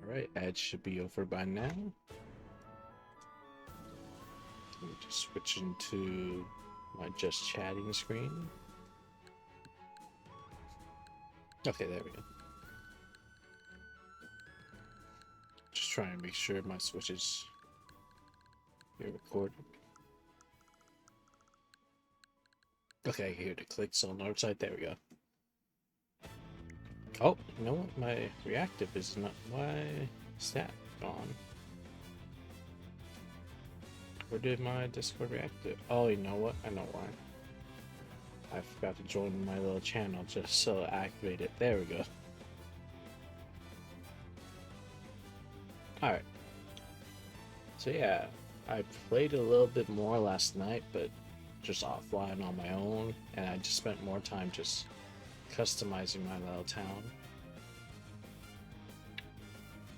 Alright, ads should be over by now. Let me just switch into my just chatting screen. Okay, there we go. Just trying to make sure my switch is recording. Okay, here the clicks on the north side. There we go. Oh, you know what? My reactive is not. Why is that gone? Where did my Discord reactive? Oh, you know what? I know why. I forgot to join my little channel just so activate it. There we go. Alright. So yeah, I played a little bit more last night, but just offline on my own, and I just spent more time just customizing my little town.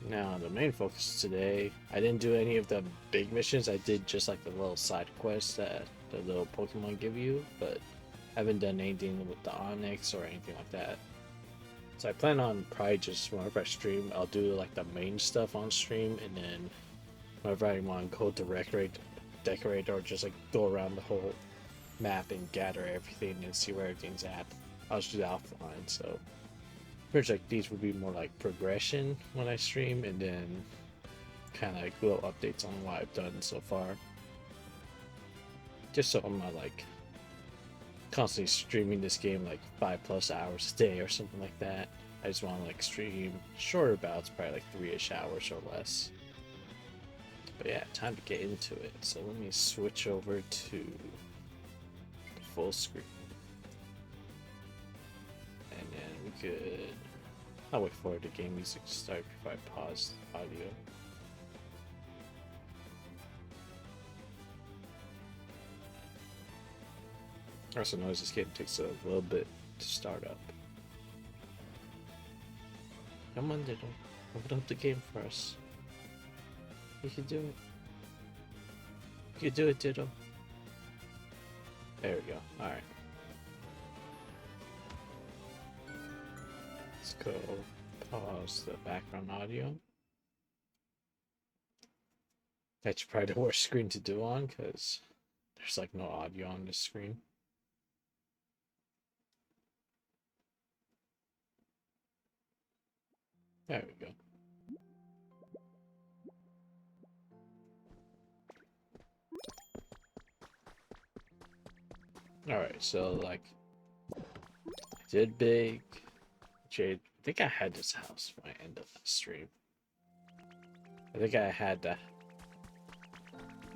Now, the main focus today, I didn't do any of the big missions. I did just like the little side quests that the little Pokemon give you, but I haven't done anything with the Onyx or anything like that. So I plan on probably just whenever I stream, I'll do like the main stuff on stream, and then whenever I want to go to decorate, or just like go around the whole map and gather everything and see where everything's at, I'll just do that offline. So pretty like these would be more like progression when I stream, and then kind of like little updates on what I've done so far, just so I'm not like constantly streaming this game like 5+ hours a day or something like that. I just want to like stream shorter bouts, probably like 3-ish hours or less. But yeah, time to get into it. So let me switch over to the full screen, and then we could. I'll wait for the game music to start before I pause audio. I also notice this game takes a little bit to start up. Come on, Diddle. Open up the game for us. You can do it. You can do it, Diddle. There we go. Alright. Let's go pause the background audio. That's probably the worst screen to do on, because there's like no audio on this screen. There we go. Alright, so like I did big Jade. I think I had this house when I ended the stream. I think I had the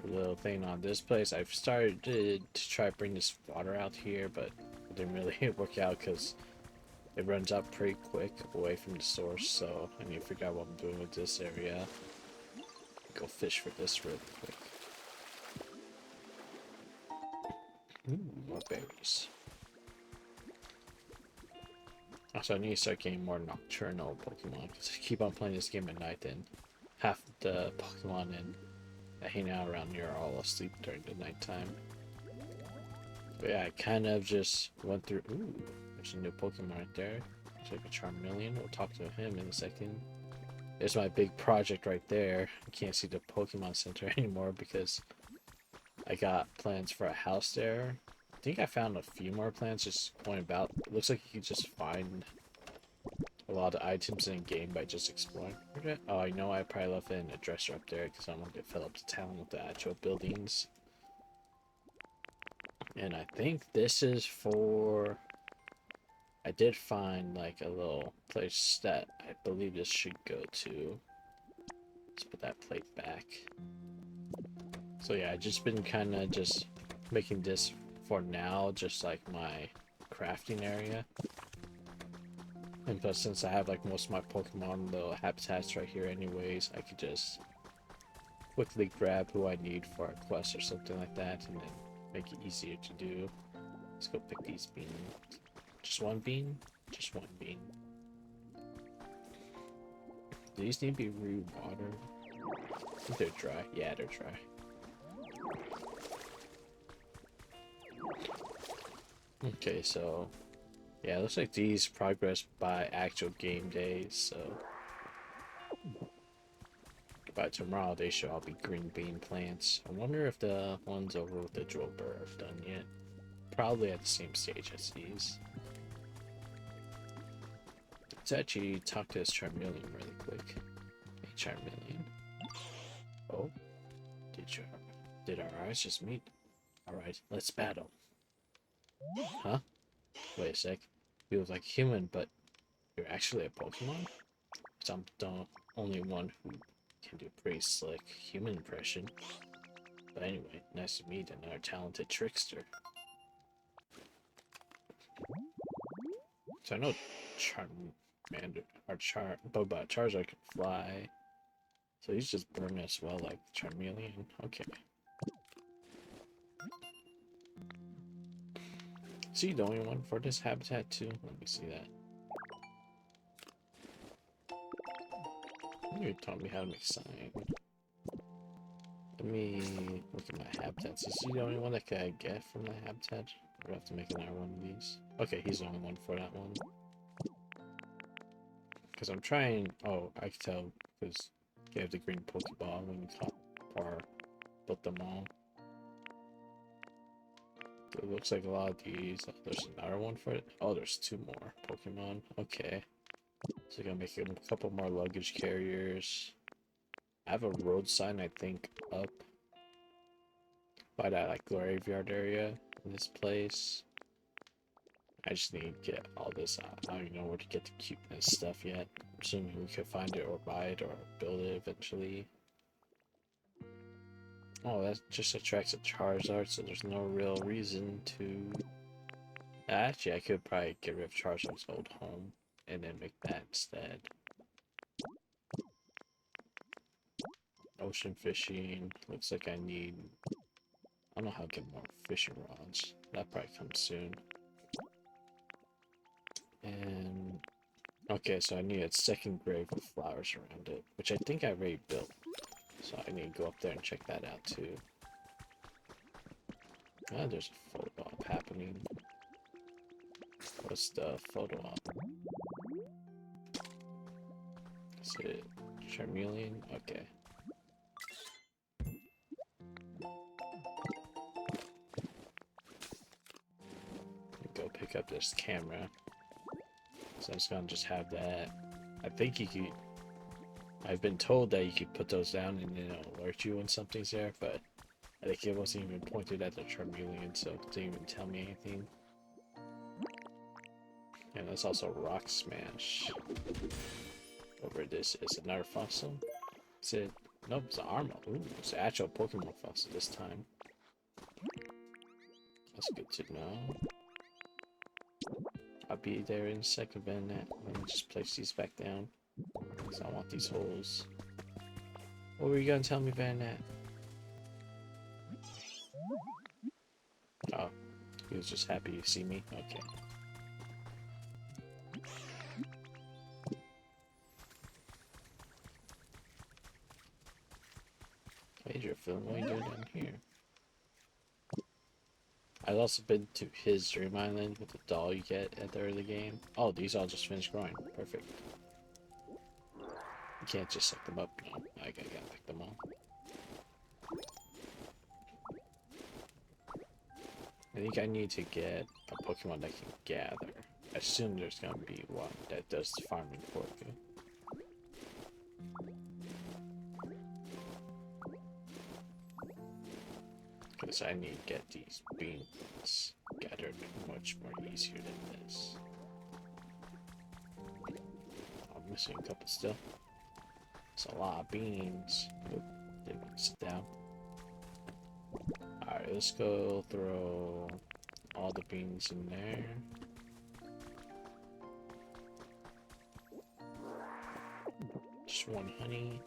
little thing on this place. I've started to try to bring this water out here, but it didn't really work out because it runs out pretty quick away from the source, so I need to figure out what I'm doing with this area. Go fish for this real quick. Ooh, more berries. Also, I need to start getting more nocturnal Pokemon, because I keep on playing this game at night, and half the Pokemon that hang out around here are all asleep during the nighttime. But yeah, I kind of just went through. Ooh, there's a new Pokemon right there. It's like a Charmeleon. We'll talk to him in a second. There's my big project right there. I can't see the Pokemon Center anymore because I got plans for a house there. I think I found a few more plans just going about. It looks like you can just find a lot of items in game by just exploring. Oh, I know I probably left it in a dresser up there because I wanted to fill up the town with the actual buildings. And I think this is for... I did find like a little place that I believe this should go to. Let's put that plate back. So yeah, I just been kind of just making this for now, just like my crafting area. And plus, since I have like most of my Pokemon little habitats right here anyways, I could just quickly grab who I need for a quest or something like that, and then make it easier to do. Let's go pick these beans. Just one bean? Just one bean. Do these need to be re-watered? I think they're dry. Yeah, they're dry. Okay, so yeah, it looks like these progress by actual game days, so by tomorrow they should all be green bean plants. I wonder if the ones over with the Drober are done yet. Probably at the same stage as these. Let's actually talk to this Charmeleon really quick. Hey Charmeleon. Oh, did our eyes just meet? Alright, let's battle. Huh? Wait a sec. You look like a human, but you're actually a Pokemon? So I'm the only one who can do a pretty slick human impression. But anyway, nice to meet another talented trickster. So I know Charmander, or Boba Charizard can fly. So he's just burning as well like Charmeleon. Okay. Is he the only one for this habitat too? Let me see that. You taught me how to make sign. Let me look at my habitats. Is he the only one that I get from the habitat? Or do I have to make another one of these? Okay, he's the only one for that one. Because I'm trying... Oh, I can tell. Because you have the green Pokeball when you caught or built them all. It looks like a lot of these. Oh, there's another one for it. Oh, there's 2 more Pokemon. Okay. So I'm gonna make a couple more luggage carriers. I have a road sign, I think, up by that like graveyard area in this place. I just need to get all this out. I don't even know where to get the cuteness stuff yet. I'm assuming we could find it or buy it or build it eventually. Oh, that just attracts a Charizard, so there's no real reason to... Actually, I could probably get rid of Charizard's old home and then make that instead. Ocean fishing. Looks like I need... I don't know how to get more fishing rods. That probably comes soon. And... Okay, so I need a second grave with flowers around it, which I think I already built. So I need to go up there and check that out too. Ah, there's a photo op happening. What's the photo op? Is it Charmeleon? Okay. Go pick up this camera. So I'm just gonna have that. I think you could... I've been told that you could put those down and then it'll alert you when something's there, but I think it wasn't even pointed at the Charmeleon, so it didn't even tell me anything. And that's also Rock Smash. Whatever this is, another fossil? Is it? Nope, it's an Armo. Ooh, it's an actual Pokemon fossil this time. That's good to know. I'll be there in a second, Van. Let me just place these back down. Because I want these holes. What were you gonna tell me, Van Nat? Oh, he was just happy to see me? Okay. Major film, what are you doing down here? I've also been to his Dream Island with the doll you get at the early game. Oh, these all just finished growing. Perfect. You can't just suck them up. No, I gotta pick them all. I think I need to get a Pokemon that can gather. I assume there's gonna be one that does farming for you. Because I need to get these beans gathered much more easier than this. I'm missing a couple still. It's a lot of beans. Oop, didn't sit down. Alright, let's go throw all the beans in there. Just 1 honey.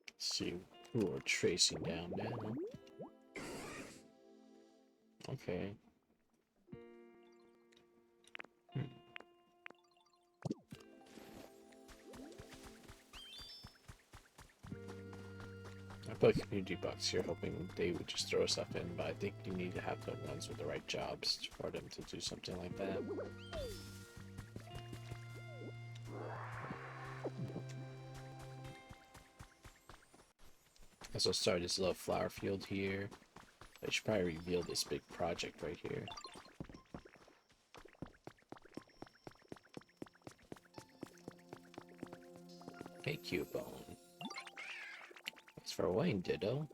Let's see who we're tracing down now. Okay. I put a community box here hoping they would just throw stuff in, but I think you need to have the ones with the right jobs for them to do something like that. So start this little flower field here. I should probably reveal this big project right here. Hey, Cubone. Thanks for waiting, Ditto.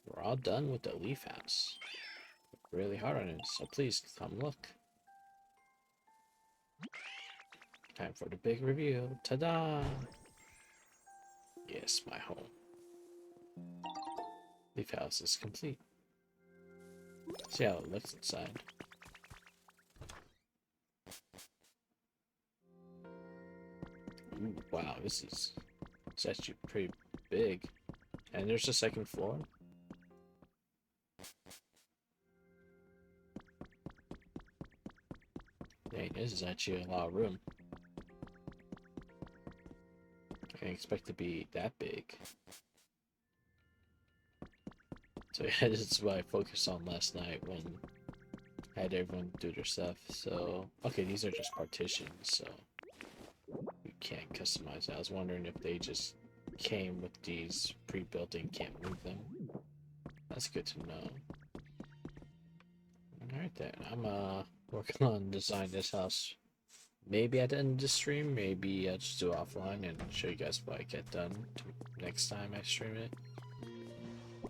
We're all done with the leaf house. Worked really hard on it, so please come look. Time for the big reveal. Ta-da! Yes, my home. Leaf house is complete. See how it looks inside. Ooh, wow, it's actually pretty big. And there's a second floor. Dang, this is actually a lot of room. I didn't expect it to be that big. So yeah, this is what I focused on last night when I had everyone do their stuff. So, okay, these are just partitions, so you can't customize it. I was wondering if they just came with these pre-built and can't move them. That's good to know. Alright then, I'm working on designing this house. Maybe at the end of the stream, maybe I'll just do it offline and show you guys what I get done next time I stream it.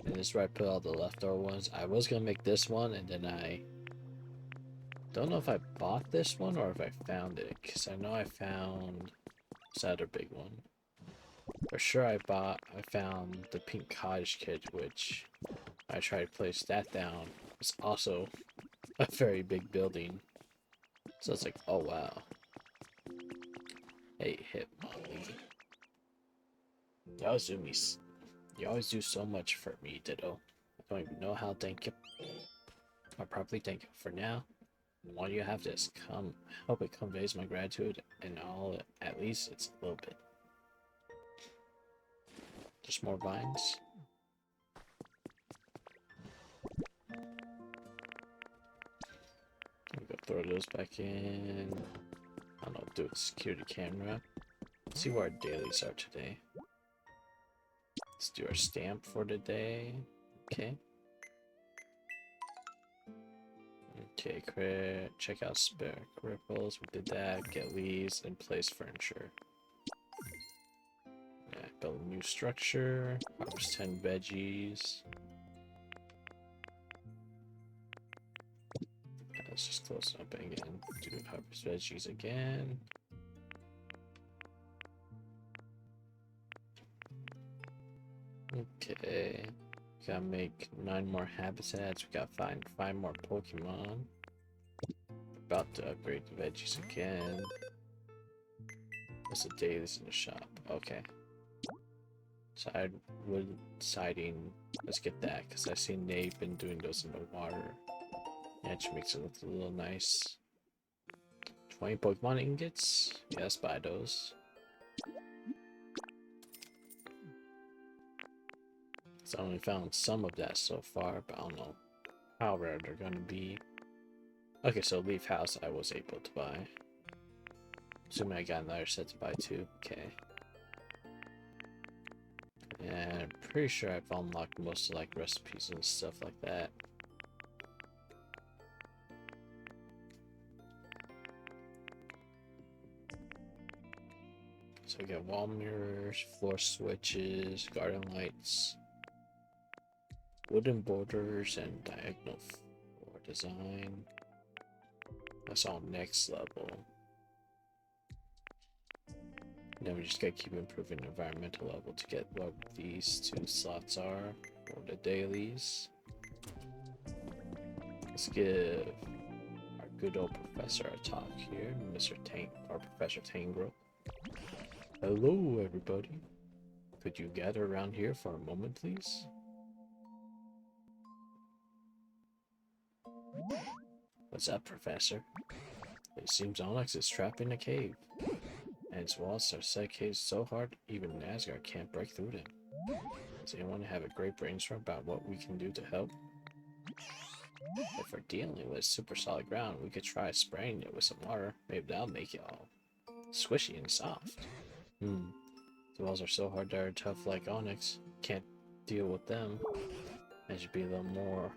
And this is where I put all the leftover ones. I was gonna make this one, and then I don't know if I bought this one or if I found it, because I know I found this other big one. For sure I found the pink cottage kit, which I tried to place that down. It's also a very big building. So it's like, oh wow. Hey, hit Molly. You always do so much for me, Ditto. I don't even know how to thank you. I'll probably thank you. For now, why do you have this? Hope it conveys my gratitude, and all. At least it's a little bit. Just more vines. We go throw those back in. I don't know, do a security camera. Let's see where our dailies are today. Let's do our stamp for the day. Okay. Okay, check out spare ripples. We did that. Get leaves and place furniture. Yeah, build a new structure. Harvest 10 veggies. Let's just close it up again. Do harvest veggies again. Okay. Gotta make 9 more habitats. We gotta find 5 more Pokemon. About to upgrade the veggies again. What's the dailies in the shop? Okay. Side wood siding. Let's get that, because I've seen Nate been doing those in the water. Yeah, it just makes it look a little nice. 20 Pokemon ingots. Yeah, let's buy those. So I only found some of that so far, but I don't know how rare they're gonna be. Okay, so Leaf House I was able to buy. Assuming I got another set to buy too. Okay. And I'm pretty sure I've unlocked most of like recipes and stuff like that. So we got wall mirrors, floor switches, garden lights, wooden borders, and diagonal floor design. That's all next level. And then we just gotta keep improving the environmental level to get what these 2 slots are for the dailies. Let's give our good old professor a talk here, Mr. Tank, or Professor Tangrel. Hello, everybody. Could you gather around here for a moment, please? What's up, Professor? It seems Onyx is trapped in a cave, and its walls are set caves so hard even Nazgar can't break through them. Does anyone have a great brainstorm about what we can do to help? If we're dealing with super solid ground, we could try spraying it with some water. Maybe that'll make it all squishy and soft. The walls are so hard they're tough like Onyx. deal with them. It should be a little more,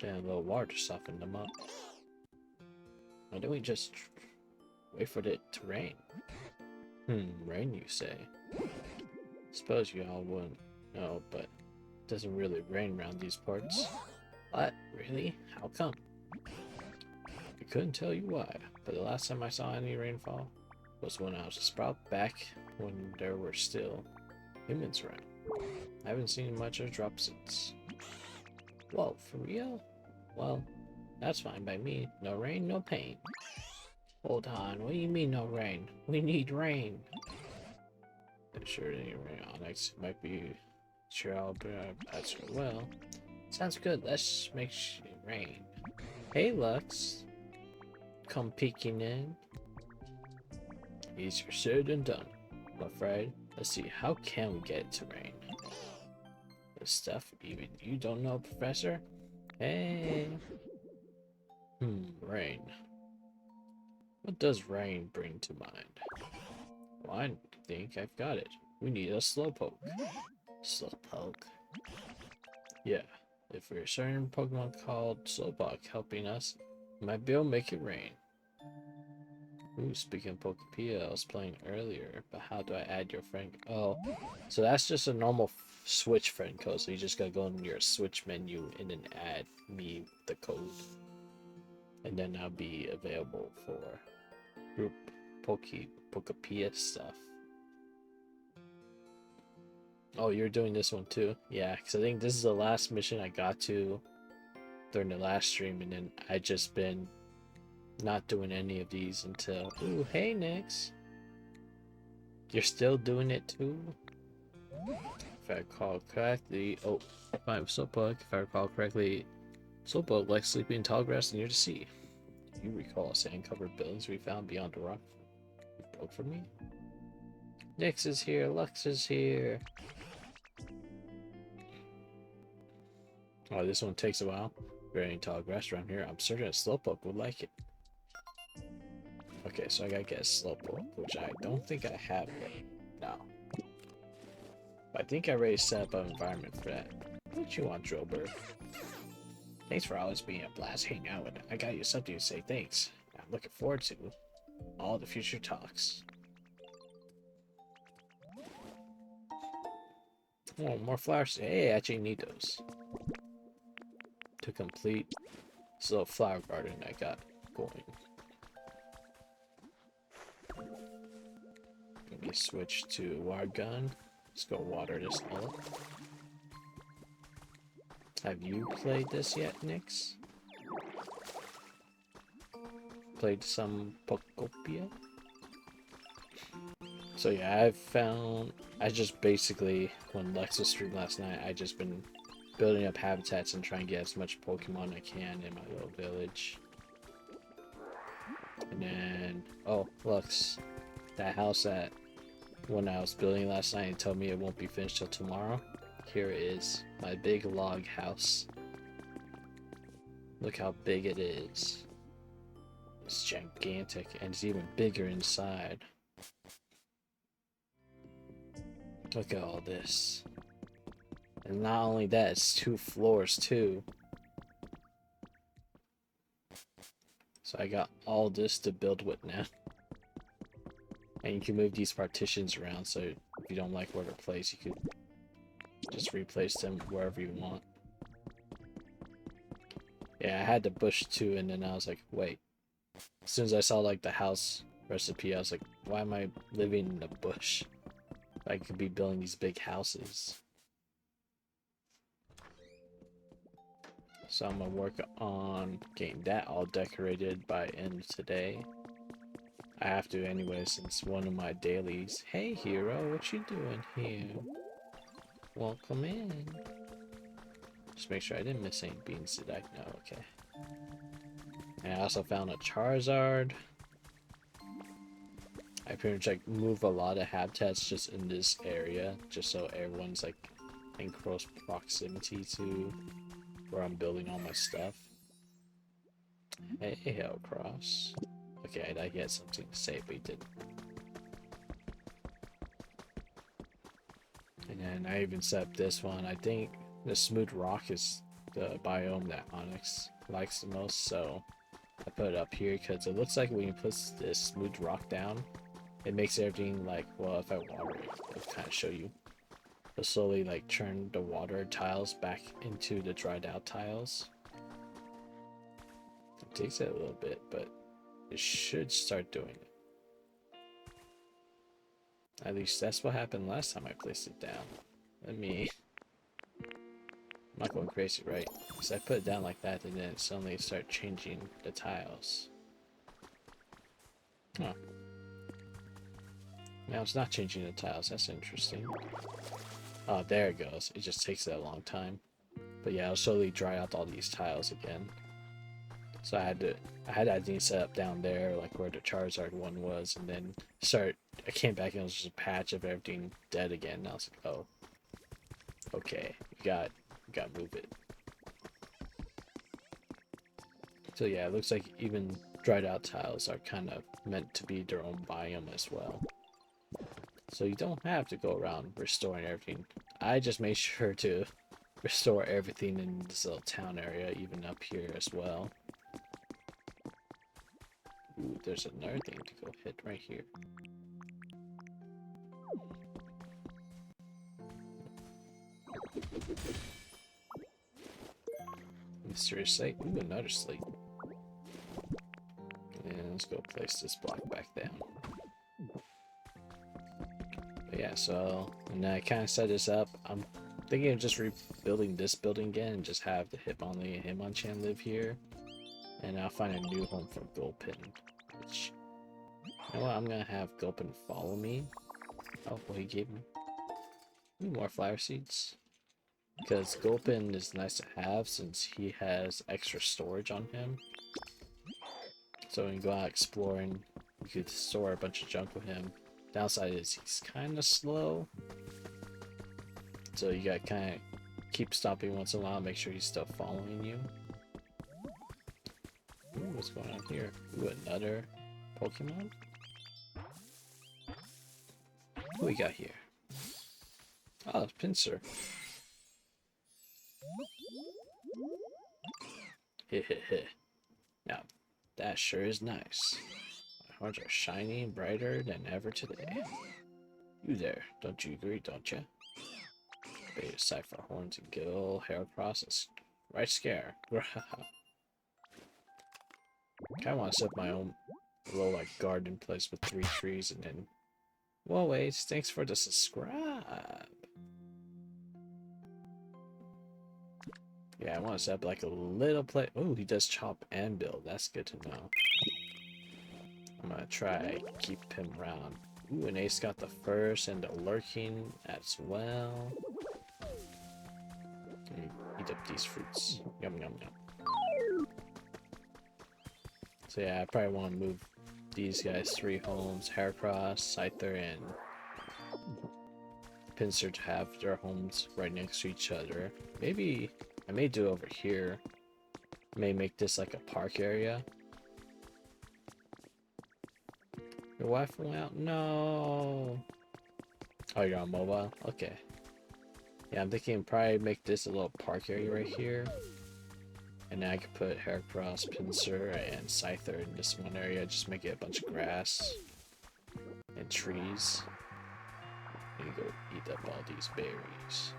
a little water to soften them up. Why don't we just wait for it to rain? Rain, you say? Suppose you all wouldn't know, but it doesn't really rain around these parts. What? Really? How come? I couldn't tell you why, but the last time I saw any rainfall was when I was a sprout, back when there were still humans around. I haven't seen much of a drop since. Whoa, for real? Well, that's fine by me. No rain, no pain. Hold on, what do you mean no rain? We need rain. Sure, any rain Onyx might be sure I'll be that's well. Sounds good, let's make it rain. Hey Lux. Come peeking in. Easier said than done, I'm afraid. Let's see, how can we get it to rain? This stuff even you don't know, Professor? Hey. Rain. What does rain bring to mind? Well, I think I've got it. We need a slowpoke. Slowpoke? Yeah. If we're a certain Pokemon called Slowpoke helping us, we might be able to make it rain. Ooh, speaking of Pokopia, I was playing earlier, but how do I add your friend? Oh, so that's just a normal Switch friend code, so you just gotta go in your Switch menu and then add me the code. And then I'll be available for group Pokopia stuff. Oh, you're doing this one too? Yeah, because I think this is the last mission I got to during the last stream, and then I just been not doing any of these until... Ooh, hey, Nyx. You're still doing it too? If I recall correctly... Oh, fine, Slowpoke. If I recall correctly, Slowpoke likes sleeping in tall grass near the sea. Do you recall sand-covered buildings we found beyond the rock you broke from me? Nyx is here, Lux is here. Oh, this one takes a while. Very tall grass around here. I'm certain a Slowpoke would like it. Okay, so I gotta get a Slowpoke, which I don't think I have yet. No. But I think I already set up an environment for that. What you want, Drillbird? Thanks for always being a blast hanging out with. I got you something to say thanks. I'm looking forward to all the future talks. Oh, more flowers. Hey, I actually need those. To complete this little flower garden I got going. Let me switch to water gun. Let's go water this all. Have you played this yet, Nyx? Played some Pokopia? So yeah, I just basically, when Lex was streamed last night, I just been building up habitats and trying to get as much Pokemon I can in my little village. And then, oh, Lux, that house that when I was building last night, it told me it won't be finished till tomorrow. Here is my big log house. Look how big it is. It's gigantic, and it's even bigger inside. Look at all this. And not only that, it's 2 floors too. So I got all this to build with now. And you can move these partitions around, so if you don't like where they're placed, you could just replace them wherever you want. Yeah, I had the bush too, and then I was like, wait. As soon as I saw like the house recipe, I was like, why am I living in the bush? I could be building these big houses. So I'm gonna work on getting that all decorated by end of today. I have to anyway, since one of my dailies. Hey hero, what you doing here? Welcome in. Just make sure I didn't miss any beans, did I? No, okay. And I also found a Charizard. I pretty much like move a lot of habitats just in this area, just so everyone's like in close proximity to where I'm building all my stuff. Hey, Hellcross. Okay, I thought he had something to say, but he didn't. And And I even set up this one. I think the smooth rock is the biome that Onyx likes the most, so I put it up here because it looks like when you put this smooth rock down, it makes everything like, well, if I water it, it'll kind of show you. It'll slowly like turn the water tiles back into the dried out tiles. It takes it a little bit, but it should start doing it. At least that's what happened last time I placed it down. I'm not going crazy, right? Because I put it down like that and then it suddenly started changing the tiles. Huh. Now it's not changing the tiles, that's interesting. Oh, there it goes. It just takes that long time. But yeah, I'll slowly dry out all these tiles again. So I had that thing set up down there, like where the Charizard one was, and then I came back and it was just a patch of everything dead again. And I was like, oh, okay, you got to move it. So yeah, it looks like even dried out tiles are kind of meant to be their own biome as well. So you don't have to go around restoring everything. I just made sure to restore everything in this little town area, even up here as well. Ooh, there's another thing to go hit right here. Mysterious slate. Ooh, another slate. And let's go place this block back down. But yeah, so, and I kind of set this up. I'm thinking of just rebuilding this building again and just have the Hitmonlee and Hitmonchan live here. And I'll find a new home for Gulpin. Which, you know what, I'm gonna have Gulpin follow me. Oh, well, he gave me more flower seeds. Because Gulpin is nice to have since he has extra storage on him. So when you go out exploring, you could store a bunch of junk with him. Downside is he's kind of slow. So you gotta kind of keep stopping once in a while, make sure he's still following you. Ooh, what's going on here? Ooh, another Pokemon? What we got here? Oh, it's Pinsir. Hehehe. Now, that sure is nice. My horns are shiny and brighter than ever today. You there, don't you agree, don't ya? Beta Cypher horns and gill hair process. Right scare. Kinda wanna set up my own little like garden place with 3 trees and then. Whoa, wait, thanks for the subscribe. Yeah, I want to set up like a little place. Oh, he does chop and build. That's good to know. I'm gonna try keep him around. Ooh, and Ace got the first and the lurking as well. Eat up these fruits. Yum yum yum. So yeah, I probably want to move these guys 3 homes, Heracross, Scyther, and Pinsir to have their homes right next to each other. Maybe I may do over here. May make this like a park area. Your wife went out? No. Oh, you're on mobile? Okay. Yeah, I'm thinking probably make this a little park area right here. And then I could put Heracross, Pinsir, and Scyther in this one area. Just make it a bunch of grass and trees. And you go eat up all these berries.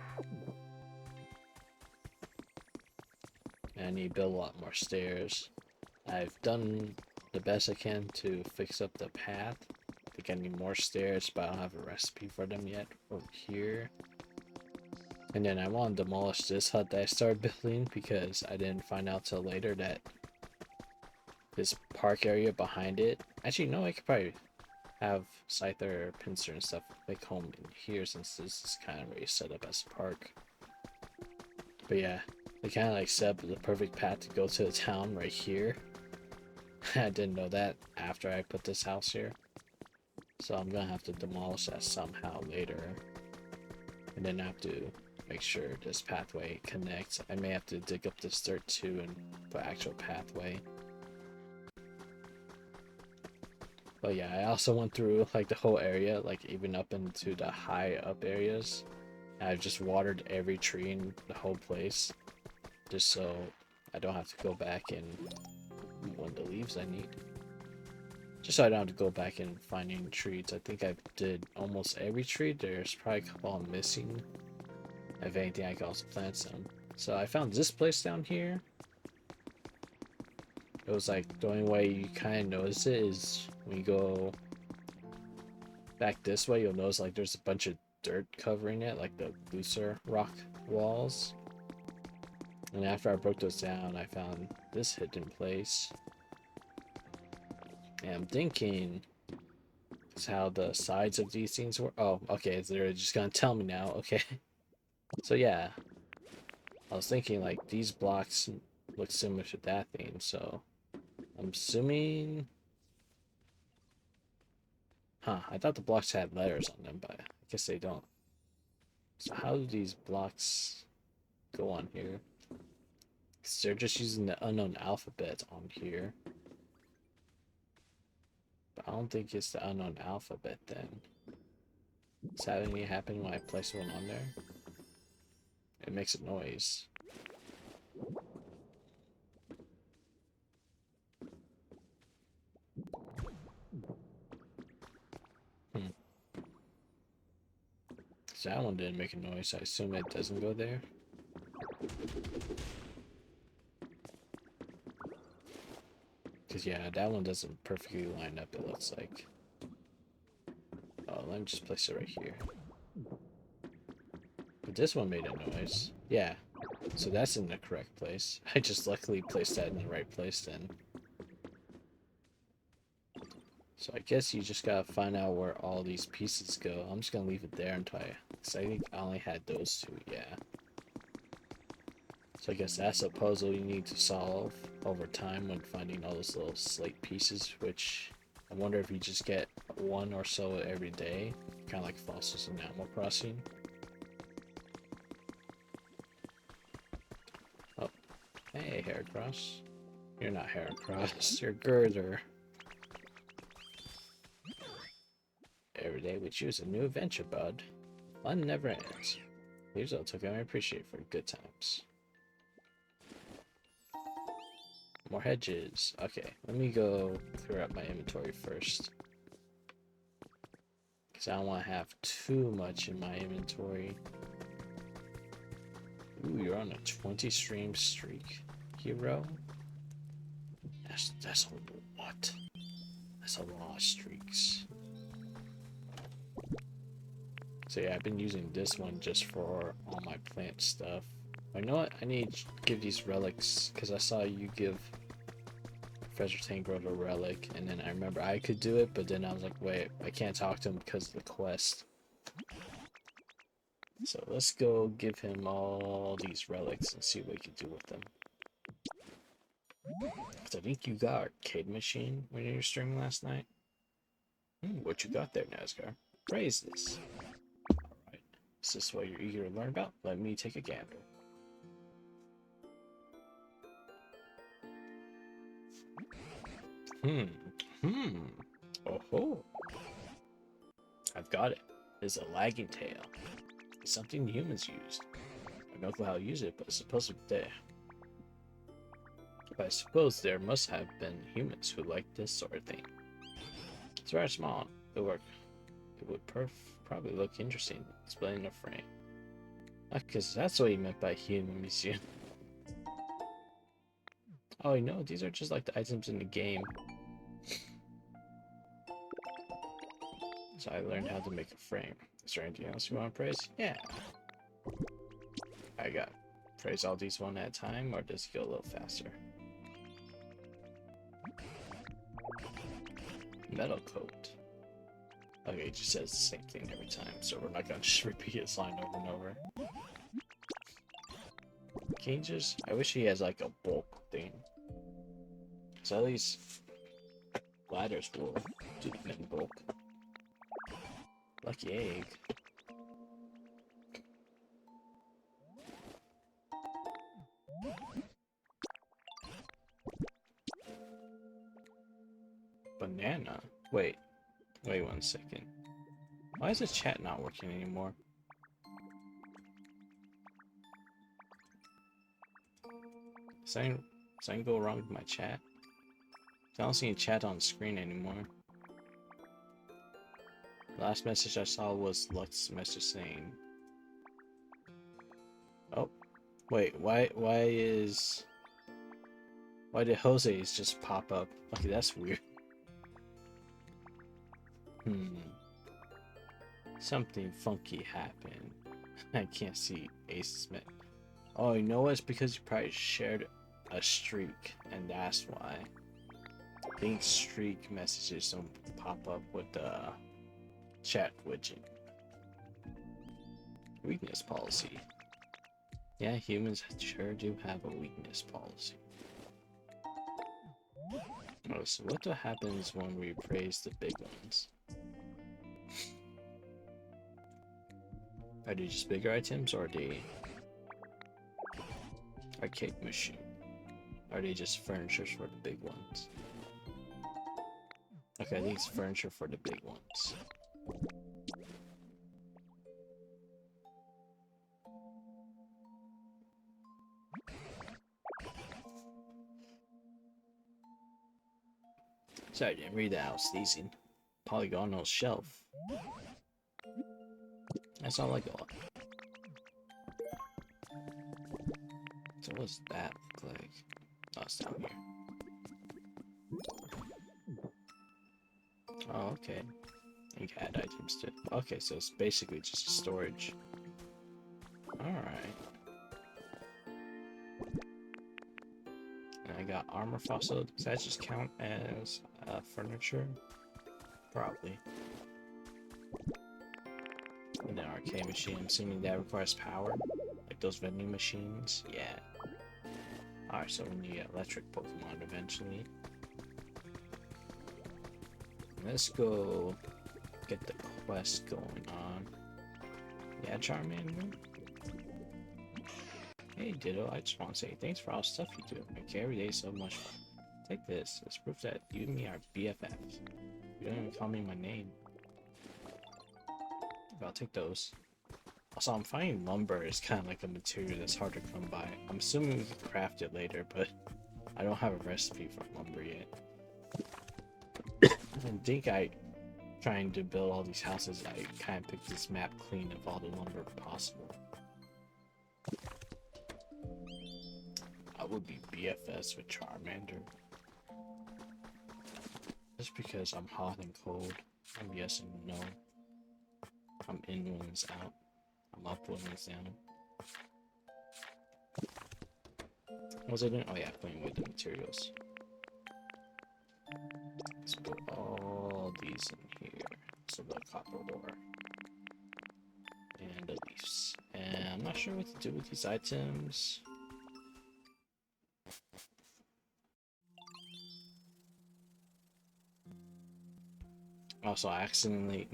And I need to build a lot more stairs. I've done the best I can to fix up the path. I think I need more stairs, but I don't have a recipe for them yet over here. And then I want to demolish this hut that I started building because I didn't find out till later that this park area behind it. Actually, no, I could probably have Scyther or Pinsir and stuff make home in here since this is kind of already set up as a park. But yeah, they kind of like set up the perfect path to go to the town right here. I didn't know that after I put this house here. So I'm gonna have to demolish that somehow later. And then I have to make sure this pathway connects. I may have to dig up this dirt too and put actual pathway. But yeah, I also went through like the whole area, like even up into the high up areas. I've just watered every tree in the whole place, just so I don't have to go back and when the leaves I need. Just so I don't have to go back and finding trees. I think I did almost every tree. There's probably a couple I'm missing. If anything, I can also plant some. So I found this place down here. It was like the only way you kind of notice it is when you go back this way. You'll notice like there's a bunch of dirt covering it, like the looser rock walls. And after I broke those down, I found this hidden place. And I'm thinking is how the sides of these things work. Oh, okay, they're just gonna tell me now. Okay. So yeah, I was thinking like these blocks look similar to that thing, so I'm assuming. Huh, I thought the blocks had letters on them, but I guess they don't. So how do these blocks go on here? 'Cause they're just using the unknown alphabet on here. But I don't think it's the unknown alphabet then. Does that any happen when I place one on there? It makes a noise. So that one didn't make a noise. I assume it doesn't go there. Because yeah, that one doesn't perfectly line up, it looks like. Oh, let me just place it right here. But this one made a noise. Yeah, so that's in the correct place. I just luckily placed that in the right place then. So I guess you just gotta find out where all these pieces go. I'm just gonna leave it there until because I think I only had those two, yeah. So I guess that's a puzzle you need to solve over time when finding all those little slate pieces, which I wonder if you just get one or so every day, kind of like fossils in Animal Crossing. Oh, hey, Heracross. You're not Heracross, you're Girder. Every day we choose a new adventure, bud. Fun never ends. Here's a token I appreciate for good times. More hedges. Okay, let me go clear up my inventory first. Because I don't want to have too much in my inventory. Ooh, you're on a 20 stream streak, hero. That's a lot. That's a lot of streaks. So yeah, I've been using this one just for all my plant stuff. You know what? I need to give these relics because I saw you give Professor Tangrowth a relic, and then I remember I could do it, but then I was like, wait, I can't talk to him because of the quest. So let's go give him all these relics and see what we can do with them. So I think you got arcade machine when you were streaming last night. What you got there, Nazgar? Praise this. Alright. Is this what you're eager to learn about? Let me take a gander. Oh-ho. I've got it. It's a lagging tail. It's something humans used. I don't know how to use it, but it's supposed to be there. But I suppose there must have been humans who liked this sort of thing. It's very small. It would probably look interesting displayed in a frame. Because that's what he meant by human museum. Oh, you know, these are just like the items in the game. So I learned how to make a frame. Is there anything else you want to praise? Yeah. I got praise all these one at a time, or does it go a little faster? Metal coat. Okay, it just says the same thing every time, so we're not gonna just repeat his line over and over. Can you just... I wish he has like a bulk thing. So at least ladders will do them in bulk. Lucky egg. Banana? Wait 1 second. Why is the chat not working anymore? Something go wrong with my chat? I don't see any chat on the screen anymore. The last message I saw was Lux's message saying... Oh, wait, why did Jose's just pop up? Okay, that's weird. Something funky happened. I can't see Ace's message. Oh, you know what? It's because you probably shared a streak, and that's why. I think streak messages don't pop up with the chat widget. Weakness policy. Yeah, humans sure do have a weakness policy. Oh, so what happens when we praise the big ones? Are they just bigger items, or are they arcade machine? Are they just furniture for the big ones? Okay, I think it's furniture for the big ones. Sorry, I didn't read that. I was sneezing. Polygonal shelf. That's all I got. So what's that look like? Oh, it's down here. Oh, okay. You can add items to it. Okay, so it's basically just storage. Alright. And I got armor fossil. Does that just count as furniture? Probably. And an arcade machine. I'm assuming that requires power. Like those vending machines. Yeah. Alright, so we need electric Pokemon eventually. Let's go get the quest going on. Yeah, Charmander. Hey Ditto, I just want to say thanks for all the stuff you do. Make every day so much fun. Take this. It's proof that you and me are BFFs. You don't even call me my name. I'll take those. Also, I'm finding lumber is kind of like a material that's hard to come by. I'm assuming we can craft it later, but I don't have a recipe for lumber yet. I think trying to build all these houses, I kind of picked this map clean of all the lumber possible. I would be BFS with Charmander. Just because I'm hot and cold. I'm yes and no. I'm in when it's out. I'm up when it's down. What was I doing? Oh yeah, playing with the materials. Let's put all these in here. So the copper ore. And the leaves. And I'm not sure what to do with these items. Also, I accidentally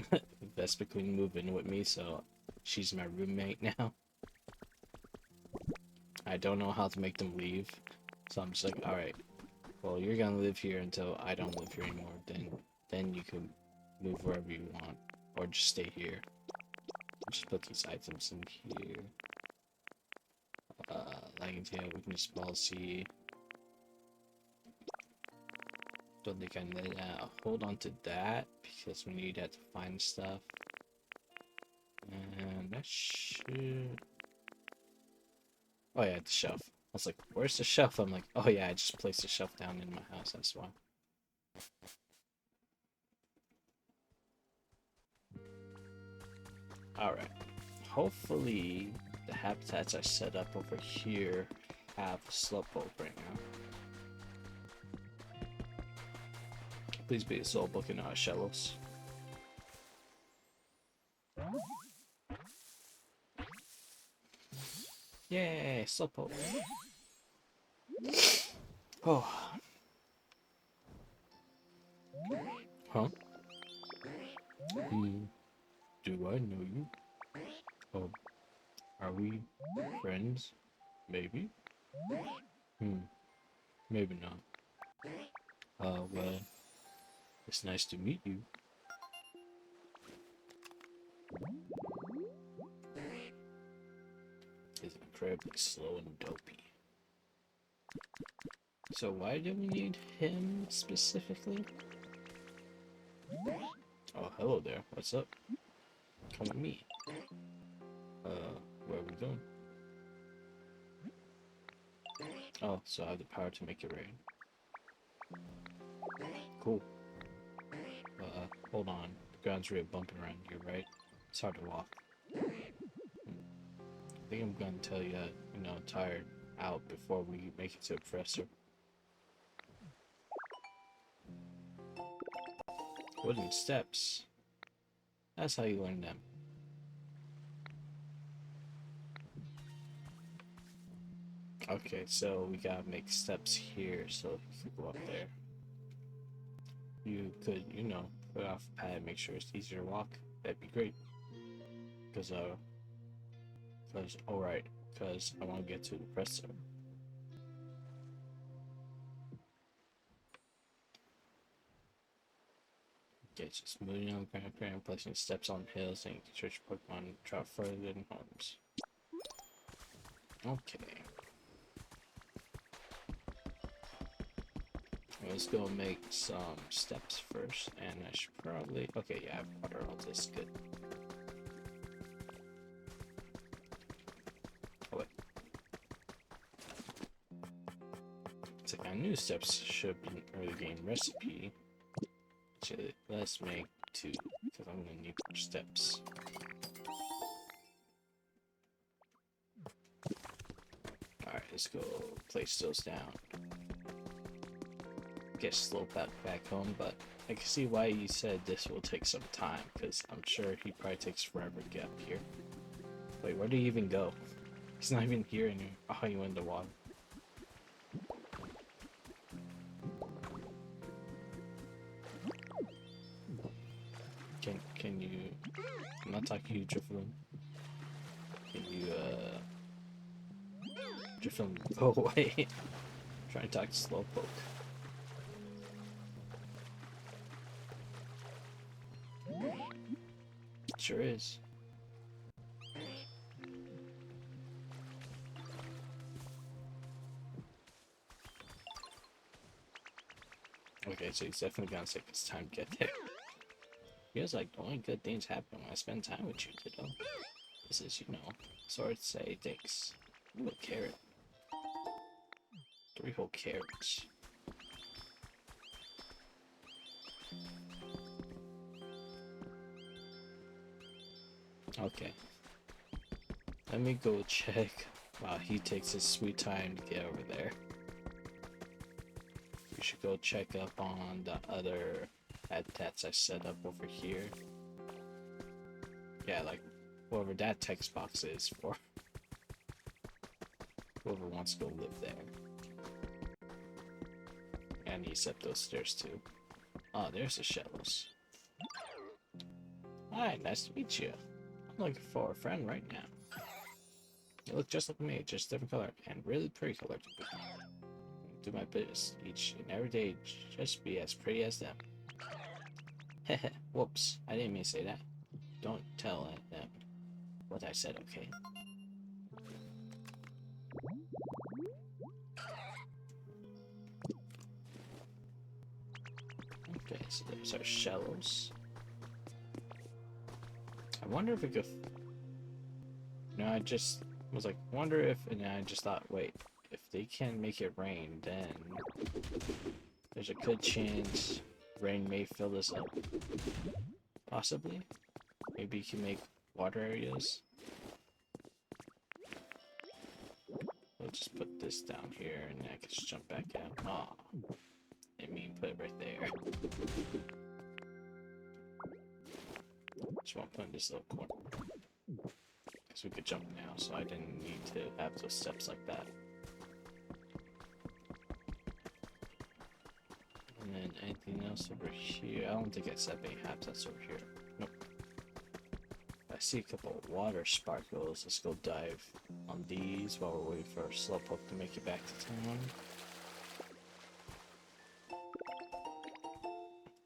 Vespa Queen moved in with me, so she's my roommate now. I don't know how to make them leave, so I'm just like, alright, well, you're gonna live here until I don't live here anymore, then you can move wherever you want, or just stay here. I'll just put these items in here. Lagging tail, weakness policy. Don't think I need hold on to that because we need that to find stuff. And that should. Oh yeah, the shelf. I was like, "Where's the shelf?" I'm like, "Oh yeah, I just placed the shelf down in my house. That's why." All right. Hopefully, the habitats I set up over here have Slowpoke right now. Please be a Soulbook and not a Shellos. Yay, Slowpoke. Oh. Huh? Do I know you? Oh. Are we friends? Maybe? Maybe not. Well, it's nice to meet you. It's incredibly slow and dopey. So why do we need him specifically? Oh, hello there. What's up? Come with me. Where are we going? Oh, so I have the power to make it rain. Cool. Hold on. The ground's real bumping around here, right? It's hard to walk. I think I'm gonna tell you that, tired out before we make it to the professor. Wooden steps. That's how you learn them. Okay, so we gotta make steps here so you can go up there. You could, put off a pad, make sure it's easier to walk. That'd be great. Because I want to get to the presser. Okay, just moving on the ground, placing steps on hills, and you can search Pokemon travel further than homes. Okay. Let's go make some steps first, and I should probably... Okay, yeah, I have water, all this, good. Oh, wait. It's like I knew steps should be an early game recipe. So let's make 2, because I'm gonna need more steps. Alright, let's go place those down. Get slow back home, but I can see why he said this will take some time, because I'm sure he probably takes forever to get up here. Wait, where did he even go? He's not even here anymore. Oh, he went in the water. Can you... I'm not talking to you, Drifloon. Can you, Drifloon, go away. Try to talk to Slowpoke. Sure is. Okay, so he's definitely gonna take his time to get there. Feels like the only good things happen when I spend time with you, Ditto. This is, sorry to say, thanks. Ooh, a carrot. 3 whole carrots. Okay. Let me go check while he takes his sweet time to get over there. We should go check up on the other habitats I set up over here. Yeah, like whoever that text box is for. Whoever wants to go live there. And he set up those stairs too. Oh, there's the shells. Hi, nice to meet you. I'm looking for a friend right now. You look just like me, just different color, and really pretty color to be. Do my best each and every day, just be as pretty as them. Heh, whoops, I didn't mean to say that. Don't tell them what I said, okay? Okay, so there's our shells. I wonder if we could... I just was like, wonder if... And I just thought, wait, if they can make it rain, then there's a good chance rain may fill this up. Possibly. Maybe you can make water areas. We'll just put this down here, and I can just jump back out. Aw. I mean, put it right there. Just want to put in this little corner. Because we could jump now, so I didn't need to have those steps like that. And then anything else over here? I don't think I set any habitats over here. Nope. I see a couple of water sparkles. Let's go dive on these while we're waiting for our Slowpoke to make it back to town.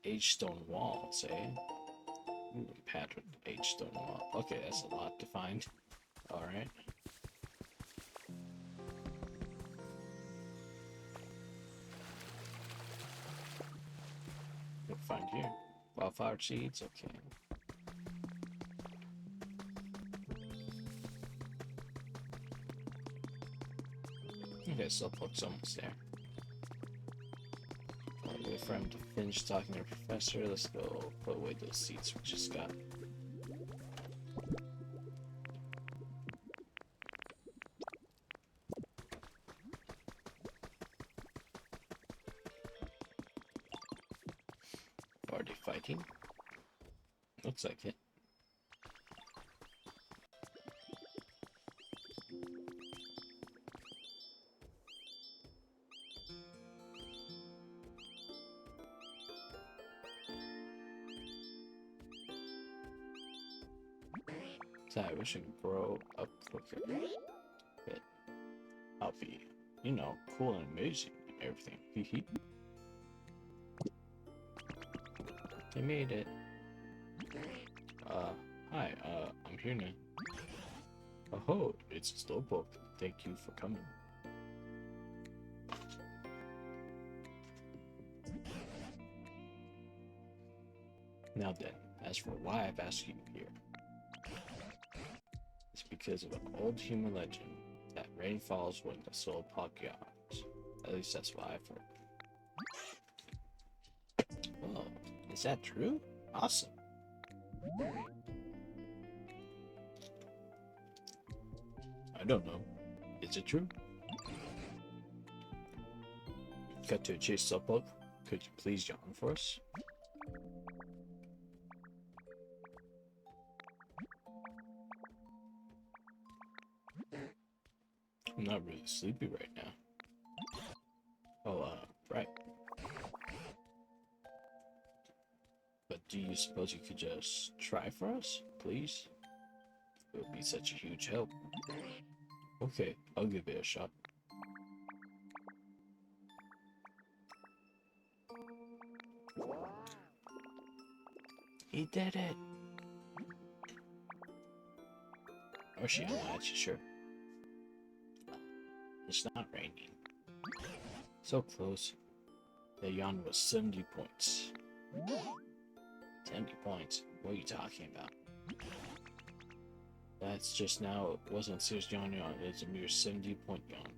H-stone walls, eh? Ooh, pattern H-stone wall. Okay, that's a lot to find. Alright. What can I find here? Wildflower seeds, okay. Okay, Slowpoke's almost there. Wait for him to finish talking to the professor. Let's go put away those seeds we just got. Already fighting? Looks like it. So I wish I could grow up quicker. But I'll be, you know, cool and amazing and everything. Hee. I made it. Hi, I'm here now. Oh, it's a Slowpoke. Thank you for coming. Now then, as for why I've asked you here, it's because of an old human legend that rain falls when the Slowpoke yawns. At least that's what I've heard. Whoa, is that true? Awesome. I don't know. Is it true? Cut to a chase, Slowpoke. Could you please yawn for us? I'm not really sleepy right now. Oh, right. But do you suppose you could just try for us, please? It would be such a huge help. Okay, I'll give it a shot. He did it! Or she, I'm not actually sure. It's not raining. So close. The yawn was 70 points. 70 points? What are you talking about? That's just now. It wasn't a serious yawn. It's a mere 70-point yawn.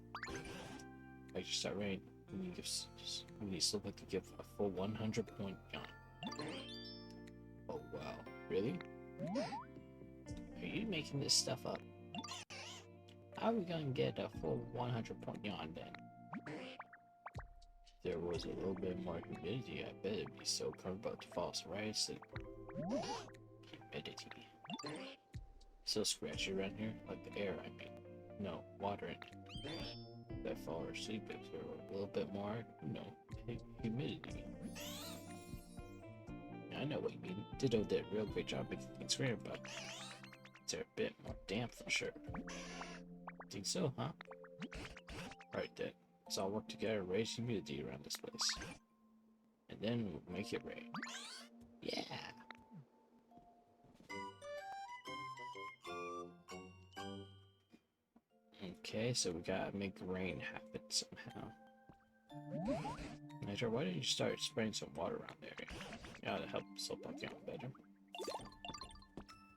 I just start rain. We need Slowpoke to give a full 100-point yawn. Oh wow. Really? Are you making this stuff up? How are we gonna get a full 100-point yawn then? If there was a little bit more humidity, I bet it'd be so comfortable to fall right asleep. Humidity. So scratchy around here, like the air, I mean. No, water in it. If I fall asleep, if there were a little bit more, you know, humidity. I know what you mean. Ditto did a real great job making things clear, but they're a bit more damp for sure. Think so, huh? Alright then, let's all work together to raise humidity around this place. And then we'll make it rain. Yeah! Okay, so we gotta make rain happen somehow. Nature, why don't you start spraying some water around there? You ought to help Slowpoke yawn better.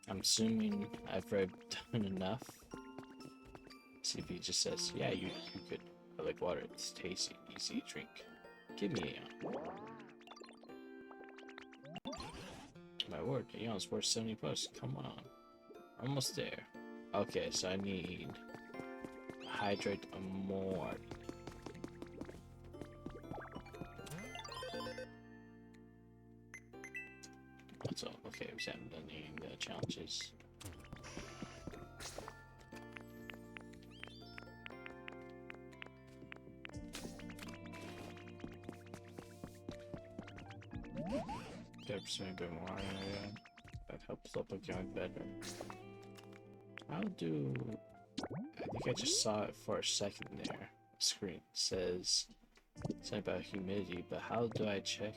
I'm assuming I've read done enough. See if he just says, yeah, you could. I like water, it's tasty, easy to drink. Give me a yawn. My word, a yawn's worth 70 bucks. Come on. Almost there. Okay, so I need hydrate more. That's all. Okay, we haven't done any of the challenges. Gotta spend a bit more area. That helps Slowpoke yawn better. I'll do. I think I just saw it for a second there. The screen says something about humidity, but how do I check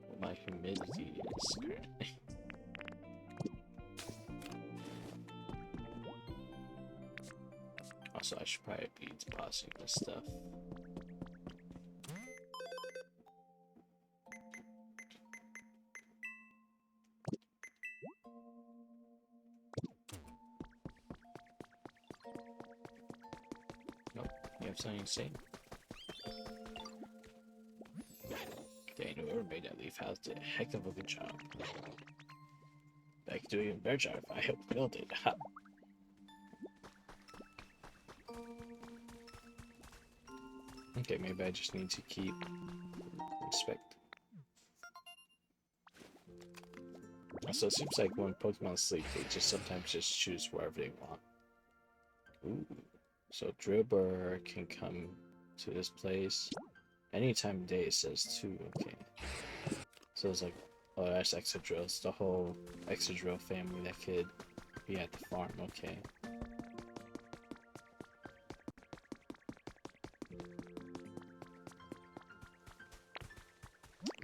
what my humidity is currently? Also, I should probably be depositing this stuff. have something insane. Dang, whoever made that leaf house did a heck of a good job. I could do an even better job if I helped build it. Ha. Okay, maybe I just need to keep respect. So it seems like when Pokemon sleep, they just sometimes just choose wherever they want. Ooh. So Drillbur can come to this place anytime of day, it says too. Okay. So it's like, oh, that's Excadrill. It's the whole Excadrill family that could be at the farm. Okay.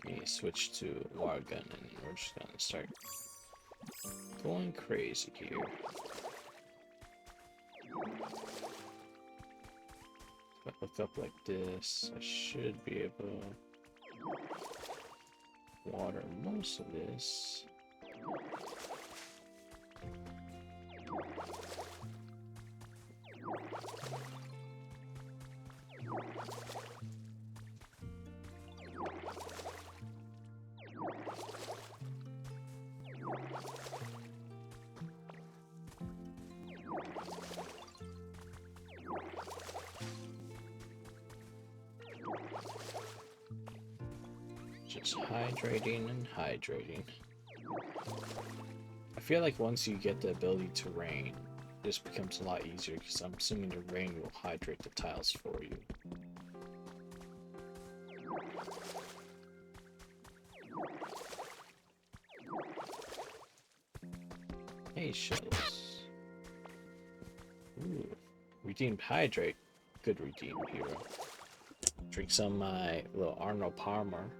We switch to Water Gun and we're just gonna start going crazy here. If I look up like this, I should be able to water most of this. Just hydrating and hydrating. I feel like once you get the ability to rain, this becomes a lot easier because I'm assuming the rain will hydrate the tiles for you. Hey, shells. Ooh. Redeemed hydrate. Good redeem, hero. Drink some of my little Arnold Palmer.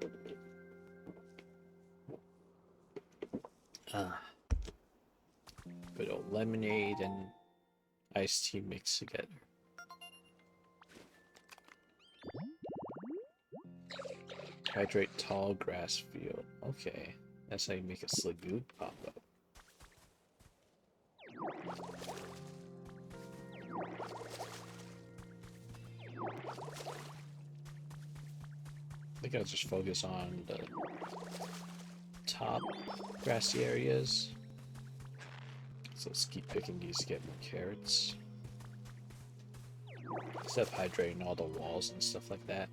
Good old lemonade and iced tea mixed together. Hydrate tall grass field. Okay, that's how you make a Sliggoo pop up. I think I'll just focus on the top grassy areas. So let's keep picking these to get more carrots. Instead of hydrating all the walls and stuff like that.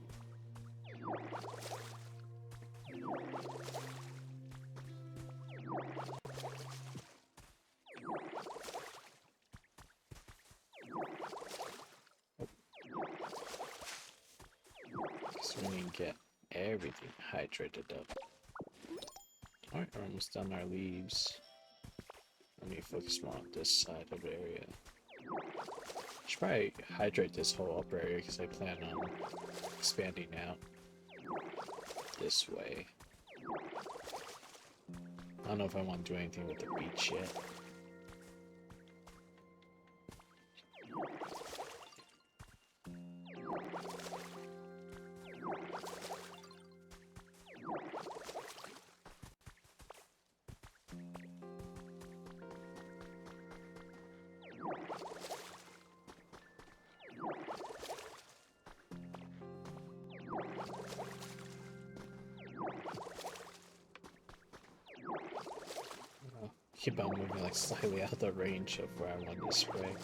So we need to get everything hydrated up. Alright, we're almost done our leaves. Let me focus more on this side of the area. I should probably hydrate this whole upper area because I plan on expanding out this way. I don't know if I want to do anything with the beach yet. Keep on moving like slightly out of the range of where I want to spray.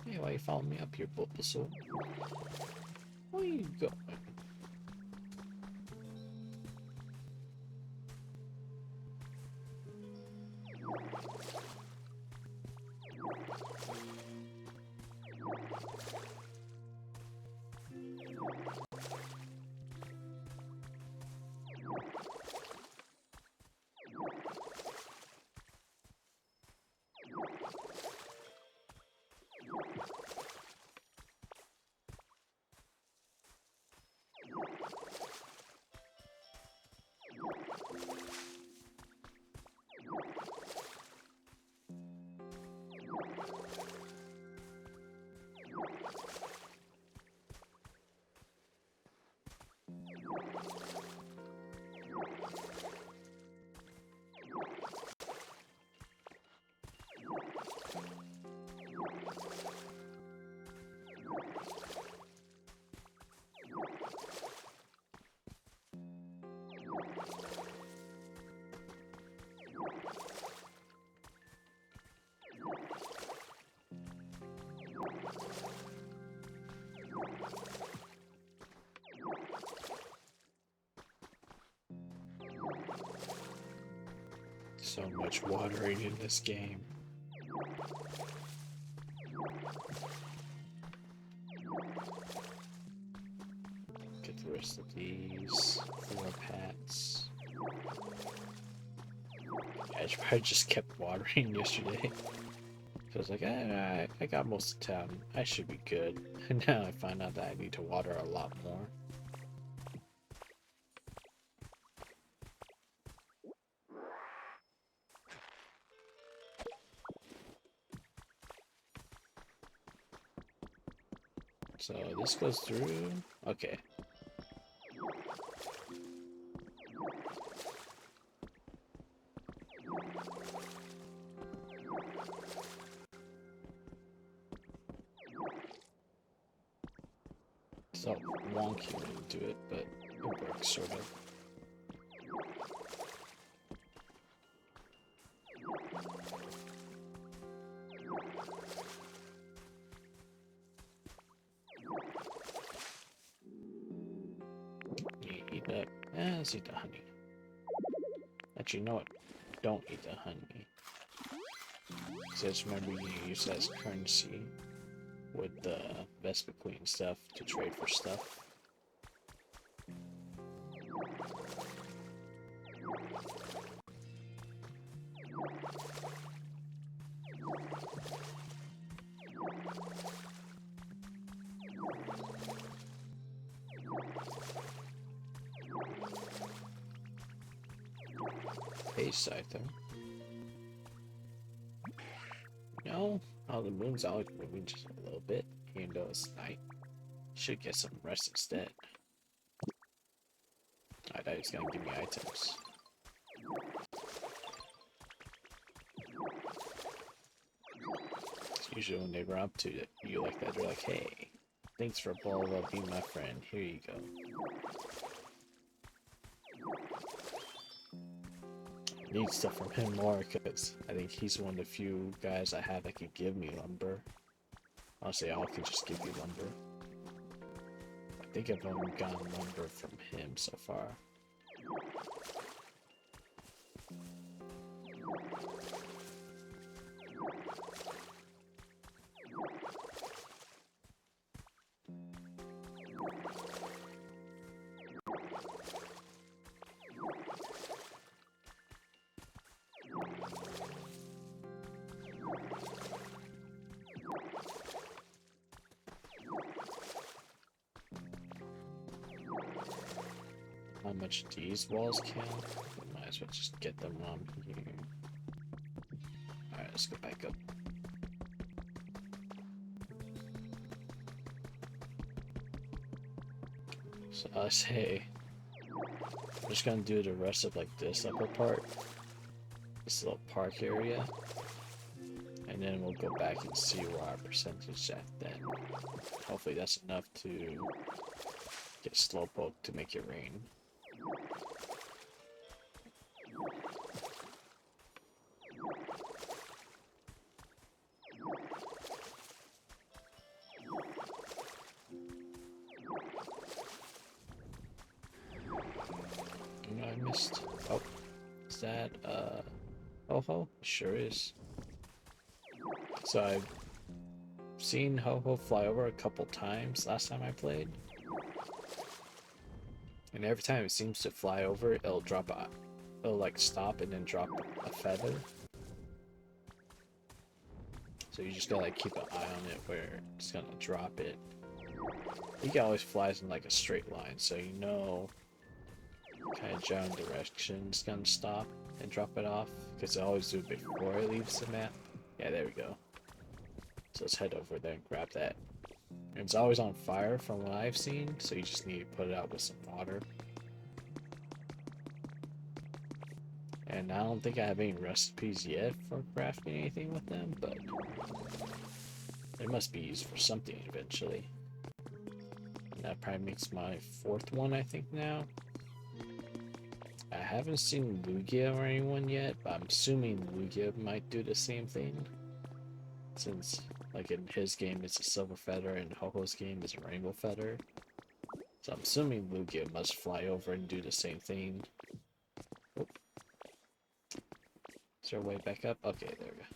Hey, why you following me up here, Bulbasaur? Where you going? So much watering in this game. Get the rest of these 4 pats. I probably just kept watering yesterday. So I was like, I got most of town. I should be good. And now I find out that I need to water a lot more. So this goes through. Okay. It's all wonky when you do it, but it works sort of. You eat that. Let's eat the honey. Actually, you know what? Don't eat the honey. So just remember you can use that as currency with the Vespa Queen stuff to trade for stuff. Hey, Scyther. No? Oh, the moon's always moving just a little bit, even though it's night. Should get some rest instead. I thought he was gonna give me items. It's usually when they run up to you like that, they're like, hey, thanks for blah blah being my friend. Here you go. I need stuff from him more because I think he's one of the few guys I have that can give me lumber. Honestly, all can just give you lumber. I think I've only gotten lumber from him so far. How much these walls count? Might as well just get them on here. Alright, let's go back up. So I say, I'm just gonna do the rest of like this upper part, this little park area, and then we'll go back and see where our percentage at then. Hopefully that's enough to get Slowpoke to make it rain. I missed. Oh, is that Ho-Ho? Sure is. So I've seen Ho-Ho fly over a couple times last time I played. And every time it seems to fly over, it'll drop a, it'll like stop and then drop a feather. So you just gotta like keep an eye on it where it's gonna drop it. He always flies in like a straight line, so you know kind of general direction it's gonna stop and drop it off, because I always do it before it leaves the map. Yeah, there we go. So let's head over there and grab that. And it's always on fire from what I've seen, so you just need to put it out with some water. And I don't think I have any recipes yet for crafting anything with them, but they must be used for something eventually. And that probably makes my 4th one, I think, now. I haven't seen Lugia or anyone yet, but I'm assuming Lugia might do the same thing. Since, like, in his game it's a silver feather and Ho-Ho's game is a rainbow feather. So I'm assuming Lugia must fly over and do the same thing. Oh. Is there a way back up? Okay, there we go.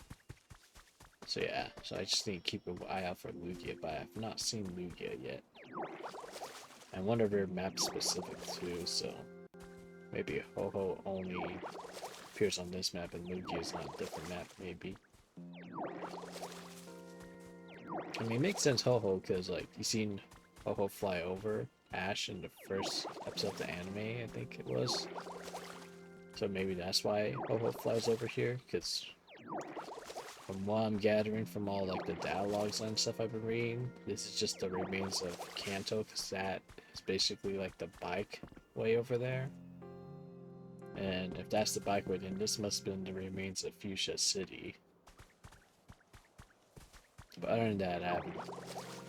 So yeah, so I just need to keep an eye out for Lugia, but I have not seen Lugia yet. And one of her maps specific too, so maybe Ho-Ho only appears on this map and Lugia is on a different map, maybe. I mean, it makes sense Ho-Ho, because like, you seen Ho-Ho fly over Ash in the first episode of the anime, I think it was. So maybe that's why Ho-Ho flies over here, because from what I'm gathering from all like the dialogues and stuff I've been reading, this is just the remains of Kanto, because that is basically like the bike way over there. And if that's the bike way, then this must have been the remains of Fuchsia City. But other than that, I haven't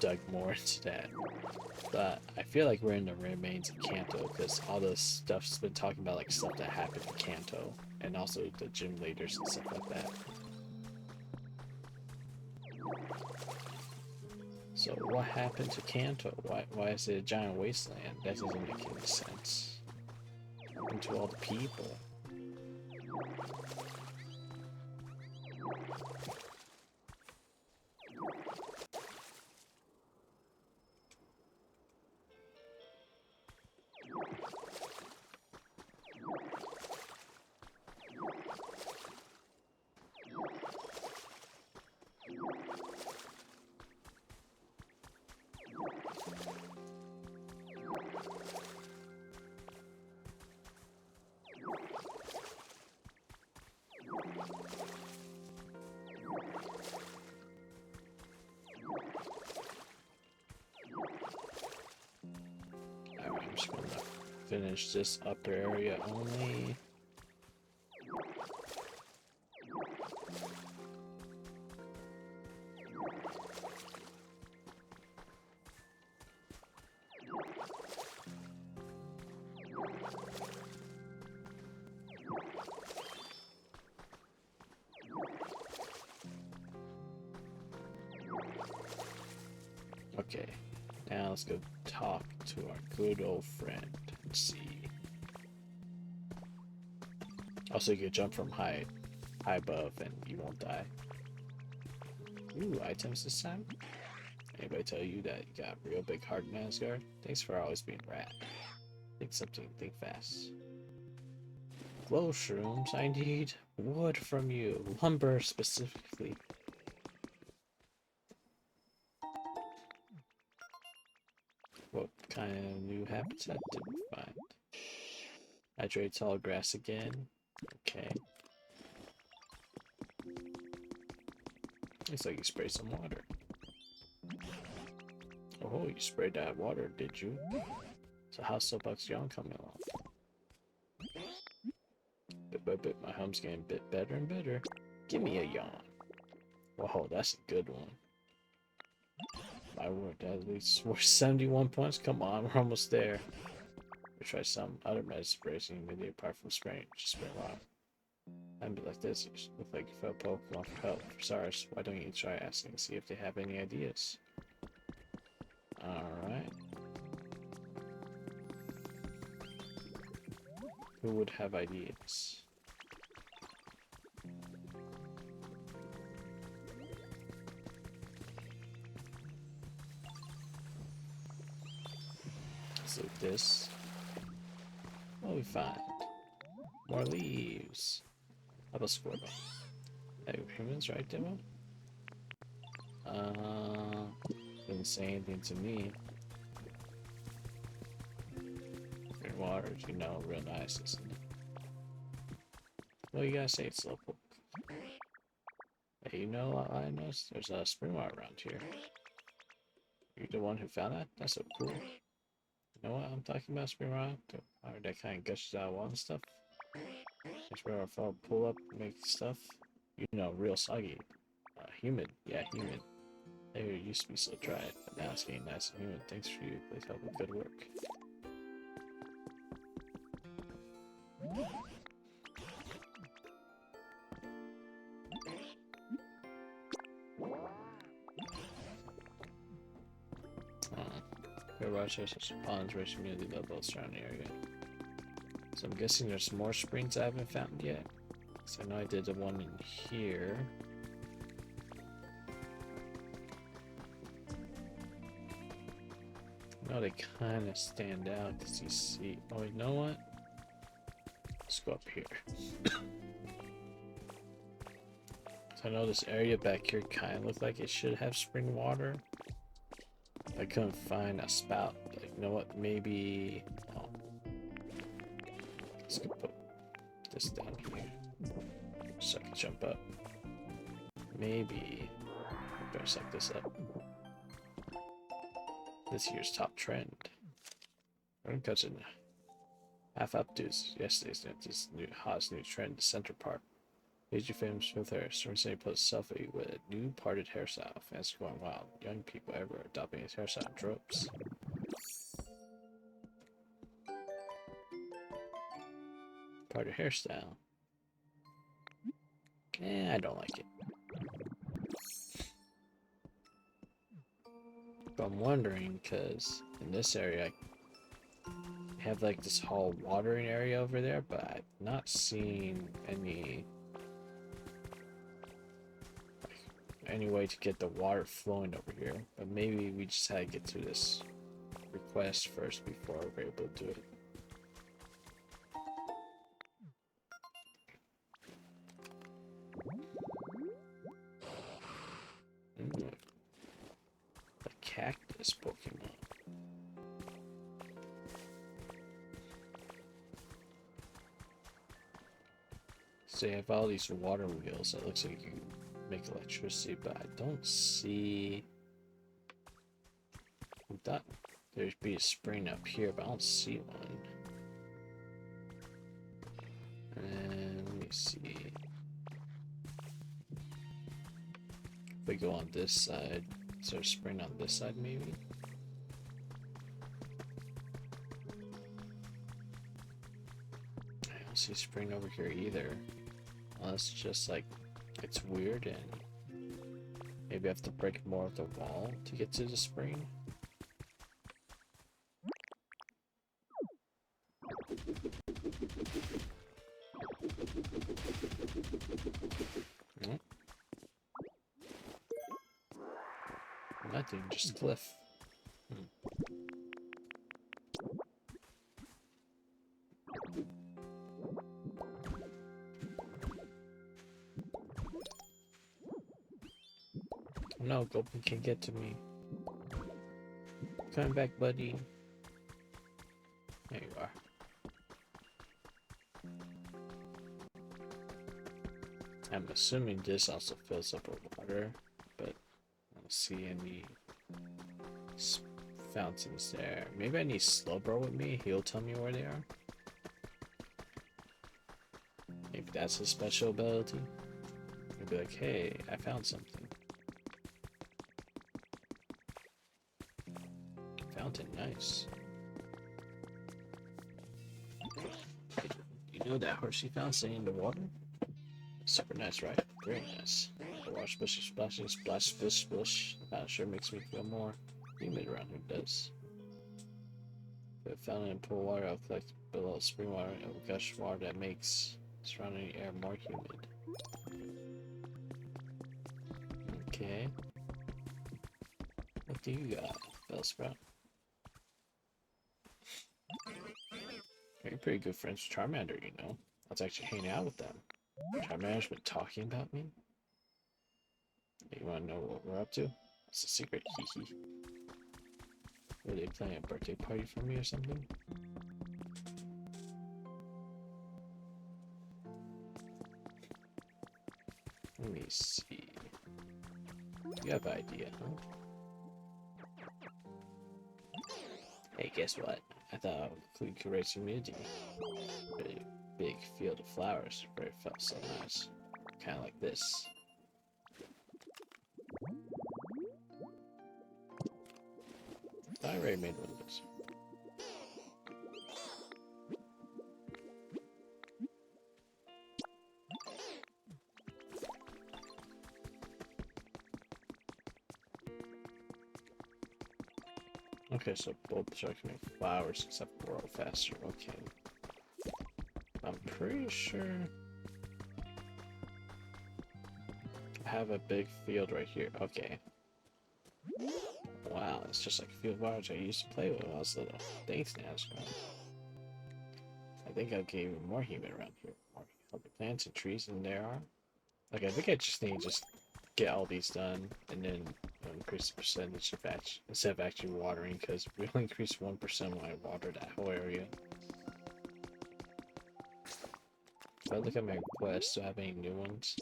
dug more into that. But I feel like we're in the remains of Kanto, because all this stuff's been talking about like stuff that happened in Kanto, and also the gym leaders and stuff like that. So what happened to Kanto? Why is it a giant wasteland? That doesn't make any sense. What happened to all the people? Alright, I'm just gonna finish this upper area only. Okay, now let's go talk to our good old friend and see. Also, you can jump from high above and you won't die. Ooh, items this time? Anybody tell you that you got real big heart in Asgard? Thanks for always being rad. Think something, think fast. Glow shrooms, I need wood from you. Lumber specifically. What kind of new habitat did we find? Hydrate tall grass again. Okay. Looks like you sprayed some water. Oh, you sprayed that water, did you? So how's Soapbox Yawn coming along? Bit by bit, my hum's getting a bit better and better. Give me a yawn. Whoa, that's a good one. My word, at least we're 71 points. Come on, we're almost there. We try some other meta sprays you can do apart from spraying. Just spray a lot. And be like this. You look like you felt Pokemon for help. For SARS, why don't you try asking to see if they have any ideas? Alright. Who would have ideas? So this. What we find? More leaves. How about Squirtle? Hey, humans, right, Demo? Didn't say anything to me. Green water, you know, real nice, isn't it? Well, you gotta say it's local. Hey, you know what I noticed? There's a spring water around here. You're the one who found that? That's so cool. You know what I'm talking about, spring water? That kind of gushes out of water and stuff. Spring water fall, pull up, make stuff. You know, real soggy. Humid. Yeah, humid. It used to be so dry, but now it's getting nice and humid. Thanks for you. Please help with good work. Good watchers, such ponds, rich community levels around the area. So I'm guessing there's more springs I haven't found yet. So I know I did the one in here. I know they kind of stand out because you see. Oh, you know what? Let's go up here. So I know this area back here kind of looked like it should have spring water. I couldn't find a spout. Like, you know what? Maybe. Oh. Let's go put this down here so I can jump up. Maybe. I better suck this up. This year's top trend. I'm catching half updos yesterday's this new hottest new trend, the center part. Major famous with her Storm City posts selfie with a new parted hairstyle. Fans are going wild. Young people everywhere adopting his hairstyle in droves. Parted hairstyle. I don't like it. But I'm wondering because in this area I have like this whole watering area over there, but I've not seen any way to get the water flowing over here. But maybe we just had to get through this request first before we're able to do it. The cactus Pokemon. So you have all these water wheels that looks like you can make electricity, but I don't see. I thought there'd be a spring up here, but I don't see one. And let me see. If we go on this side, is there a spring on this side maybe? I don't see a spring over here either. Unless it's just like it's weird and maybe I have to break more of the wall to get to the spring. No. Nothing, just cliff. No, Gulpin can't get to me. Coming back, buddy. There you are. I'm assuming this also fills up with water, but I don't see any fountains there. Maybe I need Slowbro with me. He'll tell me where they are. Maybe that's his special ability. He'll be like, hey, I found something. Fountain, nice. You know that horse you found sitting in the water? Super nice, right? Very nice. The water splashy, splashing, splash, splish, splish. That sure makes me feel more humid around here, does. The fountain and pool water, I'll collect below spring water and gush water that makes surrounding air more humid. Okay. What do you got, Bellsprout? You're pretty good friends with Charmander, you know. I was actually hanging out with them. Charmander's been talking about me. You wanna know what we're up to? It's a secret, hee hee. Were they planning a birthday party for me or something? Let me see. You have an idea, huh? Hey, guess what? I thought we could raise humidity. Really big field of flowers where it felt so nice. Kind of like this. I already made one of those. Okay, so both sharks make flowers except grow faster. Okay. I'm pretty sure I have a big field right here. Okay. Wow, it's just like a field of bars I used to play with when I was little. Thanks, NASCAR. I think I'll get even more human around here. More healthy plants and trees than there are. Like, I think I just need to just get all these done and then increase the percentage of instead of actually watering, because we only increased 1% when I watered that whole area. If I look at my requests, do I have any new ones?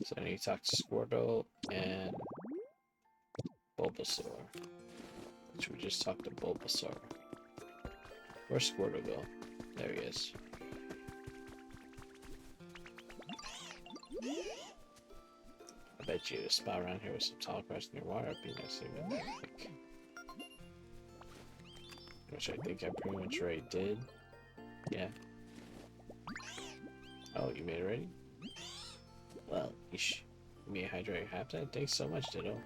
So I need to talk to Squirtle and Bulbasaur. Which we just talked to Bulbasaur. Where's Squirtle go? There he is. I bet you a spot around here with some tall grass near water would be nice even. Which I think I pretty much already did. Yeah. Oh, you made it ready? Well, you made hydrate habitat? Thanks so much, Ditto.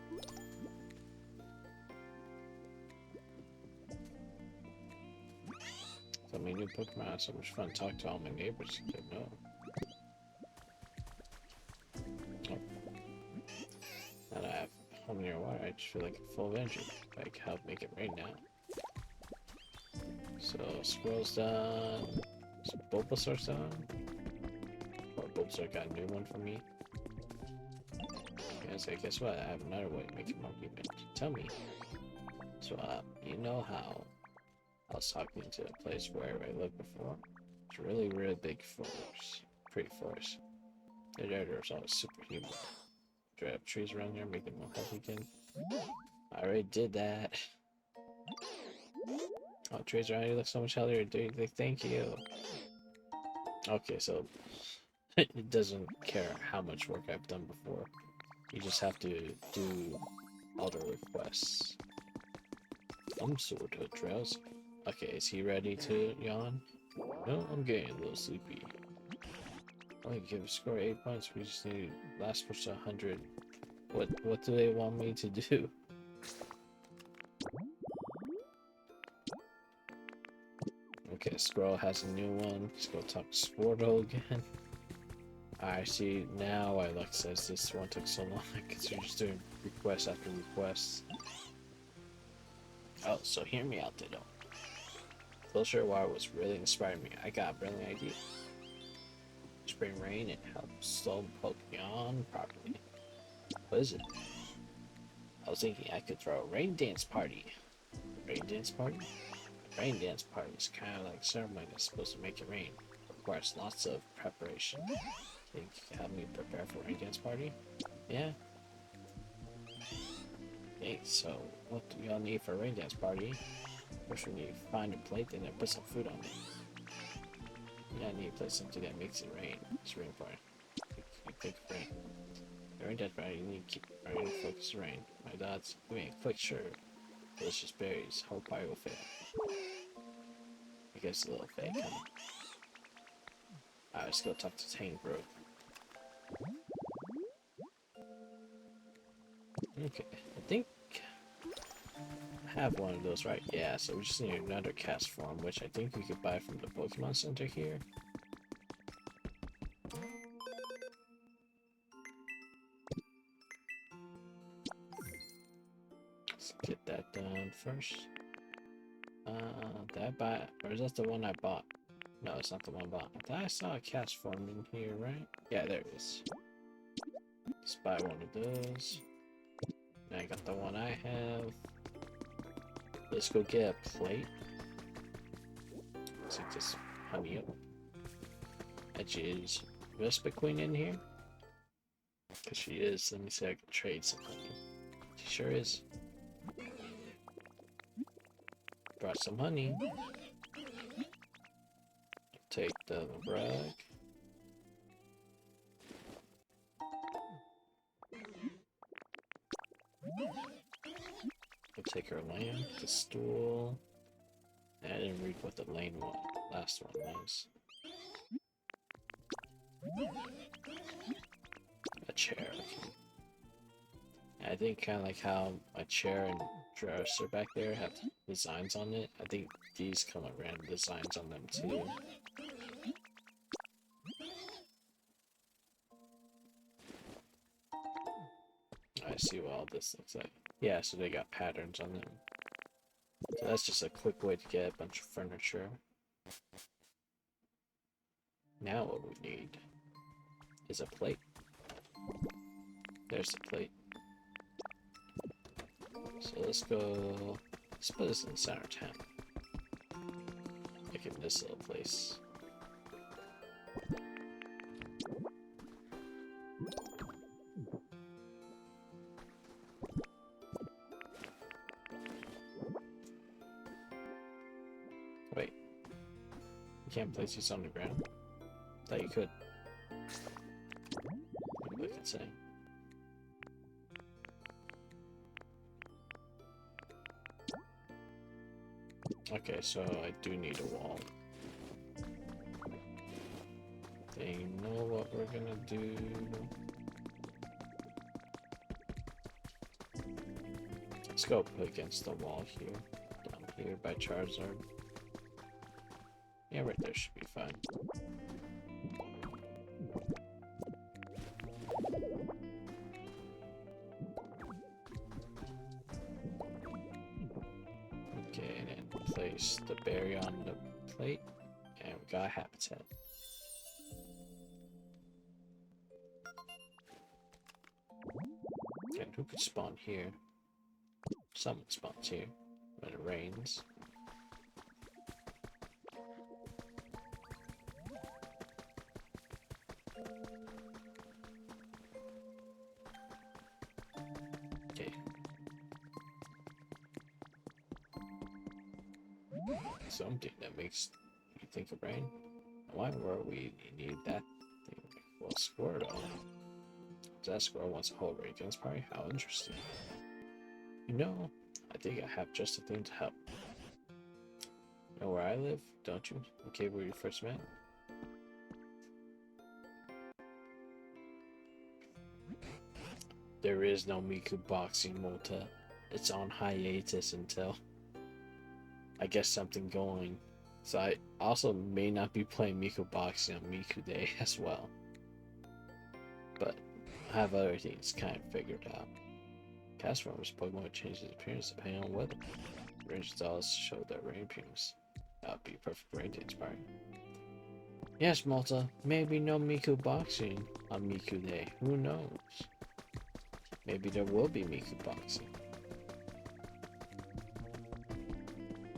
So many new Pokemon, it's so much fun to talk to all my neighbors. You don't know. Oh. Now that I have home near water, I just feel like I'm full of energy. Like, help make it rain now. So, Squirrel's done. So Bulbasaur's done. Or Bulbasaur got a new one for me. Yeah, so guess what? I have another way to make it more human. Tell me. So, you know how I was talking to a place where I lived before? It's a really, really big forest. Pretty forest. There's always superhuman. Do I have trees around here, make them more healthy again? I already did that. Oh, trees around here look so much healthier, dude. Thank you. Okay, so it doesn't care how much work I've done before. You just have to do all the requests. I'm sort of drowsy. Okay, is he ready to yawn? No, I'm getting a little sleepy. Only give a score 8 points. We just need last push to 100. What do they want me to do? Okay, Squirrel has a new one. Let's go talk to Squirtle again. I see now why Lex says this one took so long, because you're just doing request after request. Oh, so hear me out, Ditto. Closer water was really inspiring me. I got a brilliant idea. Spring rain and help slow Pokemon properly. What is it? I was thinking I could throw a rain dance party. Rain dance party? A rain dance party is kind of like a ceremony that's supposed to make it rain. It requires lots of preparation. Think you can help me prepare for a rain dance party? Yeah. Hey, so what do y'all need for a rain dance party? First we need to find a plate and then put some food on it. Yeah, I need to place something that makes it rain. It's rain party. Think of rain. The rain dance party, you need to keep rain focus rain. My dots, give me a quick shirt. Delicious berries, whole party will fail. I guess a little fake, huh? Alright, let's go talk to Tangrowth. Okay, I think I have one of those, right? Yeah, so we just need another cast form, which I think we could buy from the Pokemon Center here. Let's get that done first. Did I buy it? Or is that the one I bought? No, it's not the one I bought. I thought I saw a cast form in here, right? Yeah, there it is. Let's buy one of those. Now I got the one I have. Let's go get a plate. Let's take this honey up. Is Vespiquen in here? Because she is. Let me see if I can trade some honey. She sure is. Brought some honey. Take the rug. We'll take her lamp, the stool. I didn't read what the last one was. A chair. Okay. I think kind of like how a chair in dresser back there have designs on it. I think these come with random designs on them too. I see what all this looks like. Yeah, so they got patterns on them. So that's just a quick way to get a bunch of furniture. Now what we need is a plate. There's the plate. So let's go. Let's put this in the center of town. Like in this little place. Wait. You can't place these on the ground? Thought you could. What did it say? Okay, so I do need a wall. They know what we're gonna do. Let's go put against the wall here. Down here by Charizard. Yeah, right there should be fine. Okay, and then place the berry on the plate, and we got a habitat. And who could spawn here? Someone spawns here when it rains. Okay. Something that makes you think of rain. Why were we need that thing? Well, Squirtle. That squirrel wants a whole ray against party? How interesting. You know, I think I have just the thing to help. You know where I live, don't you? Okay, where you first met? There is no Miku boxing, Mota. It's on hiatus until I guess something going. So I also may not be playing Miku boxing on Miku Day as well. But I have other things kind of figured out. Cast forms Pokemon change its appearance depending on weather. Range styles show their rain appearance. That would be perfect rain to inspire. Yes, Malta, maybe no Miku boxing on Miku Day. Who knows? Maybe there will be Miku boxing.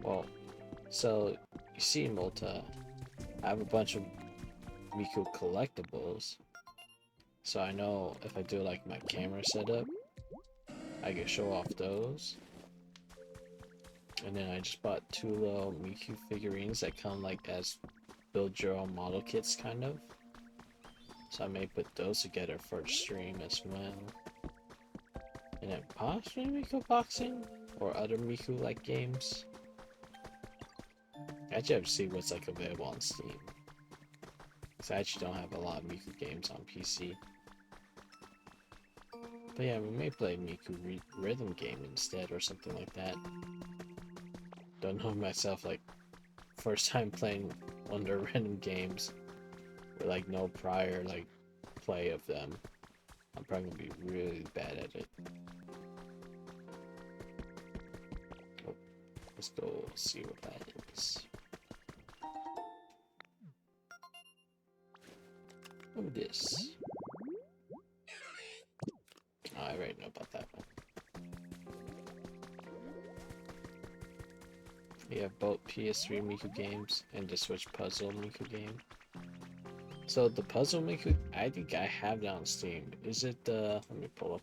Well, so you see, Malta, I have a bunch of Miku collectibles. So I know if I do like my camera setup, I can show off those. And then I just bought 2 little Miku figurines that come like as build your own model kits kind of. So I may put those together for the stream as well. And then possibly Miku boxing or other Miku like games. I actually have to see what's like available on Steam. Because I actually don't have a lot of Miku games on PC. But yeah, we may play Miku rhythm game instead or something like that. Don't know myself, like, first time playing one of the random games with like no prior like play of them. I'm probably gonna be really bad at it. Oh, let's go see what that is. Oh, this. Oh, I already know about that one. We have both PS3 Miku games and the Switch Puzzle Miku game. So the Puzzle Miku, I think I have that on Steam. Is it the, let me pull up.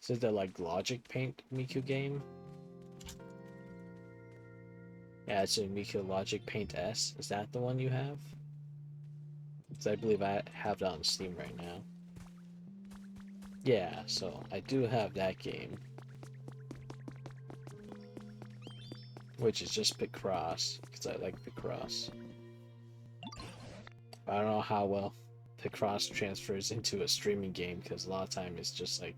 Is it the like Logic Paint Miku game? Yeah, it's a Miku Logic Paint S. Is that the one you have? Because I believe I have that on Steam right now. Yeah, so I do have that game. Which is just Picross, because I like Picross. I don't know how well Picross transfers into a streaming game, because a lot of time it's just like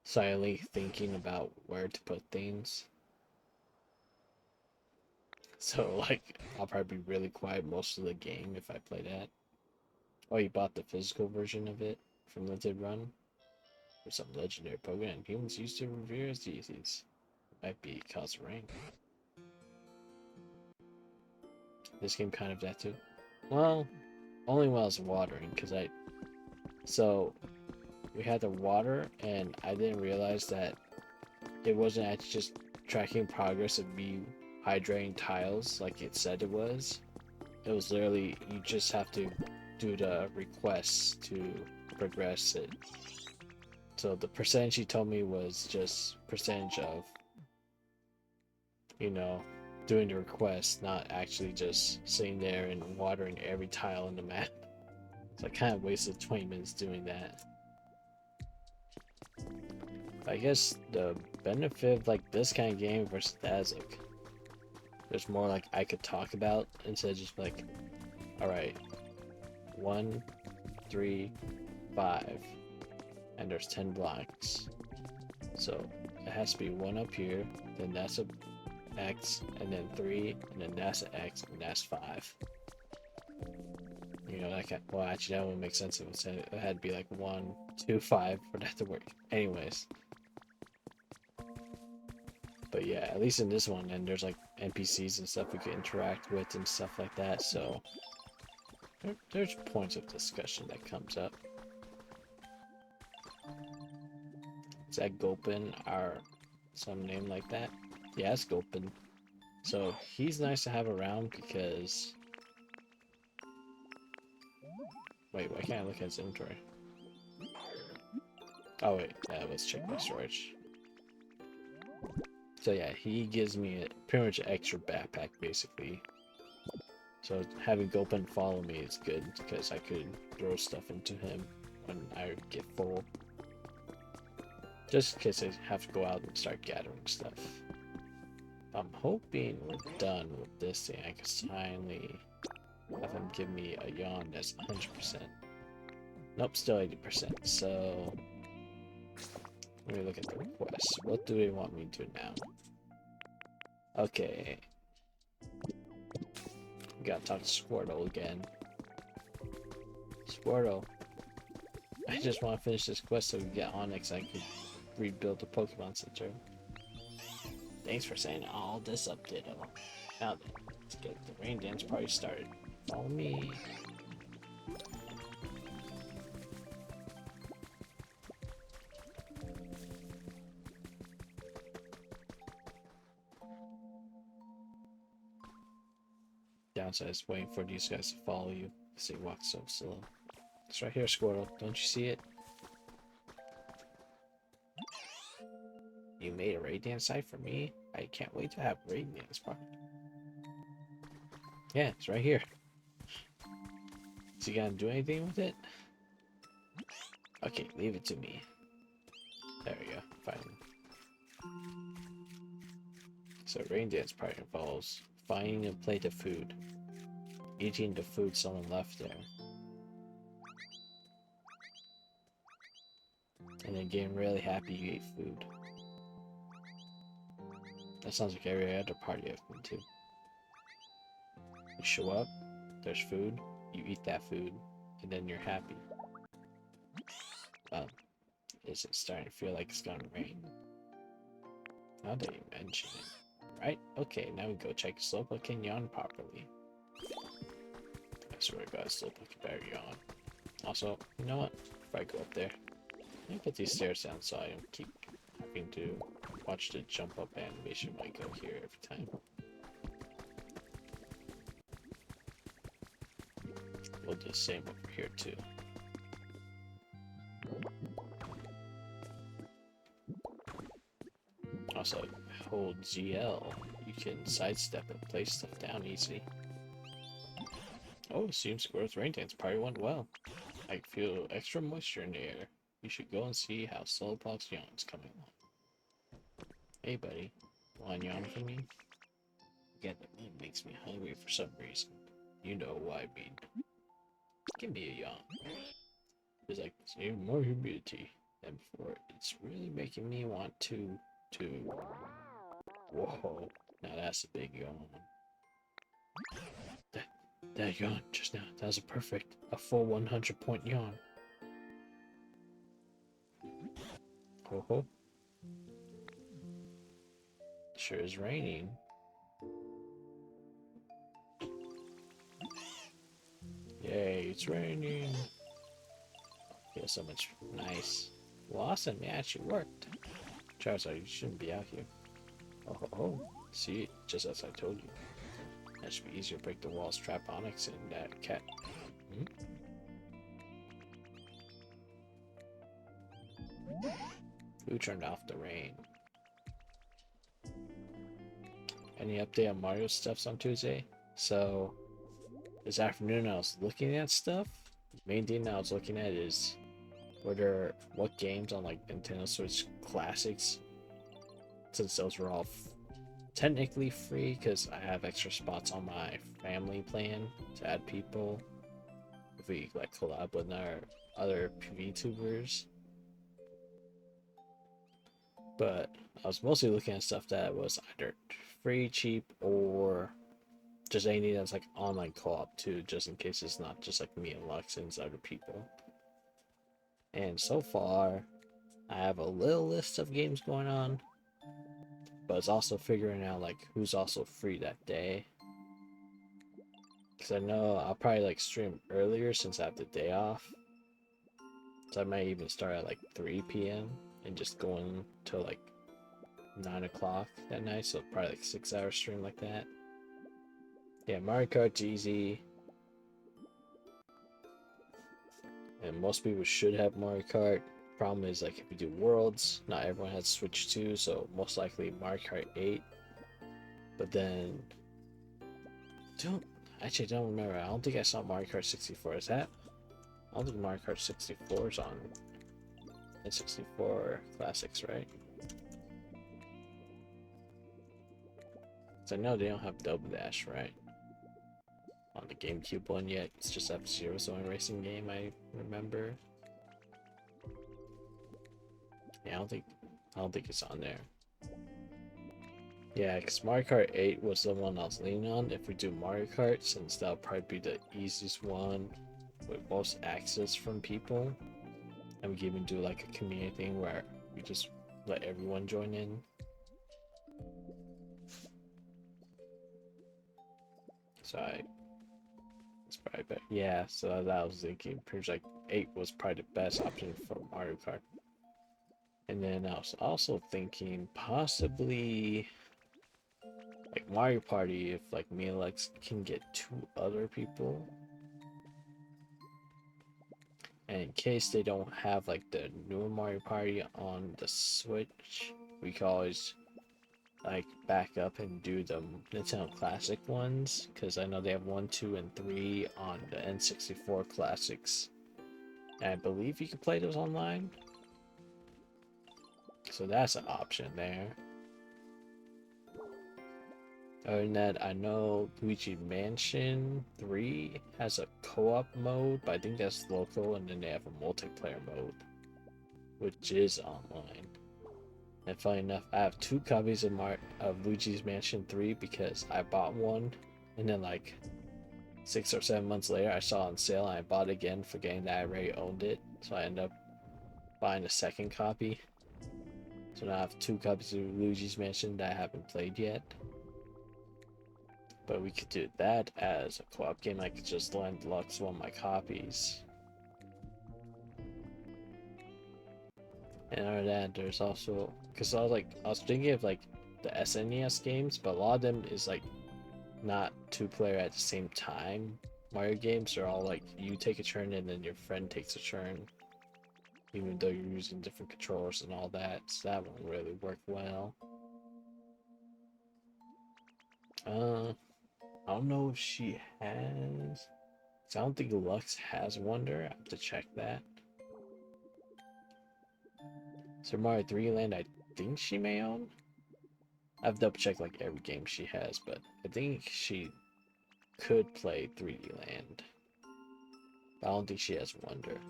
silently thinking about where to put things. So like I'll probably be really quiet most of the game if I play that. Oh, you bought the physical version of it from Limited Run? For some legendary Pokemon humans used to revere as deities. Might be cause of rain. This game kind of that too. Well, only while I was watering, so we had the water and I didn't realize that it wasn't actually just tracking progress of me hydrating tiles like it said it was. It was literally you just have to do the requests to progress it. So the percentage he told me was just percentage of, you know, doing the request, not actually just sitting there and watering every tile in the map. So I kind of wasted 20 minutes doing that. I guess the benefit of like this kind of game versus Dazzle, there's more like I could talk about instead of just like, all right, 1, 3, 5, and there's 10 blocks. So it has to be 1 up here, then that's a X, and then 3, and then that's an X, and that's 5. You know, that well, actually, that would make sense if it had to be like 1, 2, 5 for that to work. Anyways. But yeah, at least in this one, and there's like NPCs and stuff we could interact with and stuff like that, so there's points of discussion that comes up. Is that Gopin or some name like that? Yeah, it's Gopin. So he's nice to have around because... Wait, why can't I look at his inventory? Oh wait, yeah, let's check my storage. So yeah, he gives me pretty much an extra backpack basically. So having Gopin follow me is good because I could throw stuff into him when I get full. Just in case I have to go out and start gathering stuff. I'm hoping we're done with this thing. I can finally have him give me a yawn that's 100%. Nope, still 80%. So let me look at the request. What do they want me to do now? Okay. We gotta talk to Squirtle again. Squirtle. I just want to finish this quest so we can get Onyx and I can rebuild the Pokemon Center. Thanks for saying all this up, Ditto. Now then, let's get the rain dance party started. Follow me. Downside is waiting for these guys to follow you because they walk so slow. It's right here, Squirtle. Don't you see it? You made a raid dance site for me? I can't wait to have raid dance party. Yeah, it's right here. Is he gonna do anything with it? Okay, leave it to me. There we go. Finally. So rain dance party involves finding a plate of food, eating the food someone left there, and then getting really happy you ate food. That sounds like every other party I've been to. You show up, there's food, you eat that food, and then you're happy. Well, is it starting to feel like it's gonna rain? Now that you mention it. Right? Okay, now we go check Slowpoke can yawn properly. I swear to God, Slowpoke can better yawn. Also, you know what? If I go up there, let me put these stairs down so I don't keep having to watch the jump up animation when I go here every time. We'll do the same over here too. Also, hold GL. You can sidestep and place stuff down easy. Oh, seems Squirtle's rain dance party went well. I feel extra moisture in the air. You should go and see how Slowpoke's yawn's coming along. Hey buddy, want yawn for me? Again, it makes me hungry for some reason. You know what I mean. Give me a yawn. There's like even more humidity. and before it's really making me want to whoa, now that's a big yawn. That that yawn just now, that was a full 100 point yawn. Oh, sure is raining. Yay, it's raining. Feels so much nice. Well, awesome, it actually worked. Charizard, you shouldn't be out here. Oh, see, just as I told you. That should be easier to break the walls, trap Onyx, and that cat. Hmm? Who turned off the rain? Any update on Mario stuffs on Tuesday? So, this afternoon I was looking at stuff. The main thing I was looking at is what games on like Nintendo Switch Classics, since those were all technically free because I have extra spots on my family plan to add people if we like collab with our other VTubers. But I was mostly looking at stuff that was either free, cheap, or just anything that's like online co-op too, just in case it's not just like me and Lux and other people. And so far, I have a little list of games going on, but it's also figuring out like who's also free that day. Because I know I'll probably like stream earlier since I have the day off. So I might even start at like 3 p.m. and just go until like 9 o'clock that night. So probably like 6 hour stream like that. Yeah, Mario Kart's easy. And most people should have Mario Kart. Problem is, like, if you do Worlds, not everyone has Switch 2, so most likely Mario Kart 8. But then, don't remember. I don't think I saw Mario Kart 64. Is that? I don't think Mario Kart 64 is on N64 Classics, right? So I know they don't have Double Dash, right? On the GameCube one yet. It's just F-Zero's the only racing game I remember. Yeah, I don't think it's on there. Yeah, because Mario Kart 8 was the one I was leaning on if we do Mario Kart, since that'll probably be the easiest one with most access from people. And we can even do like a community thing where we just let everyone join in. So it's probably better. Yeah, so that I was thinking. Pretty much like 8 was probably the best option for Mario Kart. And then I was also thinking possibly like Mario Party, if like me and Lex can get 2 other people. And in case they don't have like the newer Mario Party on the Switch, we can always like back up and do the Nintendo Classic ones, because I know they have 1, 2, and 3 on the N64 Classics. And I believe you can play those online. So that's an option there. Other than that, I know Luigi Mansion 3 has a co-op mode, but I think that's local, and then they have a multiplayer mode, which is online. And funny enough, I have 2 copies of Luigi's Mansion 3 because I bought one, and then like 6 or 7 months later, I saw it on sale, and I bought it again, forgetting that I already owned it. So I ended up buying a second copy. So now I have 2 copies of Luigi's Mansion that I haven't played yet. But we could do that as a co-op game. I could just lend Lux one of my copies. And other than that, there's also, because I was thinking of like the SNES games, but a lot of them is like not 2-player at the same time. Mario games are all like you take a turn and then your friend takes a turn, even though you're using different controllers and all that. So that won't really work well. I don't know if she has. I don't think Lux has Wonder. I have to check that. Super Mario 3 Land, I think she may own. I've double checked like every game she has, but I think she could play 3D Land. But I don't think she has Wonder.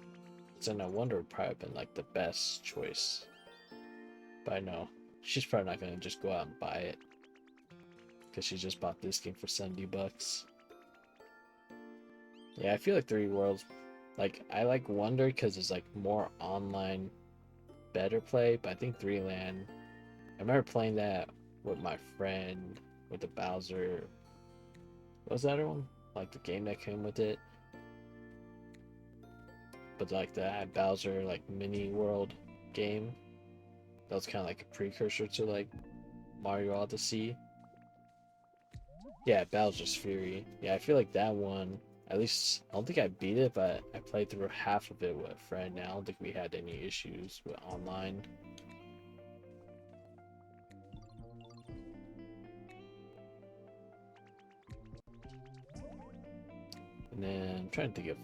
then I wonder would probably been like the best choice. But I know she's probably not gonna just go out and buy it because she just bought this game for $70. Yeah, I feel like 3D Worlds, like I like Wonder because it's like more online, better play. But I think 3 Land, I remember playing that with my friend with the Bowser. What was that other one? Like the game that came with it, but like the Bowser like mini world game. That was kind of like a precursor to like Mario Odyssey. Yeah, Bowser's Fury. Yeah, I feel like that one. At least I don't think I beat it, but I played through half of it with a friend. Now I don't think we had any issues with online. And then I'm trying to think of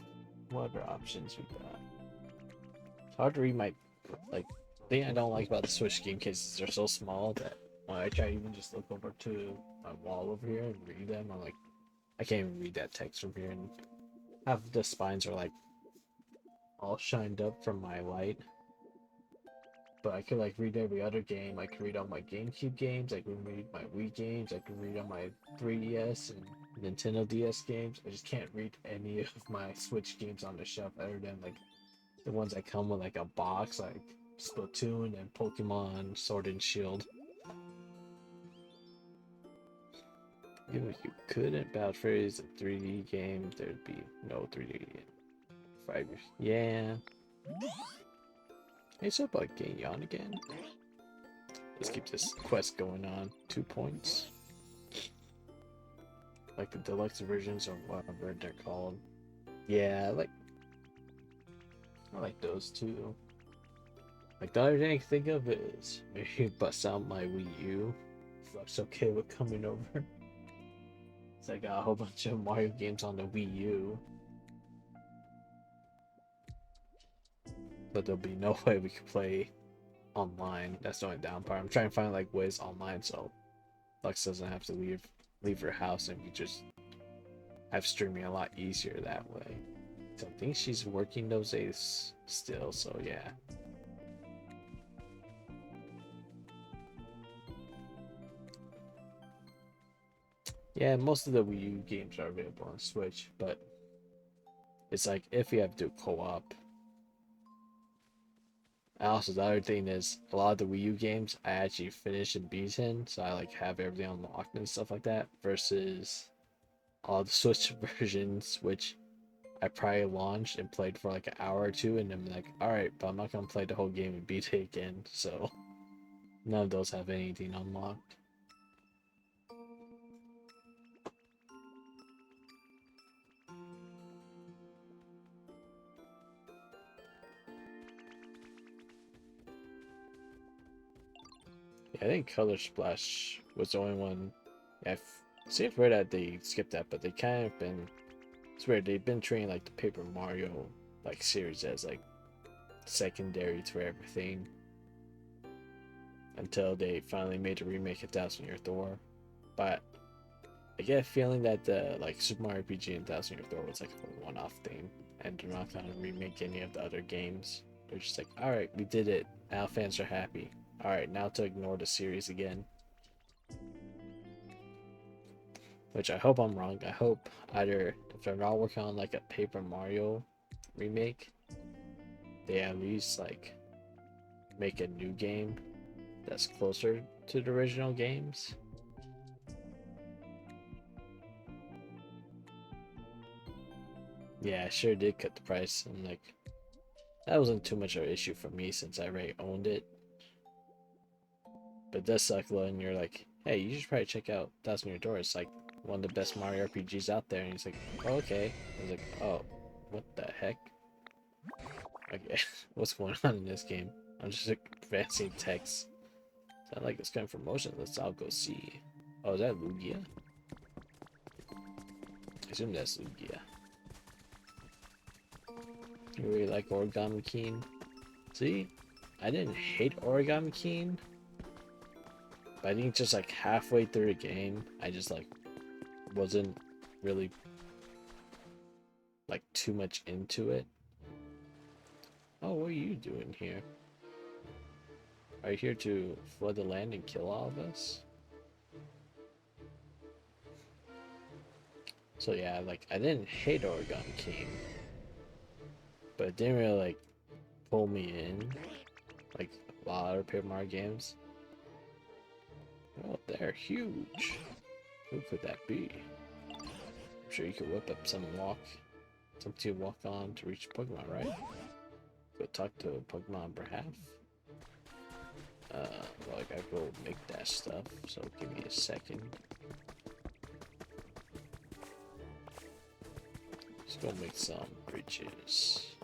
what other options we got. It's hard to read my like thing I don't like about the Switch game cases. They're so small that when I try to even just look over to my wall over here and read them, I'm like, I can't even read that text from here. And half the spines are like all shined up from my light. But I could like read every other game. I could read all my GameCube games. I could read my Wii games. I could read all my 3DS and Nintendo DS games. I just can't read any of my Switch games on the shelf other than like the ones that come with like a box, like Splatoon and Pokemon Sword and Shield. Even if you couldn't battle phrase a 3D game, there'd be no 3D in 5 years. Yeah. Hey, so about getting on again. Let's keep this quest going on. 2 points. Like the deluxe versions or whatever they're called. Yeah, I like those too. Like the other thing I can think of is maybe bust out my Wii U. If that's okay with coming over. So I got a whole bunch of Mario games on the Wii U. But there'll be no way we can play online. That's the only down part. I'm trying to find like ways online so Lux doesn't have to leave her house and we just have streaming a lot easier that way. So I think she's working those days still, so yeah. Yeah, most of the Wii U games are available on Switch, but it's like if you have to do co-op. And also the other thing is a lot of the Wii U games I actually finished and beaten, so I like have everything unlocked and stuff like that, versus all the Switch versions, which I probably launched and played for like an hour or two, and then like, alright, but I'm not gonna play the whole game and beat it again, so none of those have anything unlocked. Yeah, I think Color Splash was the only one. Yeah, it seems weird that they skipped that, but they kind of been. It's weird. They've been treating like the Paper Mario like series as like secondary to everything until they finally made a remake of Thousand Year Door. But I get a feeling that the like Super Mario RPG and Thousand Year Door was like a one-off thing, and they're not gonna remake any of the other games. They're just like, all right, we did it. Now fans are happy. All right, now to ignore the series again. Which I hope I'm wrong. I hope either if they're not working on like a Paper Mario remake, they at least like make a new game that's closer to the original games. Yeah, I sure did cut the price, and like that wasn't too much of an issue for me since I already owned it. But it does suck when you're like, hey, you should probably check out Thousand Year Door. It's like one of the best Mario RPGs out there. And he's like, oh, okay. I was like, oh, what the heck? Okay, what's going on in this game? I'm just like advancing text. Sound like it's coming from motion. Let's all go see. Oh, is that Lugia? I assume that's Lugia. You really like Origami King? See? I didn't hate Origami King. But I think just like halfway through the game, I just like wasn't really like too much into it. Oh, what are you doing here? Are you here to flood the land and kill all of us? So yeah, like, I didn't hate Origami King, but it didn't really, like, pull me in, like a lot of Paper Mario games. Oh, they're huge. Who could that be? I'm sure you could whip up some something to walk on to reach Pokemon, right? Go talk to a Pokemon on behalf. Well, I gotta go make that stuff, so give me a second. Let's go make some bridges.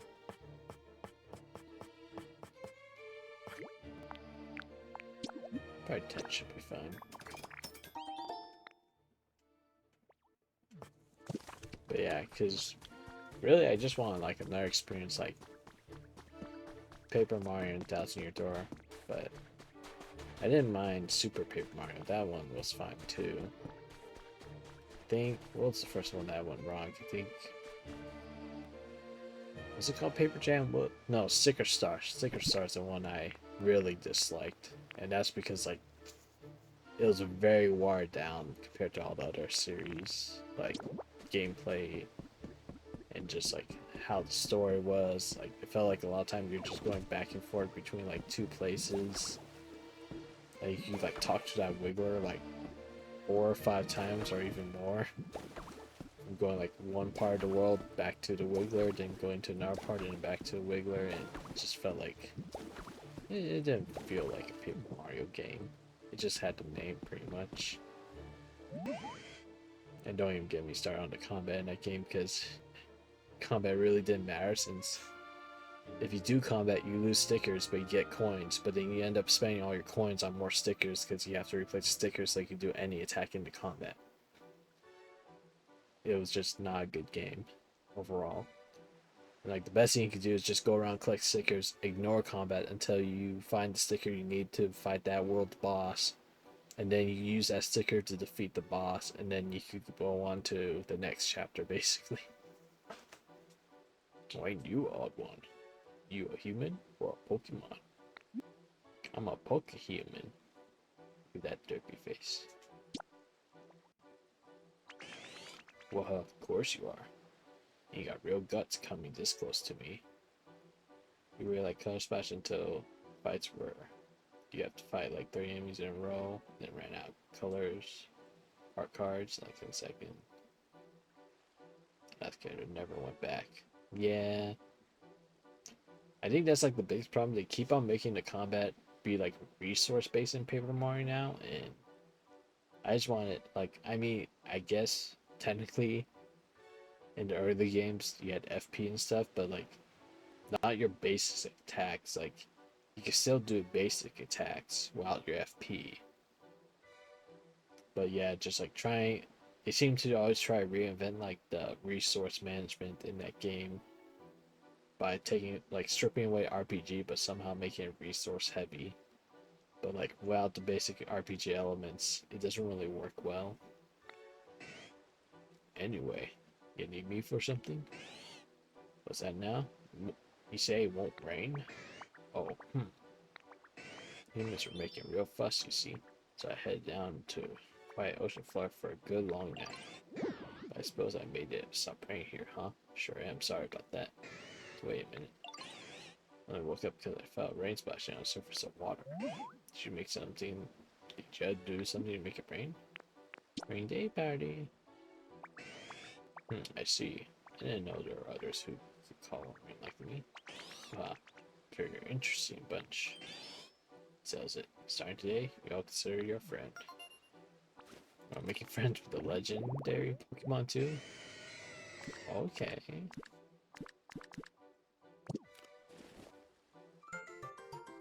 Probably 10 should be fine. But yeah, because really I just want like another experience like Paper Mario and 1000 Year Door, but I didn't mind Super Paper Mario. That one was fine too. I think, what's the first one that went wrong? I think, was it called Paper Jam? What? No, Sticker Star. Sticker Star is the one I really disliked, and that's because like it was very watered down compared to all the other series, like gameplay and just like how the story was. Like it felt like a lot of times you're just going back and forth between like two places. Like you like talk to that Wiggler like 4 or 5 times or even more. I'm going like one part of the world back to the Wiggler, then going to another part and back to the Wiggler, and it just felt like it didn't feel like a Paper Mario game. It just had the name pretty much. And don't even get me started on the combat in that game, because combat really didn't matter, since if you do combat you lose stickers but you get coins, but then you end up spending all your coins on more stickers because you have to replace stickers so you can do any attack into combat. It was just not a good game overall. And like the best thing you can do is just go around, collect stickers, ignore combat until you find the sticker you need to fight that world boss, and then you use that sticker to defeat the boss, and then you could go on to the next chapter basically. Why you, odd one? You a human or a Pokemon? I'm a Pokehuman. Look at that derpy face. Well, of course you are. You got real guts coming this close to me. You really like Color Splash until fights where you have to fight like 30 enemies in a row, then ran out of colors, art cards, like in a second. That character never went back. Yeah. I think that's like the biggest problem. They keep on making the combat be like resource based in Paper Mario now, and I just want it like, I mean, I guess technically in the early games you had FP and stuff, but like not your basic attacks. Like you can still do basic attacks while your FP. But yeah, just like trying, they seem to always try to reinvent like the resource management in that game by taking like stripping away RPG but somehow making it resource heavy. But like without the basic RPG elements, it doesn't really work well. Anyway, you need me for something? What's that now? You say it won't rain? Oh, Humans are making real fuss, you see. So I head down to quiet ocean floor for a good long nap. I suppose I made it stop raining here, huh? Sure am. Sorry about that. Wait a minute. I woke up because I felt rain splashing on the surface of water. Did you make something? Did Judd do something to make it rain? Rain day party. I see. I didn't know there were others who could call on rain like me. Ah, very interesting bunch. Sells it. Starting today, we all consider you a friend. I'm making friends with the legendary Pokemon too? Okay.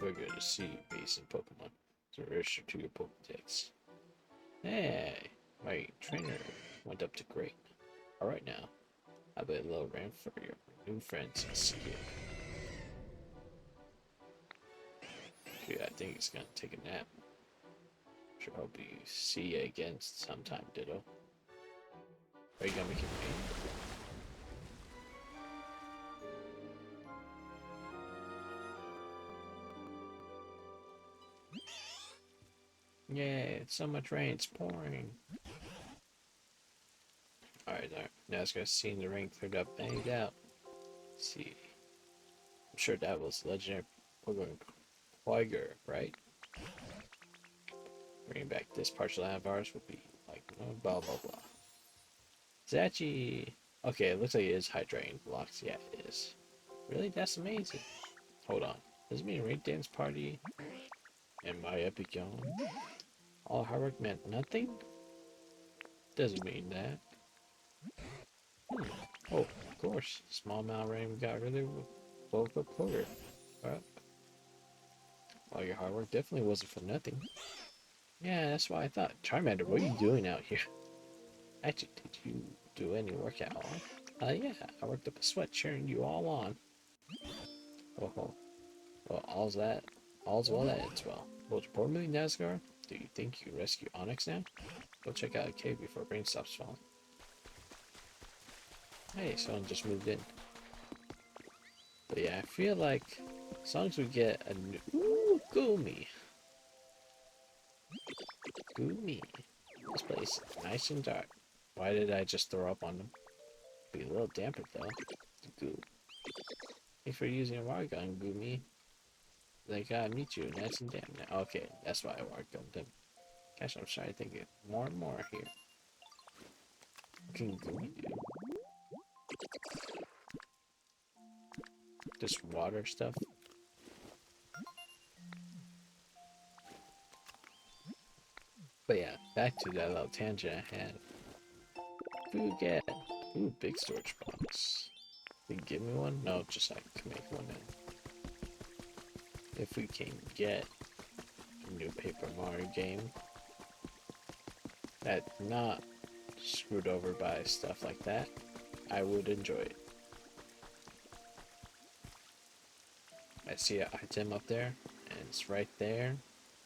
We're good to see you, base in Pokemon. To register to your Pokedex. Hey, my trainer went up to great. Alright now, I'll be a little ran for your new friends and Skip. Okay, I think he's gonna take a nap. Sure hope you see you again sometime, Ditto. Are you gonna make it rain? Yay, it's so much rain, it's pouring. Alright, now it's gonna see the ring cleared up, banged out. Let's see. I'm sure that was legendary Pokemon Quagger, right? Bringing back this partial land of ours would be like blah blah blah. Zachi! Okay, it looks like it is hydrating blocks. Yeah, it is. Really? That's amazing. Hold on. Does it mean Ring Dance Party and my epic yawn? All hard work meant nothing? Doesn't mean that. Oh, of course. Small amount of rain got really woke up Porter. Well, all your hard work definitely wasn't for nothing. Yeah, that's why I thought. Charmander, what are you doing out here? Actually, did you do any work at all? Yeah, I worked up a sweat cheering you all on. Oh, well, all's well that ends well. Will you pour me, Nazgar? Do you think you can rescue Onyx now? Go check out a cave before rain stops falling. Hey, someone just moved in. But yeah, I feel like as long as we get a new... Ooh, Goomy! Goomy. This place is nice and dark. Why did I just throw up on them? Be a little damper though. Goo. Thanks for using a water gun, Goomy. They gotta meet you, nice and damp now. Okay, that's why I water gunned them. Gosh, I'm starting to think it more and more here. What can Goomy do? Just water stuff? But yeah, back to that little tangent I had. Food get. Ooh, big storage box. Can you give me one? No, just I can make one in. If we can get a new Paper Mario game that's not screwed over by stuff like that, I would enjoy it. I see an item up there, and it's right there,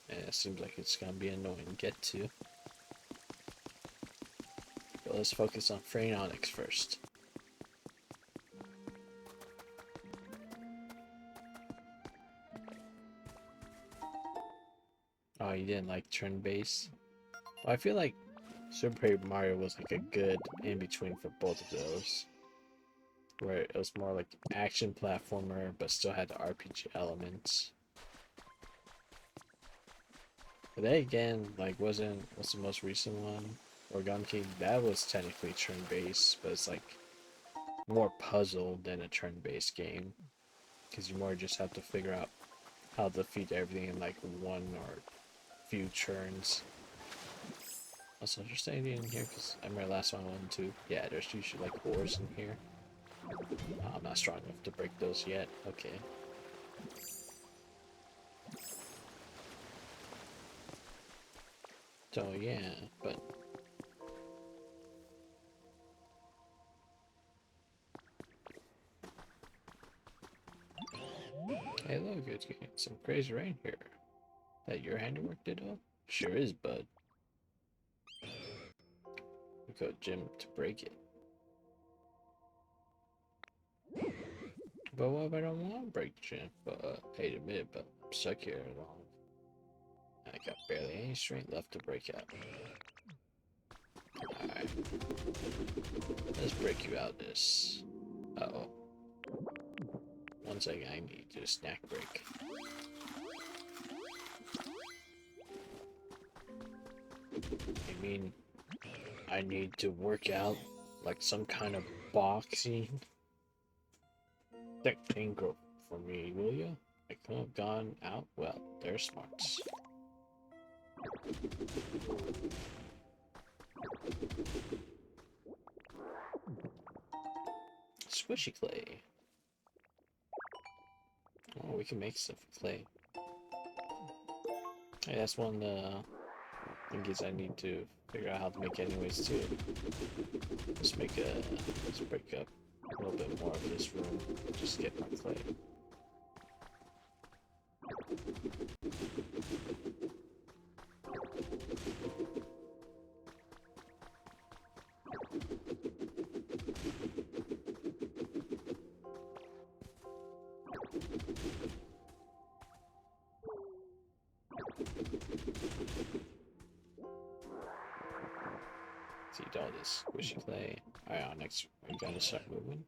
and it seems like it's gonna be annoying to get to. But let's focus on freeing Onyx first. Oh, you didn't like turn-based? Well, I feel like Super Paper Mario was like a good in-between for both of those. Where it was more like action platformer, but still had the RPG elements. But then again, like what's the most recent one? Origami King, that was technically turn-based, but it's like more puzzle than a turn-based game. Because you more just have to figure out how to defeat everything in like one or few turns. Also, just anything in here, because I remember last one I went to. Yeah, there's usually like ores in here. Oh, I'm not strong enough to break those yet. Okay. So yeah, but hey, look, it's getting some crazy rain here. That your handiwork did all? Sure is, bud. We go Jim to break it. But what if I don't want to break Jim? But hate to admit it, but I'm stuck here long. I got barely any strength left to break out. Alright. Let's break you out this. Uh-oh. 1 second, I need to do a snack break. I mean, I need to work out like some kind of boxing technique for me, will you? I could have gone out. Well, they're smarts. Squishy clay. Oh, we can make stuff with clay. Hey, that's one of the things I need to figure out how to make anyways too. Let's break up a little bit more of this room. Just get my clay. to eat all this squishy clay. Alright, next we gotta start moving.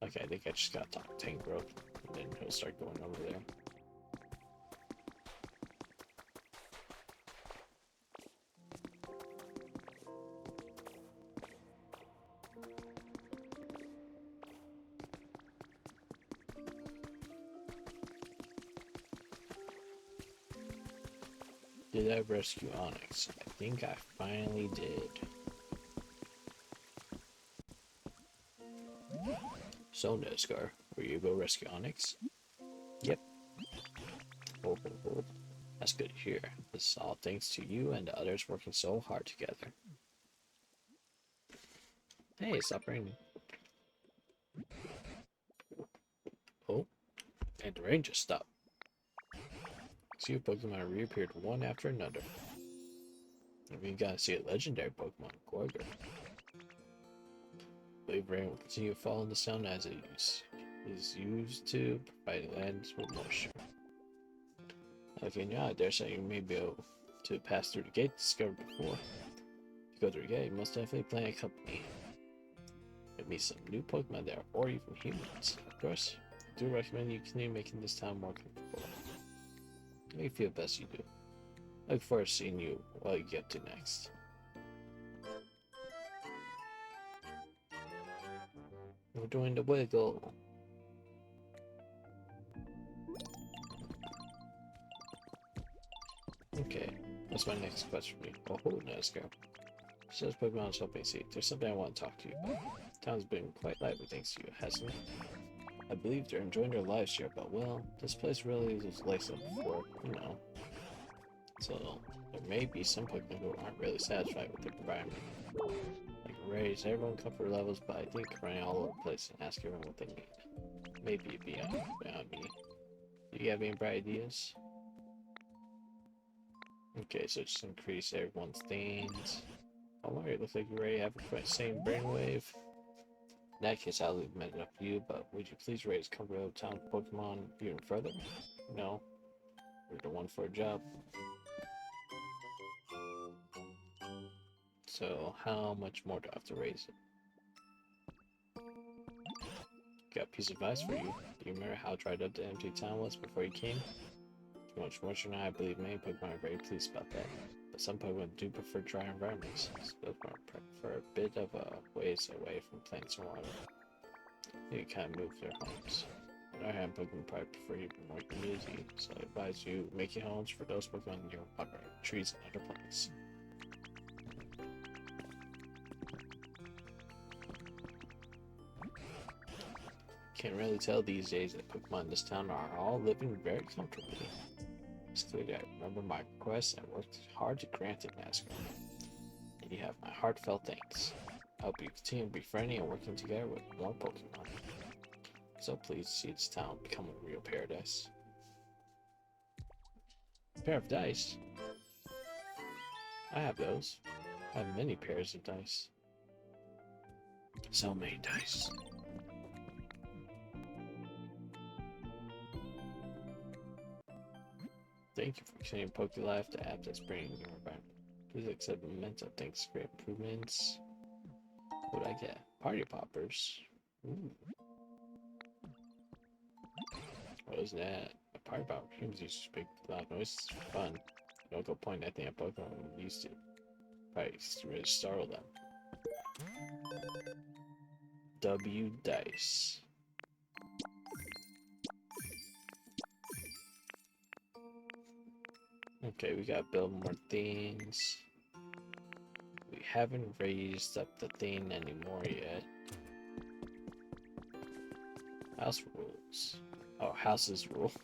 Okay, I think I just gotta talk to Tank Bro, and then he'll start going over there. Did I rescue Onyx? I think I finally did. So, Nescar, were you go rescue Onyx? Yep. Oh, oh, oh. That's good to hear. This is all thanks to you and the others working so hard together. Hey, stop raining. Oh, and the rain just stopped. See, Pokemon reappeared one after another. And we gotta see a legendary Pokemon, Gorger. I believe rain will continue to fall in the sound as it is used to provide lands with moisture. Okay, now I dare say you may be able to pass through the gate discovered before. If you go through the gate, you must definitely plan a company. Maybe meet some new Pokemon there, or even humans. Of course, I do recommend you continue making this town more comfortable. Make you feel best you do. I look forward to seeing you what you get to next. We're doing the wiggle. Okay, what's my next quest for me? Oh, nice girl. Says Pokemon is helping see. There's something I want to talk to you about. Town's been quite lively thanks to you, hasn't it? I believe they're enjoying their lives here, but well, this place really is like so before, you know. So there may be some Pokemon who aren't really satisfied with the environment. Like raise everyone comfort levels, but I think running all over the place and ask everyone what they need. Maybe beyond me. Do you have any bright ideas? Okay, so just increase everyone's things. Oh, Mario, it looks like you already have the same brainwave. In that case, I'll leave it up to you, but would you please raise comfort of town Pokemon even further? No. You're the one for a job. So, how much more do I have to raise it? Got a piece of advice for you. Do you remember how dried up the empty town was before you came? Too much moisture now, I believe many Pokemon are very pleased about that. But some Pokemon do prefer dry environments. Some Pokemon prefer a bit of a ways away from plants and water. They kind of move their homes. On the other hand, Pokemon probably prefer even more humidity, so I advise you making homes for those Pokemon near water, trees, and other plants. Can't really tell these days that Pokemon in this town are all living very comfortably. It's clear that I remember my request and worked hard to grant it, Nascar. And you have my heartfelt thanks. I hope you continue to be friendly and working together with more Pokemon. So pleased to see this town become a real paradise. A pair of dice? I have those. I have many pairs of dice. So many dice. Thank you for continuing PokeLife, the app that's bringing your environment. Please accept mental thanks for improvements. What did I get? Party poppers. Ooh. What is that? A party popper. Humans used to make loud noises for fun. Don't go point that thing at Pokemon when we used to. Probably really startle them. W dice. Okay, we gotta build more things. We haven't raised up the thing anymore yet. House rules. Oh, houses rules.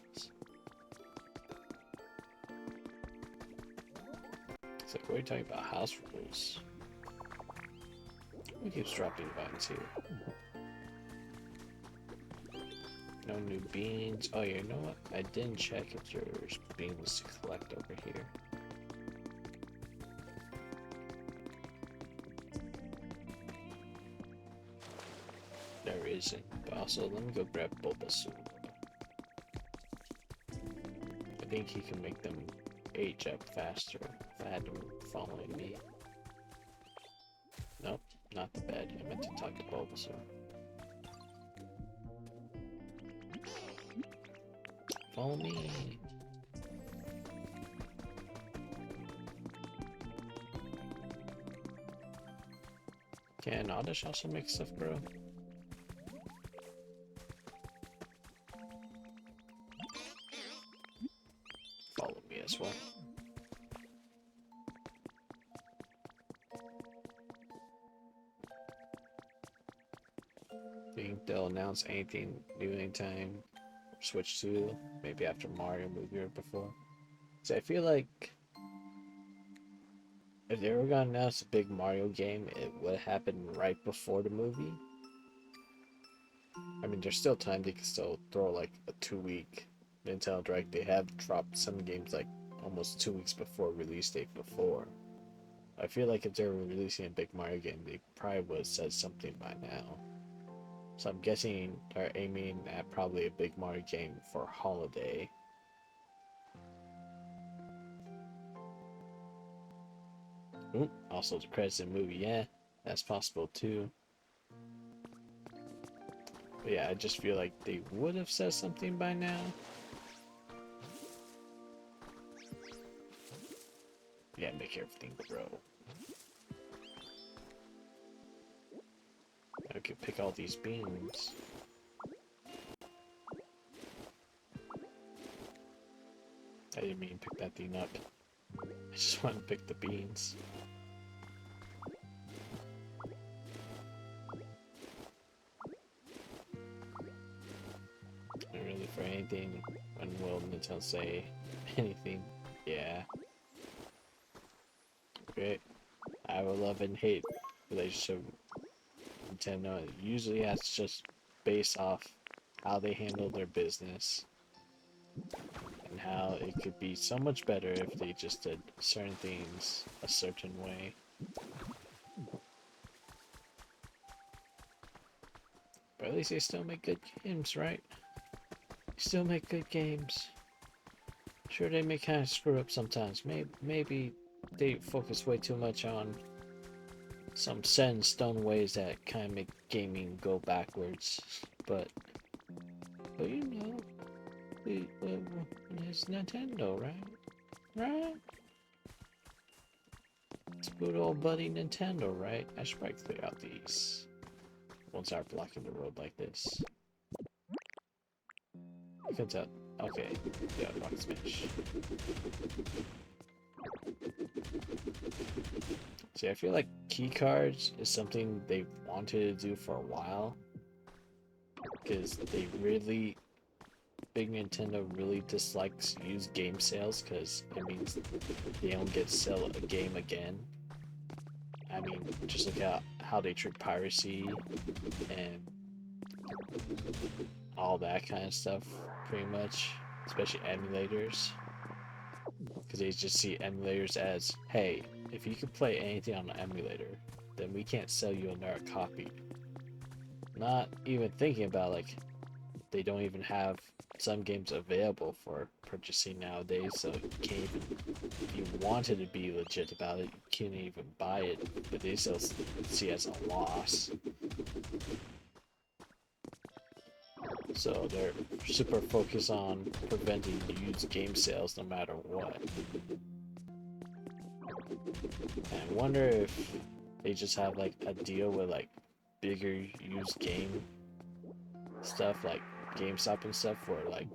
It's like, what are you talking about? House rules. We keep dropping vines here. No new beans. Oh, yeah, you know what? I didn't check if there's beans to collect over here. There isn't. But also, let me go grab Bulbasaur. I think he can make them age up faster if I had them following me. Not the bed. I meant to talk to Bulbasaur. Follow me. Can Oddish also make stuff grow? Follow me as well. Think they'll announce anything new anytime Switch 2, maybe after Mario movie or before. So I feel like if they were gonna announce a big Mario game, it would happen right before the movie. I mean, there's still time. They can still throw like a 2-week Nintendo Direct. They have dropped some games like almost 2 weeks before release date before. I feel like if they were releasing a big Mario game, they probably would have said something by now. So I'm guessing they're aiming at probably a big Mario game for holiday. Ooh, also the credits in the movie, yeah, that's possible too. But yeah, I just feel like they would have said something by now. Yeah, make everything grow. I could pick all these beans. I didn't mean to pick that thing up. I just want to pick the beans. Not really for anything. When will Nintendo say anything? Yeah. Great. I have a love and hate relationship with Nintendo. Usually that's just based off how they handle their business. And how it could be so much better if they just did certain things a certain way. But at least they still make good games, right? They still make good games. Sure, they may kind of screw up sometimes. Maybe they focus way too much on some set in stone ways that kind of make gaming go backwards. But you know, it's Nintendo, right? Right? It's good old buddy Nintendo, right? I should probably clear out these. Won't start blocking the road like this. You can tell. Okay, yeah, rock smash. See, I feel like key cards is something they wanted to do for a while. Because they really, Big Nintendo really dislikes used game sales because it means they don't get to sell a game again. I mean, just look at how they treat piracy and all that kind of stuff, pretty much, especially emulators. Because they just see emulators as, hey, if you can play anything on an emulator, then we can't sell you another copy. Not even thinking about, like, they don't even have some games available for purchasing nowadays, so you can't even, if you wanted to be legit about it, you can't even buy it, but they still see it as a loss. So they're super focused on preventing used game sales no matter what. And I wonder if they just have like a deal with like bigger used game stuff like GameStop and stuff where like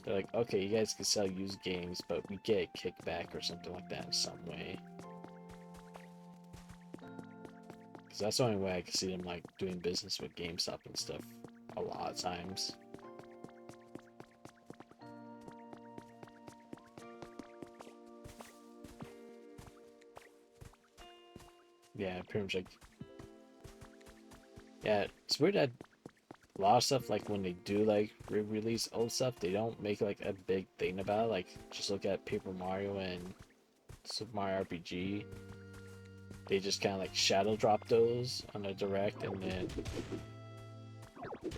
they're like, okay, you guys can sell used games, but we get a kickback or something like that in some way. Because that's the only way I can see them like doing business with GameStop and stuff a lot of times. Yeah, pretty much like, yeah, it's weird that a lot of stuff, like when they do like re-release old stuff, they don't make like a big thing about it. Like just look at Paper Mario and Super Mario RPG. They just kind of like shadow drop those on a direct, and then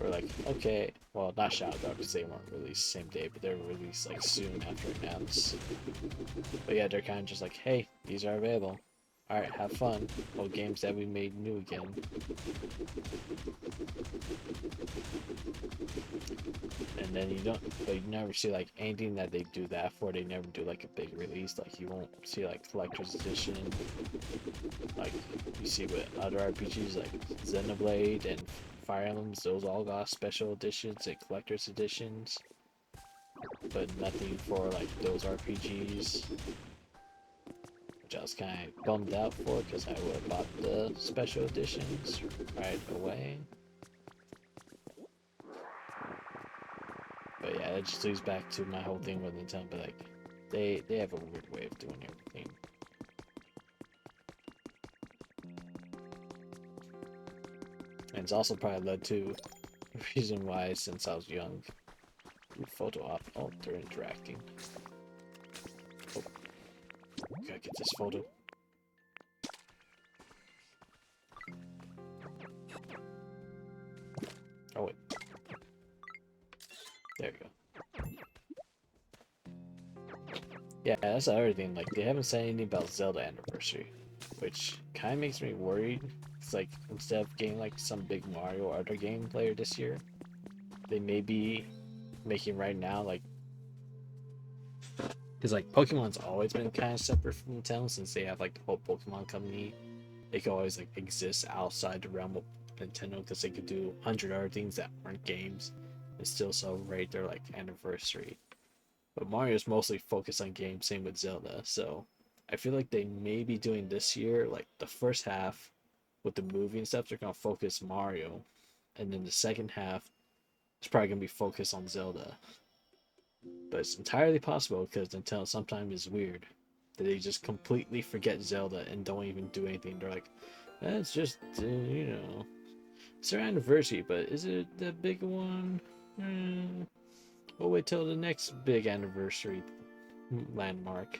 we're like, okay, well, not shadow drop because they weren't released same day, but they were released like soon after announced. But yeah, they're kind of just like, hey, these are available. Alright, have fun. Old games that we made new again. And then you don't, but you never see like anything that they do that for. They never do like a big release. Like you won't see like collector's edition, like you see with other RPGs like Xenoblade and Fire Emblems. Those all got special editions and collector's editions, but nothing for like those RPGs. Which I was kind of bummed out for because I would have bought the special editions right away. But yeah, it just leads back to my whole thing with Nintendo. But like, they have a weird way of doing everything. And it's also probably led to the reason why, since I was young, photo op. Oh, they're interacting. Oh, gotta get this photo. Oh wait. There you go. Yeah, that's the other thing. Like, they haven't said anything about Zelda Anniversary, which kind of makes me worried. It's like, instead of getting like some big Mario or other game later this year, they may be making right now like, because like Pokemon's always been kind of separate from Nintendo since they have like the whole Pokemon company. They can always like exist outside the realm of Nintendo because they could do 100 other things that aren't games and still celebrate their like anniversary. But Mario's mostly focused on games, same with Zelda. So I feel like they may be doing this year, like the first half with the movie and stuff, they're gonna focus Mario, and then the second half is probably gonna be focused on Zelda. But it's entirely possible because Nintendo sometimes is weird that they just completely forget Zelda and don't even do anything. They're like, it's just it's their anniversary, but is it the big one? We'll wait till the next big anniversary landmark.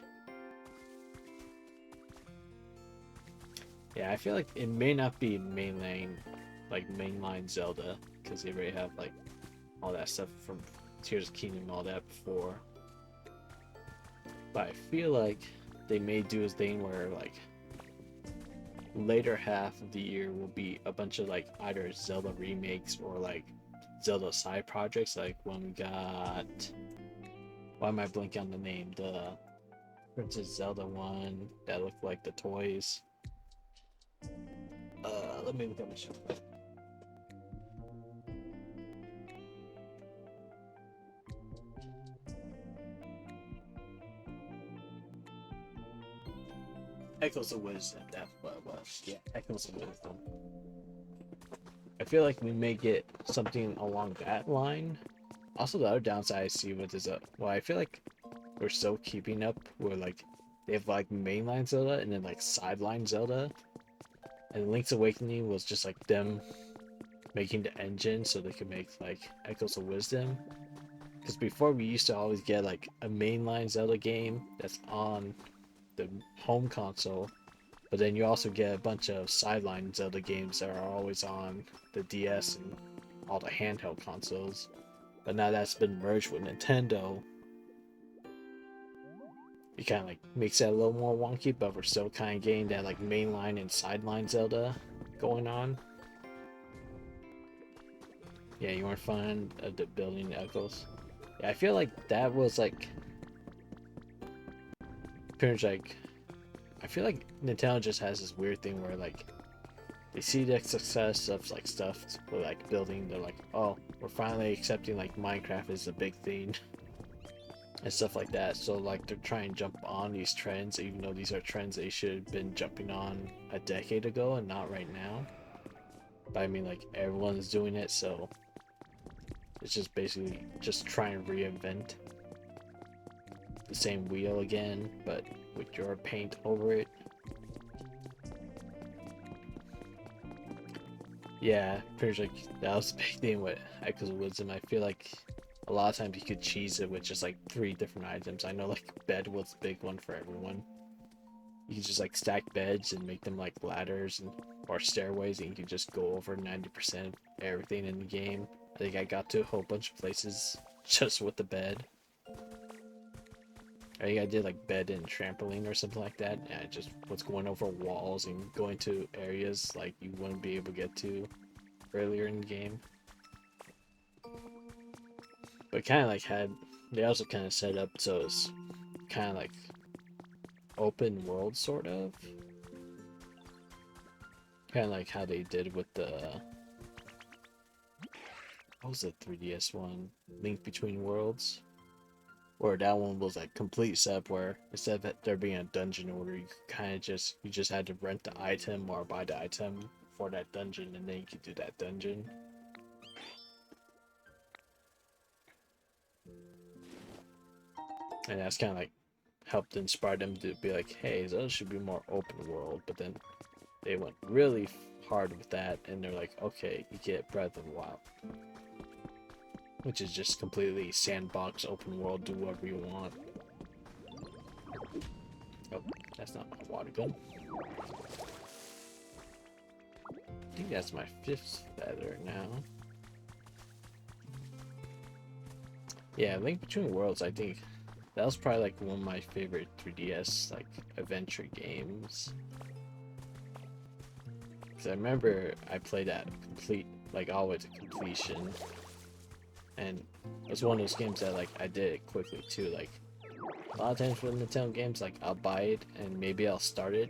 Yeah, I feel like it may not be mainline Zelda, because they already have like all that stuff from Tears of the Kingdom and all that before. But I feel like they may do a thing where like later half of the year will be a bunch of like either Zelda remakes or like Zelda side projects. Like when we got, why am I blanking on the name? The Princess Zelda one that looked like the toys. Let me look at my show. Echoes of Wisdom, that's what it was. Yeah, Echoes of Wisdom. I feel like we may get something along that line. Also, the other downside I see with is well, I feel like we're still keeping up where like they have like mainline Zelda and then like sideline Zelda. And Link's Awakening was just like them making the engine so they could make like Echoes of Wisdom. Because before we used to always get like a mainline Zelda game that's on the home console, but then you also get a bunch of sideline Zelda games that are always on the DS and all the handheld consoles. But now that's been merged with Nintendo, it kind of like makes that a little more wonky, but we're still kind of getting that like mainline and sideline Zelda going on. Yeah, you weren't fun of the building echoes. Yeah, I feel like that was like pretty much like, I feel like Nintendo just has this weird thing where like they see the success of like stuff with like building, they're like, oh, we're finally accepting like Minecraft is a big thing and stuff like that. So like they're trying to jump on these trends, even though these are trends they should have been jumping on a decade ago and not right now. But I mean, like everyone's doing it, so it's just basically just trying to reinvent the same wheel again, but with your paint over it. Yeah, pretty much like that was the big thing with Echoes of Wisdom. I feel like a lot of times you could cheese it with just like 3 different items. I know like bed was the big one for everyone. You can just like stack beds and make them like ladders and or stairways, and you can just go over 90% of everything in the game. I think I got to a whole bunch of places just with the bed. I think I did like bed and trampoline or something like that. And I just was going over walls and going to areas like you wouldn't be able to get to earlier in the game. But kind of like they also kind of set up so it's kind of like open world sort of. Kind of like how they did with the, what was the 3DS one? Link Between Worlds? Or that one was like complete setup where instead of there being a dungeon order, you kind of you just had to rent the item or buy the item for that dungeon, and then you could do that dungeon. And that's kind of like helped inspire them to be like, hey, those should be more open world. But then they went really hard with that, and they're like, okay, you get Breath of the Wild, which is just completely sandbox open world, do whatever you want. Oh, that's not my water gun. I think that's my 5th feather now. Yeah, Link Between Worlds, I think that was probably like one of my favorite 3DS like adventure games. Cause I remember I played that complete, like all the way to completion. And it was one of those games that like I did it quickly too. Like a lot of times with Nintendo games, like I'll buy it and maybe I'll start it,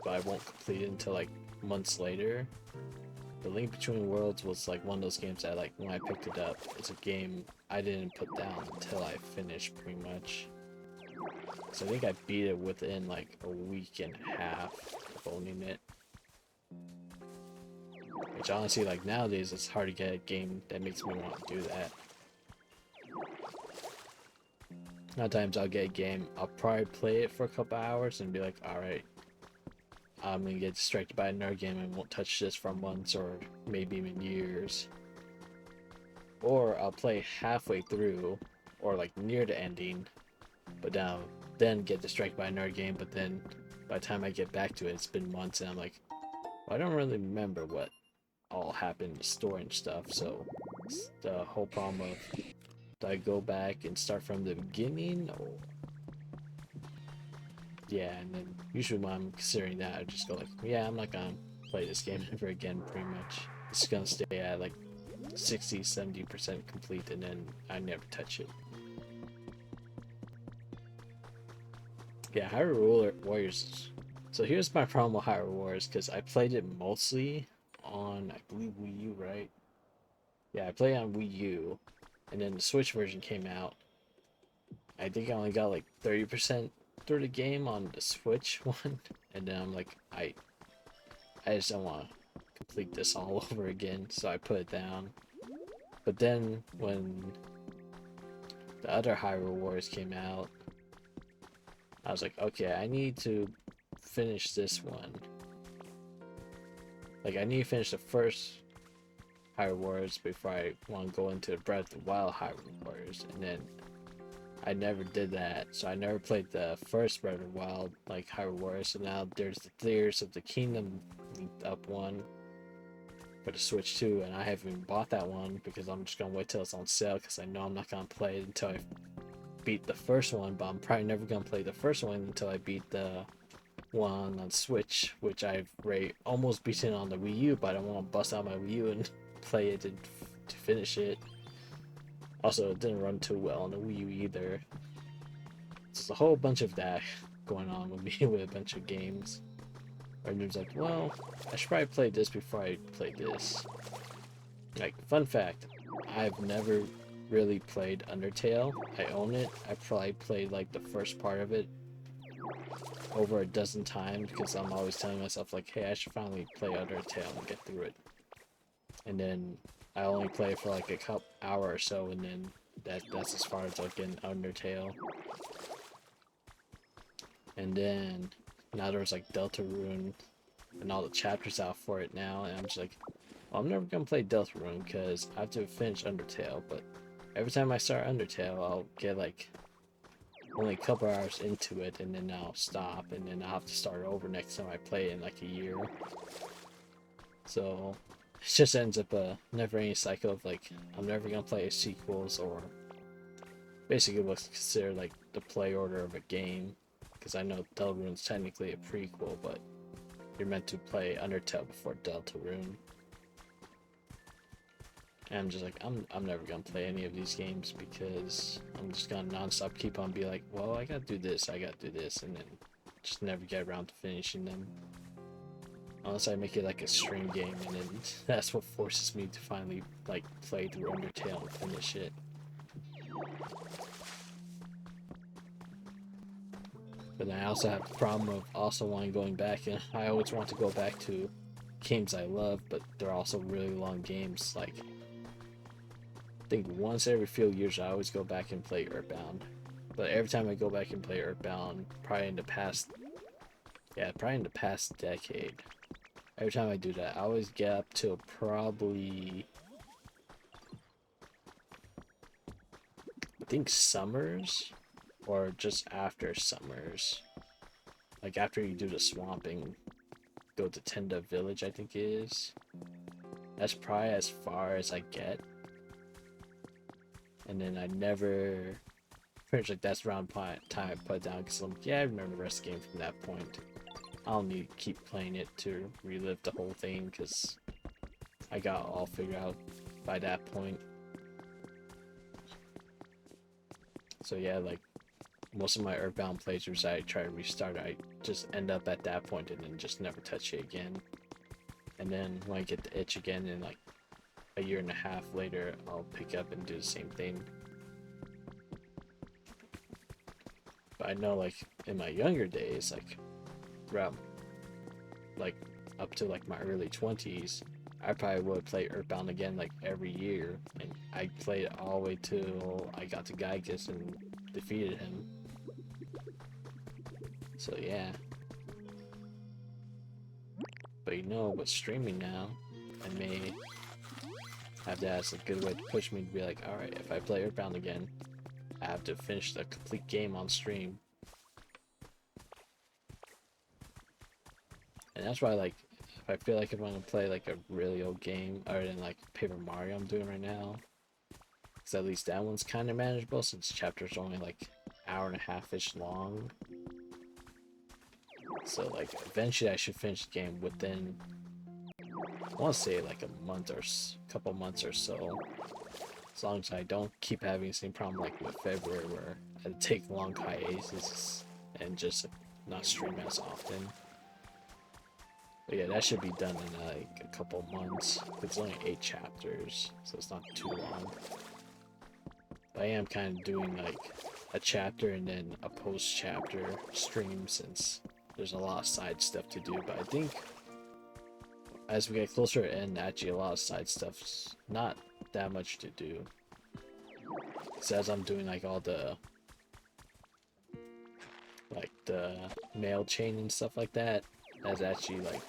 but I won't complete it until like months later. The Link Between Worlds was like one of those games that like when I picked it up, it's a game I didn't put down until I finished pretty much. So I think I beat it within like a week and a half of owning it. Which honestly, like nowadays, it's hard to get a game that makes me want to do that. A lot of times I'll get a game, I'll probably play it for a couple hours and be like, alright, I'm gonna get distracted by another game and won't touch this for months or maybe even years. Or I'll play halfway through or like near the ending, but then get distracted by another game, but then by the time I get back to it, it's been months and I'm like, well, I don't really remember what all happened in the story and stuff, so it's the whole problem of, do I go back and start from the beginning, or yeah, and then usually when I'm considering that, I just go like, yeah, I'm not gonna play this game ever again, pretty much. It's gonna stay at like 60-70% complete, and then I never touch it. Yeah, Hyrule Warriors. So here's my problem with Hyrule Warriors, because I played it mostly on, I believe, Wii U, right? Yeah, I played on Wii U, and then the Switch version came out. I think I only got like 30% through the game on the Switch one, and then I'm like, I just don't want to complete this all over again, so I put it down. But then when the other Hyrule Warriors came out, I was like, okay, I need to finish this one. Like, I need to finish the first Hyrule Warriors before I want to go into Breath of the Wild Hyrule Warriors, and then I never did that, so I never played the first Breath of the Wild, like Hyrule Warriors, so now there's the Tears of the Kingdom linked up one for the Switch 2, and I haven't even bought that one because I'm just gonna wait till it's on sale, because I know I'm not gonna play it until I beat the first one, but I'm probably never gonna play the first one until I beat the one on Switch, which I've almost beaten on the Wii U, but I don't want to bust out my Wii U and play it to finish it. Also, it didn't run too well on the Wii U either. There's a whole bunch of that going on with me with a bunch of games. And it's like, well, I should probably play this before I play this. Like, fun fact, I've never really played Undertale. I own it. I probably played like the first part of it over a dozen times because I'm always telling myself like, hey, I should finally play Undertale and get through it. And then I only play for like a hour or so, and then that's as far as I'll get in Undertale. And then now there's like Deltarune and all the chapters out for it now, and I'm just like, well, I'm never gonna play Deltarune because I have to finish Undertale. But every time I start Undertale, I'll get like only a couple hours into it, and then I'll stop, and then I'll have to start over next time I play it in like a year. So it just ends up a never-ending cycle of like, I'm never gonna play sequels, or basically what's considered like the play order of a game, because I know Deltarune's technically a prequel, but you're meant to play Undertale before Deltarune. And I'm just like, I'm never gonna play any of these games because I'm just gonna nonstop keep on be like, well, I gotta do this, and then just never get around to finishing them. Unless I make it like a stream game, and then that's what forces me to finally like play through Undertale and finish it. But then I also have the problem of also wanting going back, and I always want to go back to games I love, but they're also really long games. Like, I think once every few years I always go back and play Earthbound. But every time I go back and play Earthbound, probably in the past decade, every time I do that, I always get up to probably, I think, Summers, or just after Summers. Like after you do the swamping, go to Tenda Village, I think it is. That's probably as far as I get. And then I never, pretty much like that's around time I put it down, because I'm like, yeah, I remember the rest of the game from that point. I don't need to keep playing it to relive the whole thing, because I got all figured out by that point. So yeah, like most of my Earthbound playthroughs, I try to restart, I just end up at that point and then just never touch it again. And then when I get the itch again, in like a year and a half later, I'll pick up and do the same thing. But I know, like in my younger days, like throughout, like up to like my early 20s, I probably would play Earthbound again like every year, and I played it all the way till I got to Gygas and defeated him. So yeah. But you know, with streaming now, I may have that as a good way to push me to be like, alright, if I play Earthbound again, I have to finish the complete game on stream. And that's why, like, if I feel like if I'm gonna play like a really old game, other than like Paper Mario I'm doing right now, because at least that one's kind of manageable since chapters are only like hour and a half-ish long. So like eventually I should finish the game within, I want to say like a month or couple months or so, as long as I don't keep having the same problem like with February, where I take long hiatus and just not stream as often. But yeah, that should be done in like a couple months. It's only 8 chapters, so it's not too long. But I am kind of doing like a chapter and then a post-chapter stream, since there's a lot of side stuff to do. But I think as we get closer to the end, actually a lot of side stuff's not that much to do. Because as I'm doing like all the mail chain and stuff like that, that's actually like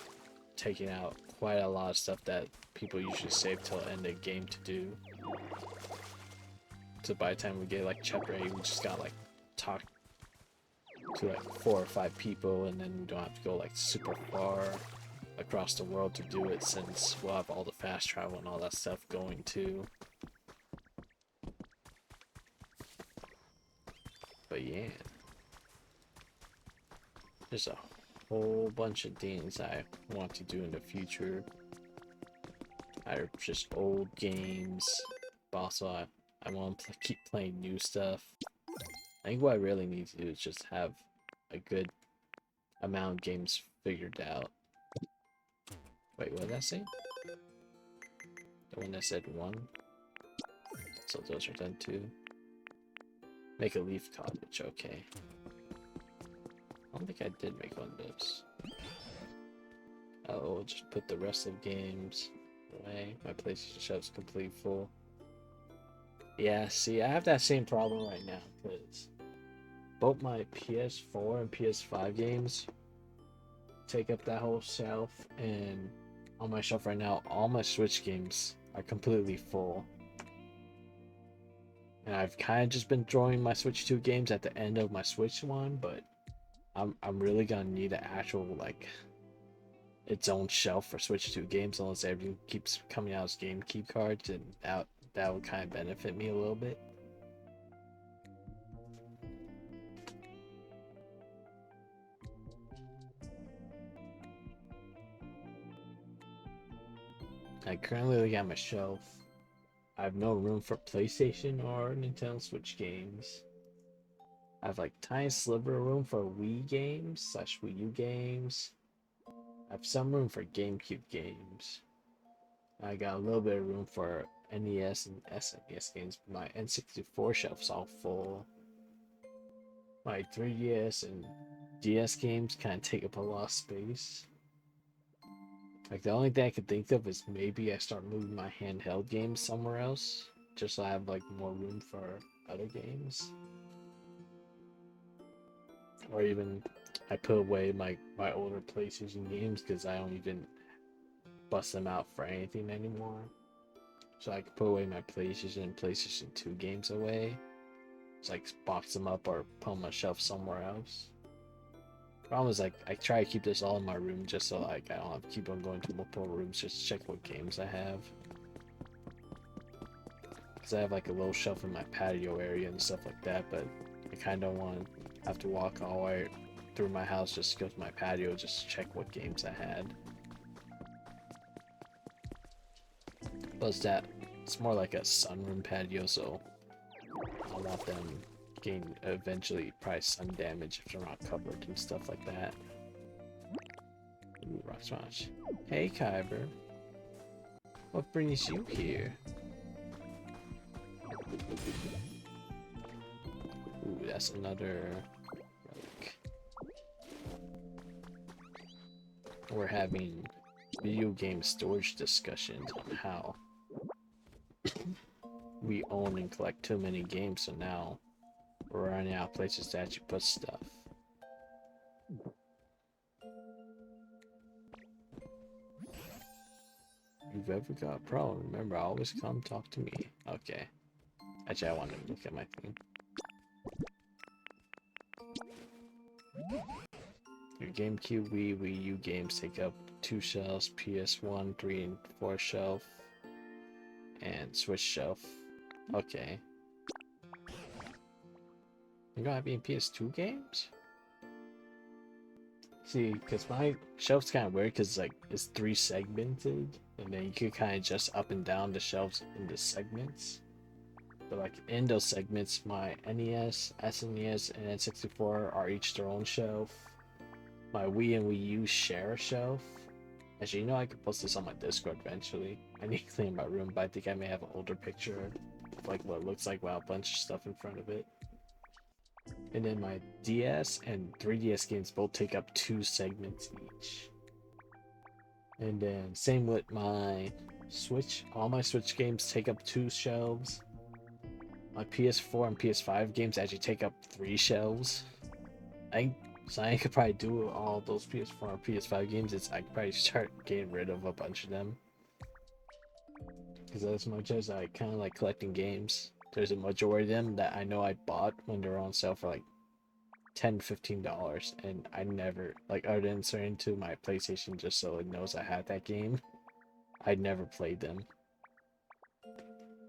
taking out quite a lot of stuff that people usually save till the end of the game to do. So by the time we get like chapter 8, we just gotta like talk to like 4 or 5 people, and then we don't have to go like super far across the world to do it, since we'll have all the fast travel and all that stuff going too. But yeah, there's a whole bunch of things I want to do in the future. Either just old games, but also I want to keep playing new stuff. I think what I really need to do is just have a good amount of games figured out. Wait, what did I say? The one that said 1? So those are done too. Make a leaf cottage, okay. I don't think I did make one of those. Oh, we'll just put the rest of the games away. My PlayStation shelf's completely full. Yeah, see, I have that same problem right now, because both my PS4 and PS5 games take up that whole shelf, and on my shelf right now, all my Switch games are completely full. And I've kind of just been throwing my Switch 2 games at the end of my Switch one, but I'm really gonna need an actual, like, its own shelf for Switch 2 games, unless everything keeps coming out as GameCube cards, and that would kind of benefit me a little bit. I currently look at my shelf. I have no room for PlayStation or Nintendo Switch games. I have like tiny sliver room for Wii games slash Wii U games. I have some room for GameCube games. I got a little bit of room for NES and SNES games. My N64 shelf's all full. My 3DS and DS games kind of take up a lot of space. Like the only thing I could think of is maybe I start moving my handheld games somewhere else, just so I have like more room for other games. Or even I put away my older PlayStation games because I don't even bust them out for anything anymore. So I could put away my PlayStation and PlayStation 2 games away. Just like box them up or put them on a shelf somewhere else. Problem is like I try to keep this all in my room just so like I don't have to keep on going to multiple rooms just to check what games I have. Because I have like a little shelf in my patio area and stuff like that, but I kind of don't want to have to walk all the way through my house just to go to my patio just to check what games I had. Plus that, it's more like a sunroom patio, so I want them getting eventually probably sun damage if they're not covered and stuff like that. Ooh, rock smash. Hey Kyber. What brings you here? Ooh, that's another relic. We're having video game storage discussions on how we own and collect too many games, so now we're running out of places to actually put stuff. If you've ever got a problem, remember, always come talk to me. Okay. Actually, I want to look at my thing. Your GameCube, Wii U games take up 2 shelves, PS1, 3, and 4 shelf, and Switch shelf. Okay. You don't have any PS2 games? See, because my shelf's kind of weird because like it's 3 segmented, and then you could kind of adjust up and down the shelves in the segments. But like in those segments, my NES, SNES, and N64 are each their own shelf. My Wii and Wii U share a shelf. Actually, you know I could post this on my Discord eventually. I need to clean my room, but I think I may have an older picture of like what it looks like with a bunch of stuff in front of it. And then my DS and 3DS games both take up 2 segments each. And then same with my Switch. All my Switch games take up 2 shelves. My PS4 and PS5 games actually take up 3 shelves. So I could probably do all those PS4 and PS5 games. I could probably start getting rid of a bunch of them. Because as much as I kind of like collecting games, there's a majority of them that I know I bought when they were on sale for like $10-15, and I never, like, other than inserting to my PlayStation just so it knows I had that game, I never played them.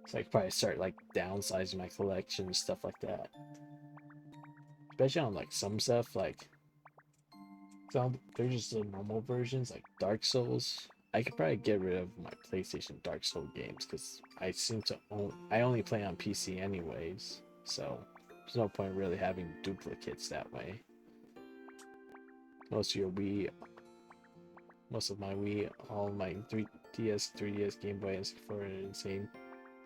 So I could probably start like downsizing my collection and stuff like that. Especially on like some stuff, like they're just the normal versions, like Dark Souls. I could probably get rid of my PlayStation Dark Souls games because I only play on PC anyways, so there's no point really having duplicates that way. Most of my Wii, all my 3DS, Game Boy, and 64 in the same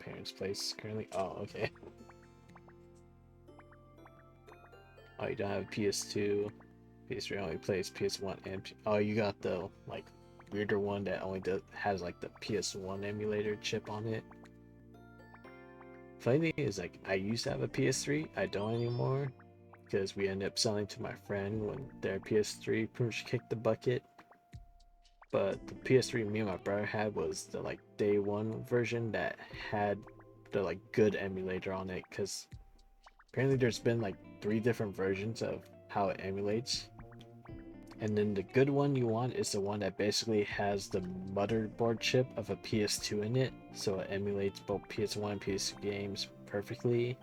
parents' place currently. Oh, okay. Oh, you don't have a PS2. PS3 only plays PS1 and oh, you got the like weirder one that only has like the PS1 emulator chip on it. Funny thing is, like, I used to have a PS3. I don't anymore because we ended up selling to my friend when their PS3 pretty much kicked the bucket. But the PS3 me and my brother had was the like day one version that had the like good emulator on it, because apparently there's been like 3 different versions of how it emulates. And then the good one you want is the one that basically has the motherboard chip of a PS2 in it, so it emulates both PS1 and PS2 games perfectly.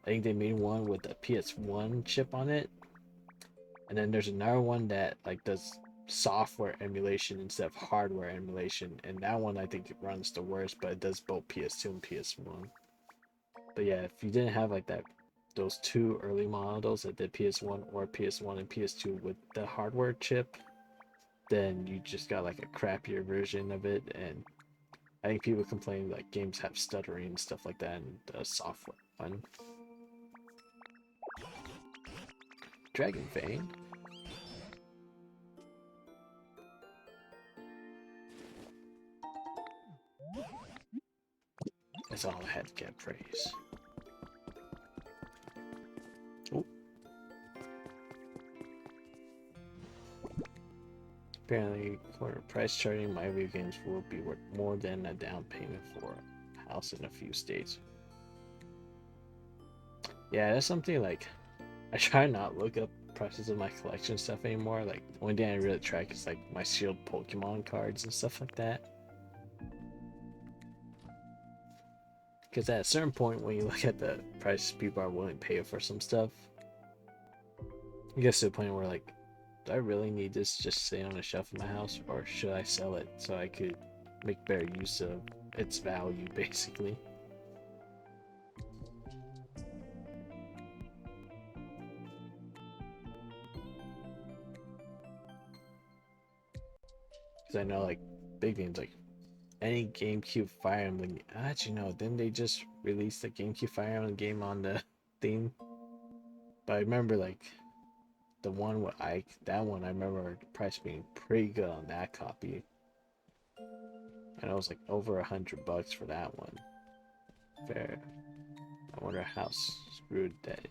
I think they made one with a PS1 chip on it. And then there's another one that like does software emulation instead of hardware emulation, and that one I think it runs the worst, but it does both PS2 and PS1. But yeah, if you didn't have like that, those two early models that did PS1 or PS1 and PS2 with the hardware chip, then you just got like a crappier version of it. And I think people complain like games have stuttering and stuff like that, and the software one. Dragon Vein. That's all I had to get praise. Ooh. Apparently, for price charting, my video games will be worth more than a down payment for a house in a few states. Yeah, that's something like I try not look up prices of my collection stuff anymore. Like the only thing I really track is like my sealed Pokemon cards and stuff like that. Because at a certain point, when you look at the prices people are willing to pay for some stuff, it gets to the point where like, do I really need this just sitting on a shelf in my house, or should I sell it so I could make better use of its value, basically? Because I know like big games like any GameCube Fire Emblem. Actually, no, didn't they just release the GameCube Fire Emblem game on the theme? But I remember like the one with Ike, that one I remember the price being pretty good on that copy. And it was like over $100 for that one. Fair. I wonder how screwed that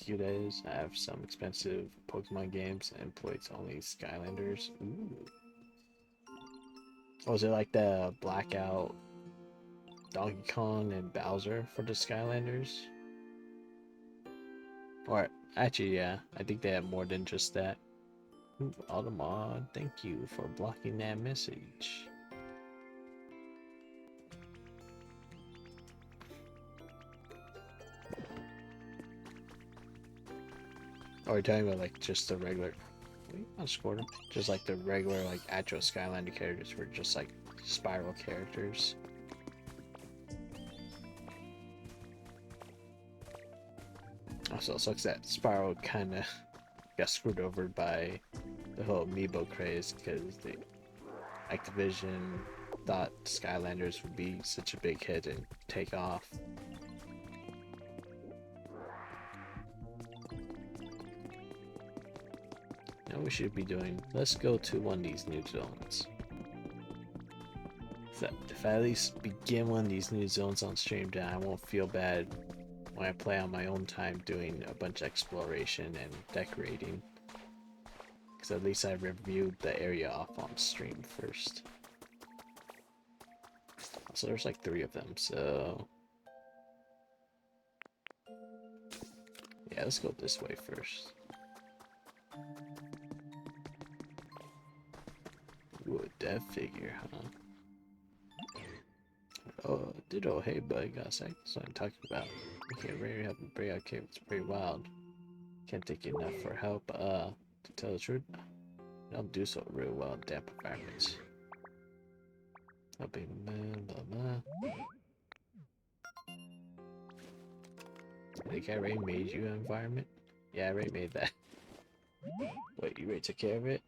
is. I have some expensive Pokemon games and employs only Skylanders. Ooh. Was it like the Blackout Donkey Kong and Bowser for the Skylanders? Or actually, yeah, I think they have more than just that. Ooh, Automod, thank you for blocking that message. Or are you talking about like just the regular? I'll score them. Just like the regular like actual Skylander characters were just like spiral characters. Also, sucks that Spiral kind of got screwed over by the whole amiibo craze because the Activision thought Skylanders would be such a big hit and take off. Now we should be doing, let's go to one of these new zones. So if I at least begin one of these new zones on stream, then I won't feel bad when I play on my own time doing a bunch of exploration and decorating. Because at least I reviewed the area off on stream first. So there's like 3 of them, so... yeah, let's go this way first. Ooh, a dev figure, huh? Oh, ditto, hey bud, got a sec? That's what I'm talking about. Okay, ready to help me break out cave, it's pretty wild. Can't take enough for help, to tell the truth, I don't do so real well in damp environments. Helping man, blah blah. I think I already made you an environment? Yeah, I already made that. Wait, you already took care of it?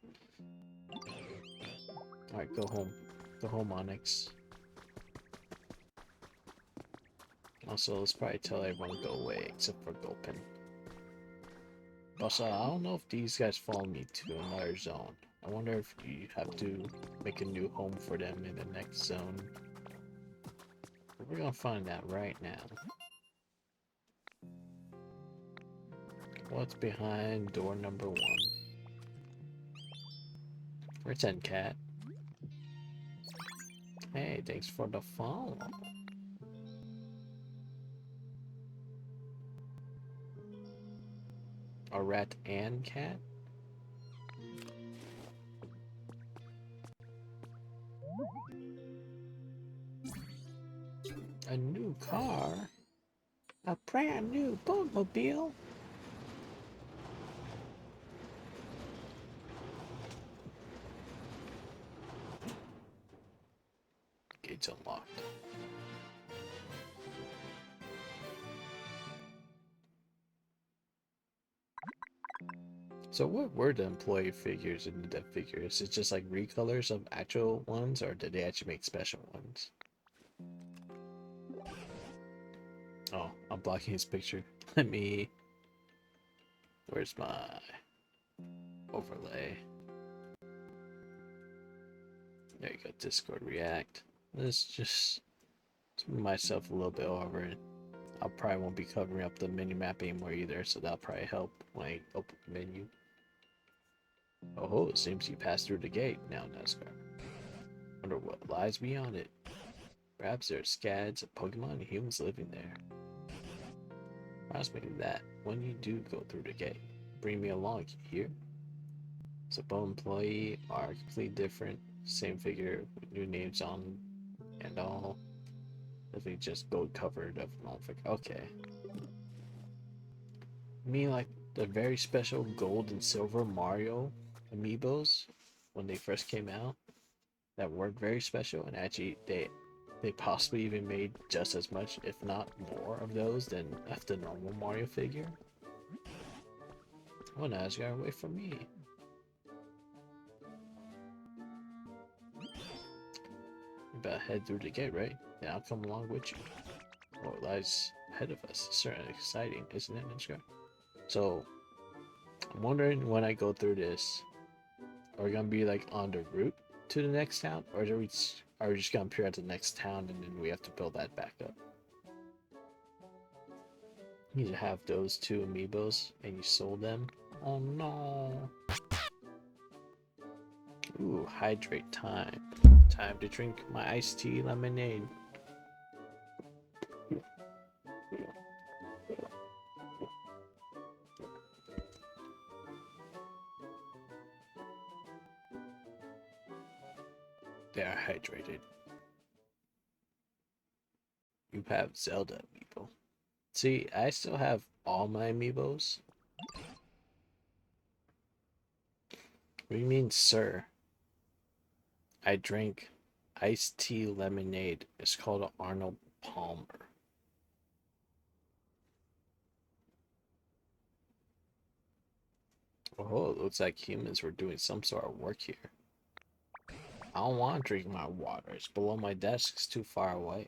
Alright, go home. Go home, Onyx. Also, let's probably tell everyone to go away, except for Gulpin. Also, I don't know if these guys follow me to another zone. I wonder if you have to make a new home for them in the next zone. We're gonna find out right now. What's behind door number 1? Pretend cat. Hey, thanks for the follow. A rat and cat? A new car? A brand new boatmobile? upgrades unlocked. So what were the employee figures and the dev figures? Is it just like recolors of actual ones, or did they actually make special ones? Oh, I'm blocking his picture. Let me... Where's my overlay? There you go, Discord React. Let's just move myself a little bit over it. I probably won't be covering up the menu map anymore either, so that'll probably help when I open the menu. Oh, it seems you passed through the gate now, NASCAR. Wonder what lies beyond it. Perhaps there are scads of Pokemon and humans living there. Reminds me of that. When you do go through the gate, bring me along, you hear? Suppose employee are completely different. Same figure with new names on and all. Definitely just gold covered of non-figure. Okay. You mean like the very special gold and silver Mario amiibos when they first came out that weren't very special, and actually they possibly even made just as much, if not more, of those than of the normal Mario figure? Oh, now it's got away from me. You better head through the gate, right? Yeah, I'll come along with you. What lies ahead of us is certainly exciting, isn't it, Ninja? So, I'm wondering when I go through this, are we gonna be like on the route to the next town, or are we just gonna appear at the next town and then we have to build that back up? You need to have those two amiibos and you sold them. Oh no. Ooh, hydrate time. Time to drink my iced tea lemonade. They are hydrated. You have Zelda amiibo. See, I still have all my amiibos. What do you mean, sir? I drank iced tea lemonade. It's called Arnold Palmer. Oh, it looks like humans were doing some sort of work here. I don't want to drink my water. It's below my desk. It's too far away.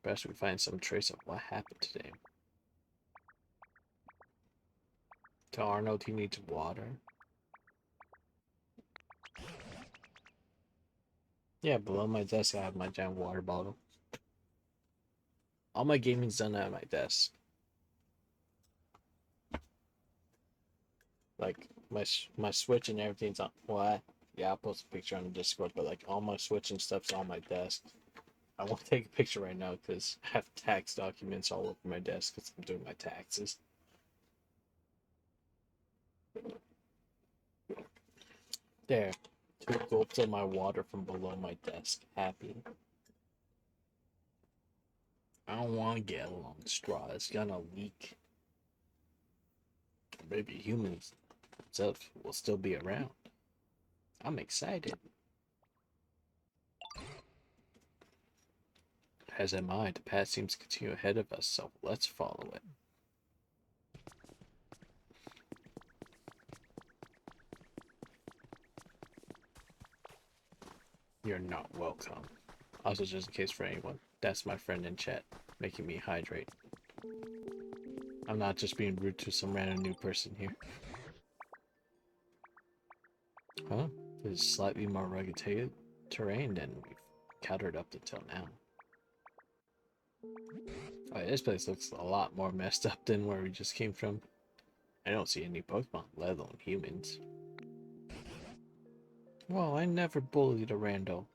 Best we find some trace of what happened today. Tell Arnold he needs water. Yeah, below my desk I have my giant water bottle. All my gaming's done at my desk. Like my Switch and everything's on. Well, yeah, I'll post a picture on the Discord, but like all my Switch and stuff's on my desk. I won't take a picture right now because I have tax documents all over my desk because I'm doing my taxes. There, 2 gulps of my water from below my desk. Happy. I don't want to get a long straw. It's gonna leak. Maybe humans themselves will still be around. I'm excited. As am I. The path seems to continue ahead of us, so let's follow it. You're not welcome. Also, just in case for anyone, that's my friend in chat, making me hydrate. I'm not just being rude to some random new person here. Huh? This is slightly more rugged terrain than we've encountered up until now. Oh, this place looks a lot more messed up than where we just came from. I don't see any Pokemon, let alone humans. Well, I never bullied a rando.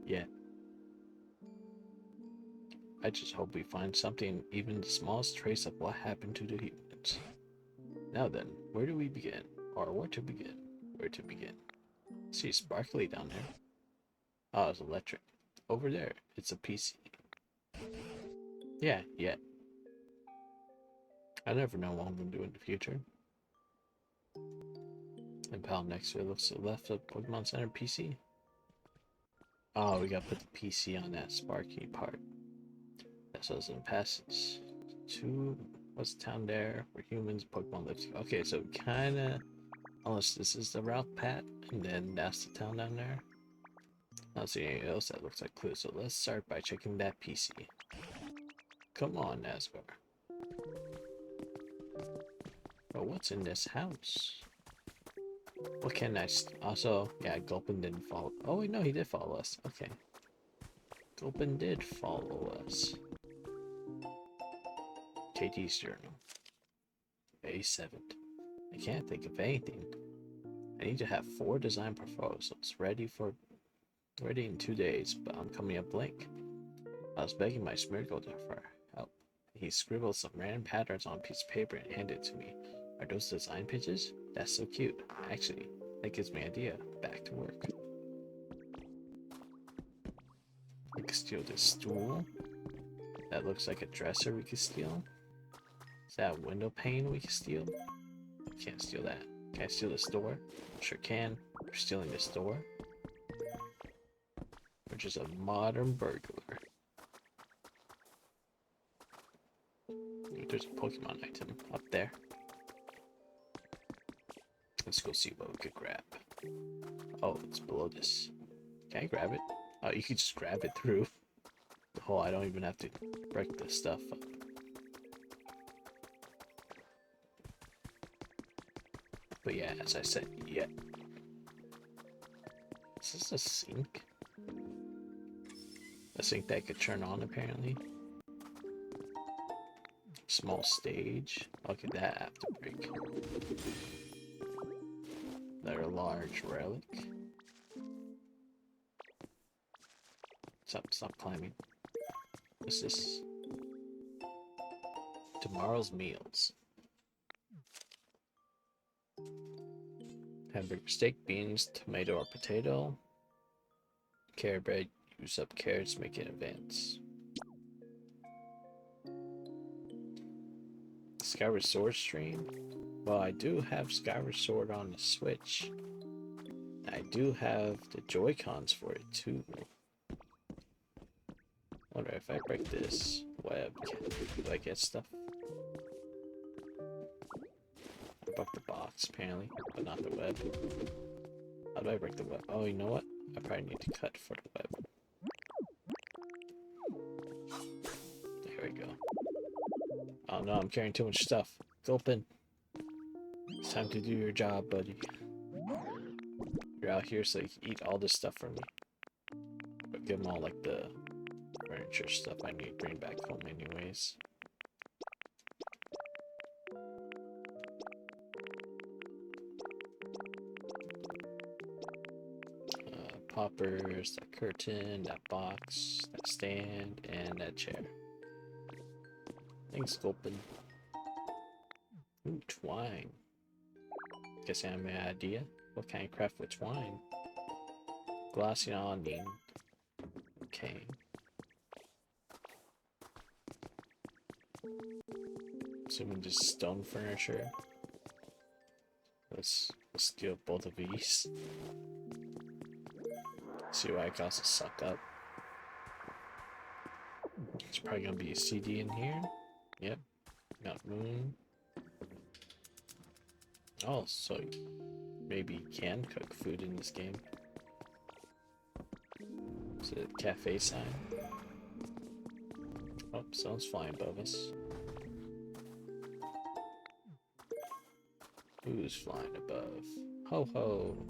Yet. I just hope we find something, even the smallest trace of what happened to the humans. Now then, where do we begin? Or where to begin? Where to begin? See sparkly down there. Oh, it's electric. Over there, it's a PC. Yeah. I never know what I'm going to do in the future. And pal next to it looks to the left of Pokemon Center PC. Oh, we gotta put the PC on that Sparky part. That's us in passage. Two, what's the town there? Where humans, Pokemon lives. Okay, so kinda, unless this is the route Pat, and then that's the town down there. I don't see anything else that looks like clues, so let's start by checking that PC. Come on, Nazgar. Oh, what's in this house? What can I also, yeah, Gulpin didn't follow. Oh, wait, no, he did follow us. Okay. Gulpin did follow us. JT's journal. May 7th. I can't think of anything. I need to have 4 design proposals ready in 2 days, but I'm coming up blank. I was begging my Smeargle for help. He scribbled some random patterns on a piece of paper and handed it to me. Are those design pitches? That's so cute. Actually, that gives me an idea. Back to work. We could steal this stool. That looks like a dresser we could steal. Is that a window pane we could steal? Can't steal that. Can I steal this door? Sure can. We're stealing this door. Which is a modern burglar. There's a Pokemon item up there. Let's go see what we could grab. Oh, it's below this. Can I grab it? Oh, you can just grab it through. Oh, I don't even have to break the stuff up. But yeah, as I said, yeah. Is this a sink? A sink that could turn on, apparently. Small stage. Okay, that I have to break. Another large relic. Stop climbing. What's this? Tomorrow's meals. Hamburger steak, beans, tomato or potato. Carrot bread, use up carrots, make it advance. Skyward Sword stream? Well, I do have Skyward Sword on the Switch. I do have the Joy-Cons for it too. Wonder if I break this web, do I get stuff? I broke the box apparently, but not the web. How do I break the web? Oh, you know what? I probably need to cut for the web. There we go. Oh no, I'm carrying too much stuff. Gulpin. It's time to do your job, buddy. You're out here so you can eat all this stuff from me. But give them all like the furniture stuff I need to bring back home anyways. Poppers, that curtain, that box, that stand, and that chair. Thanks, Gulpin. Ooh, twine. Guess I have an idea. What can I craft with twine? Glossy awning. Okay. Assuming just stone furniture. Let's steal both of these. See what I can also suck up. There's probably gonna be a CD in here. Yep. Got moon. Oh, so maybe you can cook food in this game. Is it a cafe sign? Oh, someone's flying above us. Who's flying above? Ho ho!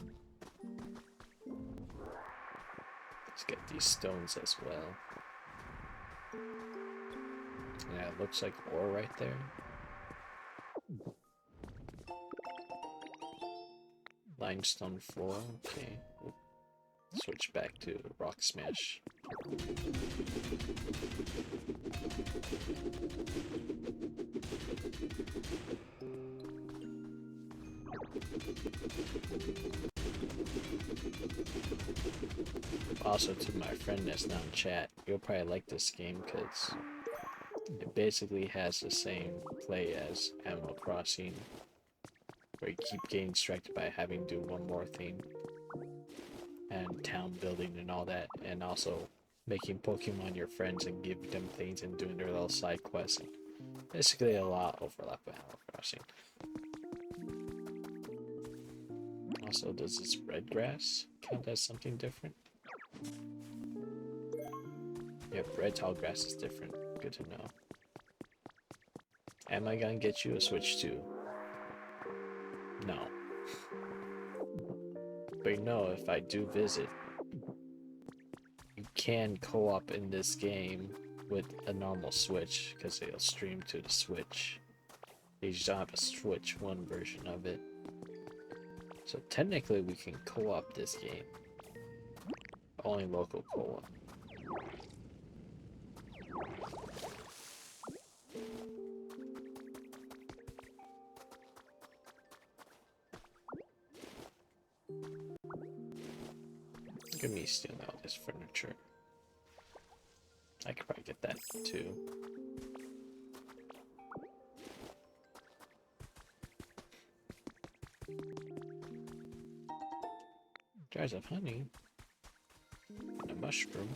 Let's get these stones as well. Yeah, it looks like ore right there. Limestone floor, okay. Switch back to rock smash. Also, to my friend that's not in chat, you'll probably like this game because it basically has the same play as Animal Crossing, where you keep getting distracted by having to do one more thing. and town building and all that, and also making Pokemon your friends and giving them things and doing their little side quests. And basically, a lot of overlap with Animal Crossing. Also, does this red grass count as something different? Yep, red tall grass is different. Good to know. Am I gonna get you a Switch too? No. But you know, if I do visit, you can co-op in this game with a normal Switch, because it'll stream to the Switch. You just don't have a Switch 1 version of it. So technically we can co-op this game. Only local co-op. Look at me stealing all this furniture. I could probably get that too. Jars of honey. And a mushroom.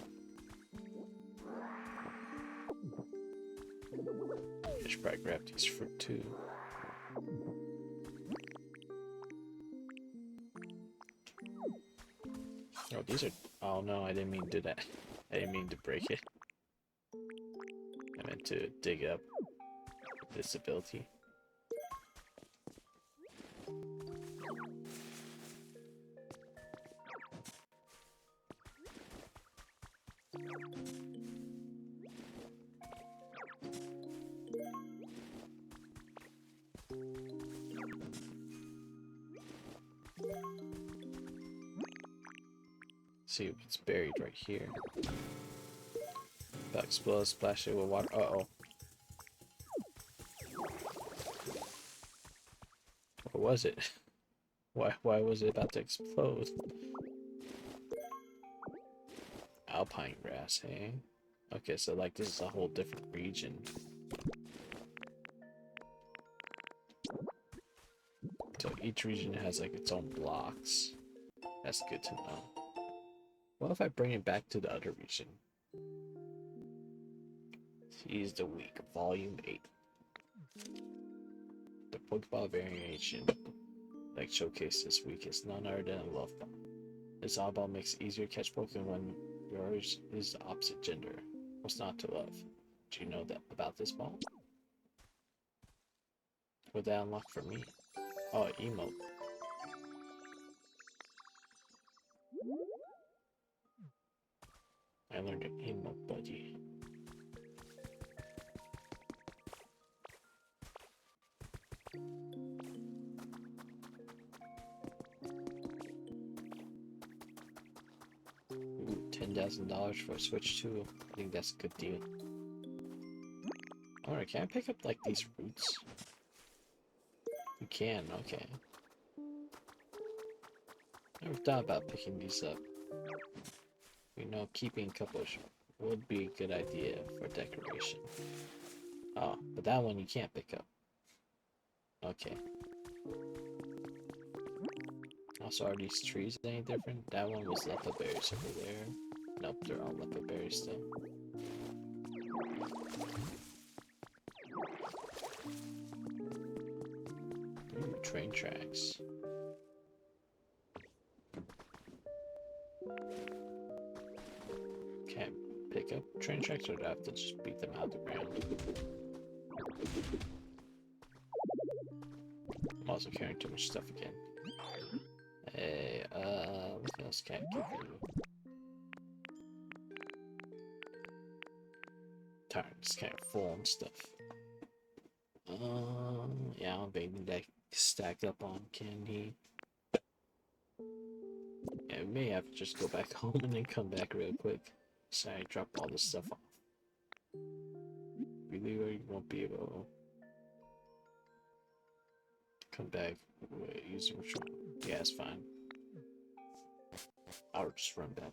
I should probably grab these fruit too. Oh, these are... Oh no, I didn't mean to do that. I didn't mean to break it. I meant to dig up this ability. See if it's buried right here. If I explode, splash it with water. Uh-oh. What was it? Why was it about to explode? Alpine grass, eh? Okay, so like this is a whole different region. So each region has like its own blocks. That's good to know. What if I bring it back to the other region? Seize the Week, Volume 8. The Pokeball variation like showcased this week is none other than a love ball. This oddball makes it easier to catch Pokemon when yours is the opposite gender. What's not to love? Do you know that about this ball? What that unlock for me? Oh, emote. I learned an emote, buddy. Ooh, $10,000 for a Switch 2. I think that's a good deal. Alright, can I pick up like these roots? You can, okay. Never thought about picking these up. You know, keeping a couple would be a good idea for decoration. Oh, but that one you can't pick up. Okay. Also, are these trees any different? That one was leopard berries over there. Nope, they're all leopard berries still. Ooh, train tracks. Can't pick up train tracks, or do I have to just beat them out of the ground? I'm also carrying too much stuff again. Hey, what else can I give you? Tired, just kind of full on stuff. Yeah, I don't think that stacked up on candy. Yeah, we may have to just go back home and then come back real quick. Sorry, drop all this stuff off. Really, you won't be able to come back using which one? Yeah, it's fine. I'll just run back.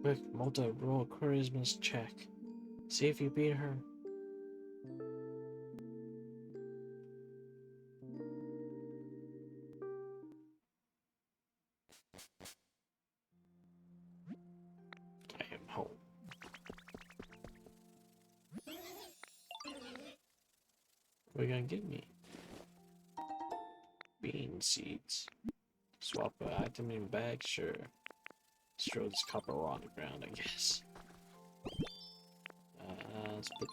Quick, Malta, roll charisma's check. See if you beat her. What are you gonna give me? Bean seeds. Swap an item in bag? Sure. Let's throw this copper on the ground, I guess. Let's put...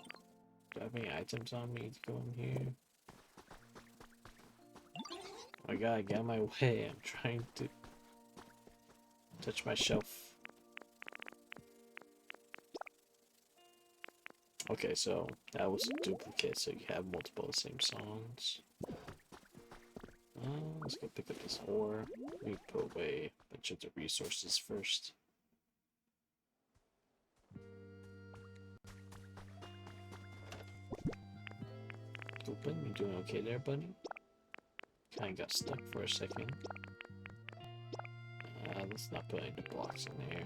Do I have any items on me to go in here? Oh my god, get out of my way. I'm trying to touch my shelf. Okay, so that was a duplicate, so you have multiple of the same songs. Let's go pick up this ore. Let me put away a bunch of the resources first. Open, you doing okay there, buddy? Kinda got stuck for a second. Let's not put any blocks in there.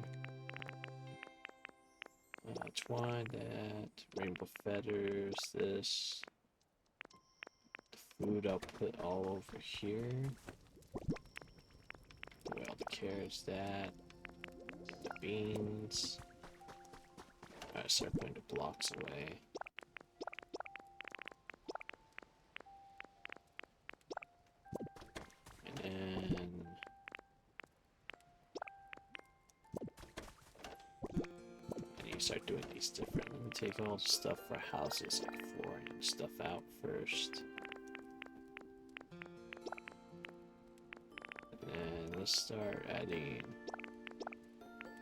Twine, that. Rainbow feathers, this. The food I'll put all over here. Put away all the carrots, that. The beans. Alright, start putting the blocks away. And then... start doing these different. Let me take all the stuff for houses, like flooring and stuff out first. And then let's start adding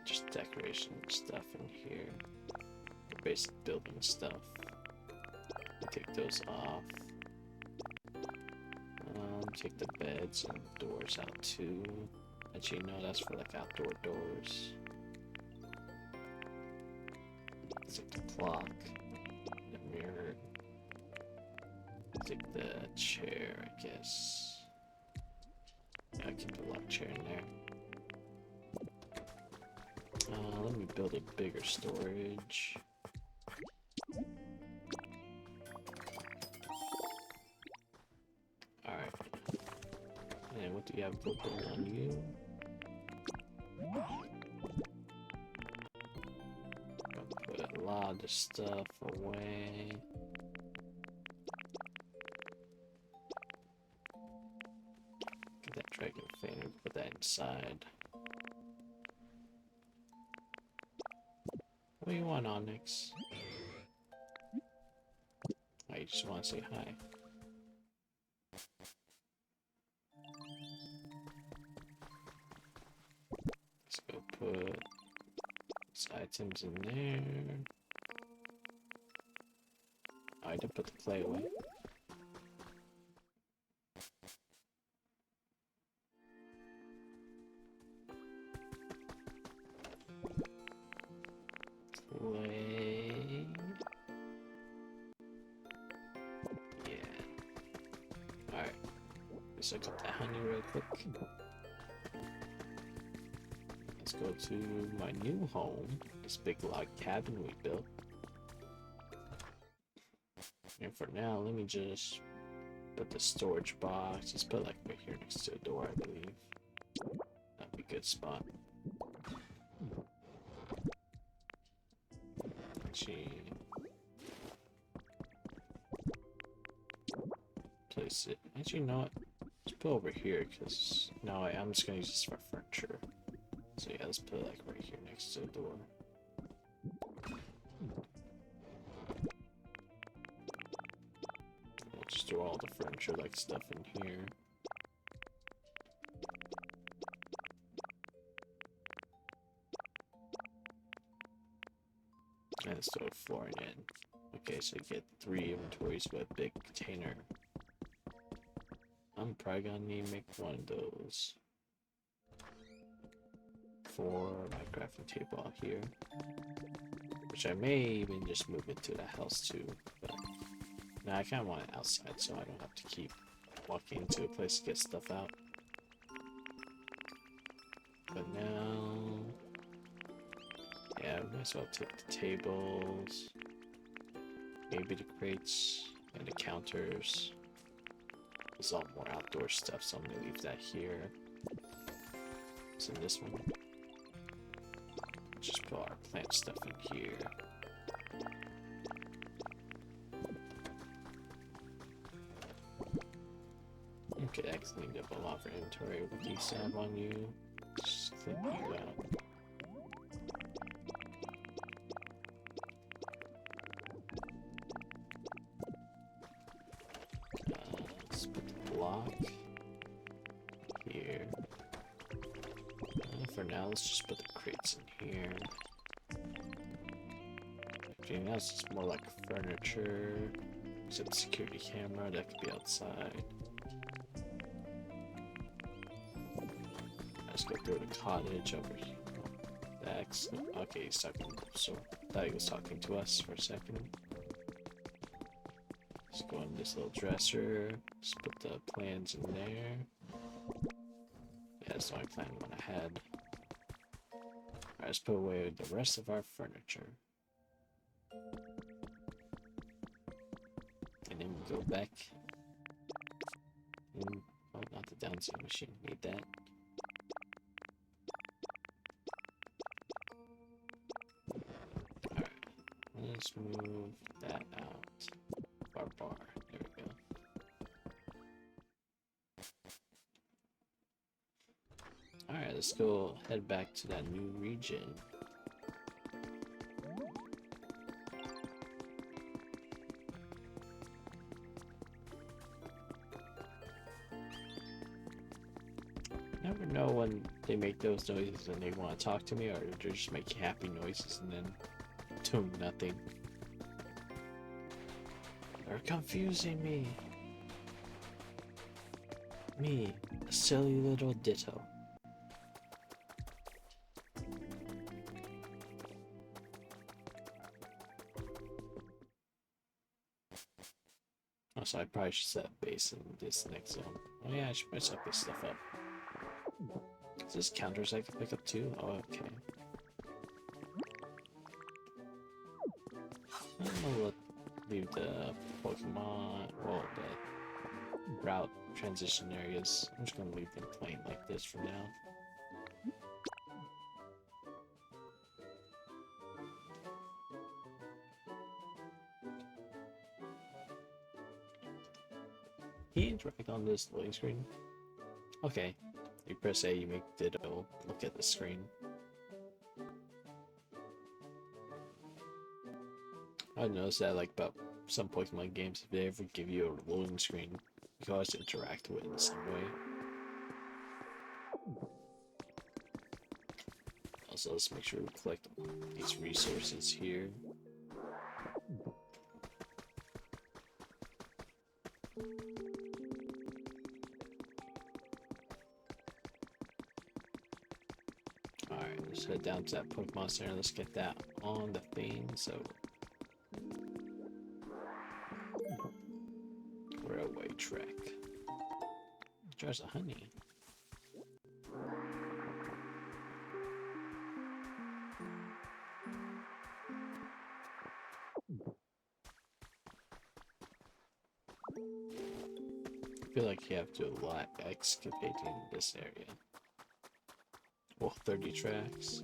just decoration stuff in here. The basic building stuff. Take those off. Take the beds and doors out too. Actually, no, that's for like outdoor doors. Take the clock, the mirror, take the chair, I guess. Yeah, I can put a lock chair in there. Let me build a bigger storage. Alright. And what do you have open on you? Put a lot of stuff away. Get that dragon fan, put that inside. What do you want, Onyx? Oh, you just want to say hi. Let's go put items in there. I did put the clay away. Clay. Yeah. Alright. Let's look up that honey real quick. Let's go to my new home. This big log cabin we built. And for now, let me just put the storage box. Just put like right here next to the door, I believe. That'd be a good spot. Actually, place it. Actually, you know what? Let's put it over here because no, I'm just gonna use this for furniture. So yeah, let's put it like right here next to the door. We'll just do all the furniture like stuff in here. And let's throw flooring in. Okay, so you get 3 inventories with a big container. I'm probably gonna need to make one of those for my crafting table out here, which I may even just move into the house too, but now I kind of want it outside so I don't have to keep walking into a place to get stuff out. But now, yeah, I might as well take the tables, maybe the crates and the counters. There's a lot more outdoor stuff, so I'm gonna leave that here. What's in this one? Just put our plant stuff in here. could accidentally double off your inventory with these have on you. Just click you out. Let's put the block here. For now, let's just put the crates in here. Everything else is more like furniture, except security camera that could be outside. Let's go through the cottage over here. That's okay. He's talking. So I thought he was talking to us for a second. Let's go in this little dresser. Just put the plans in there. Yeah, that's the only plan one I had. Alright, let's put away the rest of our furniture. And then we go back. In, oh, not the downside machine. Need that. Alright, let's move that out. Bar. There we go. Alright, let's go head back to that new region. Never know when they make those noises and they want to talk to me, or they're just making happy noises and then doing nothing. They're confusing me. Me, a silly little ditto. Also, I probably should set base in this next zone. Oh yeah, I should probably set this stuff up. Is this counters I can pick up too? Oh, okay. I'm gonna leave the Pokemon, well, the route transition areas. I'm just gonna leave them plain like this for now. Can you interact on this loading screen? Okay. You press A, you make Ditto look at the screen. I noticed that like about some Pokemon games, if they ever give you a loading screen, you can always interact with it in some way. Also, let's make sure we collect these resources here. Alright, let's head down to that Pokemon Center. Let's get that on the thing. So, railway track. Jars of honey. I feel like you have to do a lot excavating this area. Well, 30 tracks.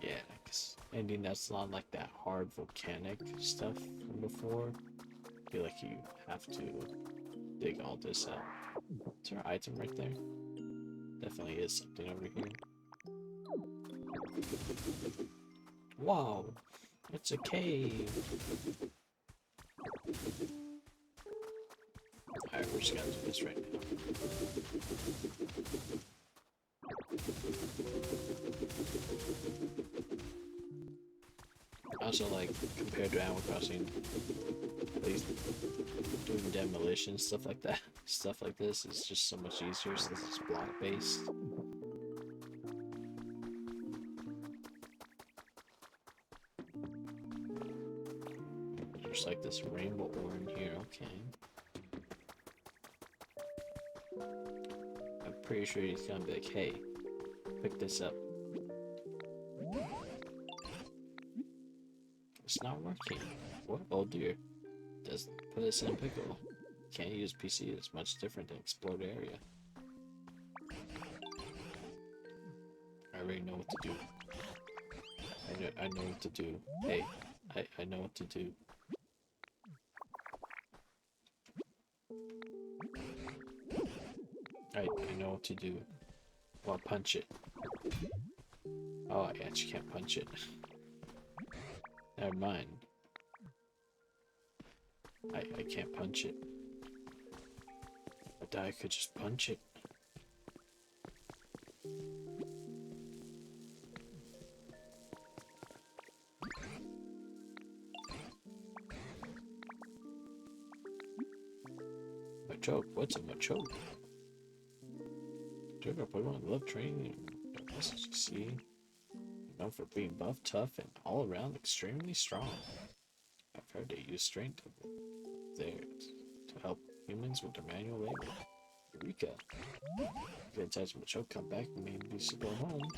Yeah, because anything that's not like that hard volcanic stuff from before, I feel like you have to dig all this out. Is there an item right there? Definitely is something over here. Wow, it's a cave. Alright, we're just gonna do this right now. Also, like, compared to Animal Crossing, at least doing demolition, stuff like that, stuff like this is just so much easier since it's block-based. Just like this rainbow ore in here, okay. I'm pretty sure he's gonna be like, hey, pick this up. It's not working. What? Oh dear. Just put this in a pickle. Can't use PC. It's much different than explored area. I already know what to do. I know what to do. Hey, I know what to do. I know what to do. Well, punch it. Oh, I actually can't punch it. Never mind. I can't punch it. But I could just punch it. Machoke? What's a Machoke? Trigger Pokemon love training. As you see, known for being buff, tough, and all around extremely strong. I've heard they use strength there to help humans with their manual labor. Eureka! Get attached Machoke, come back, maybe go home.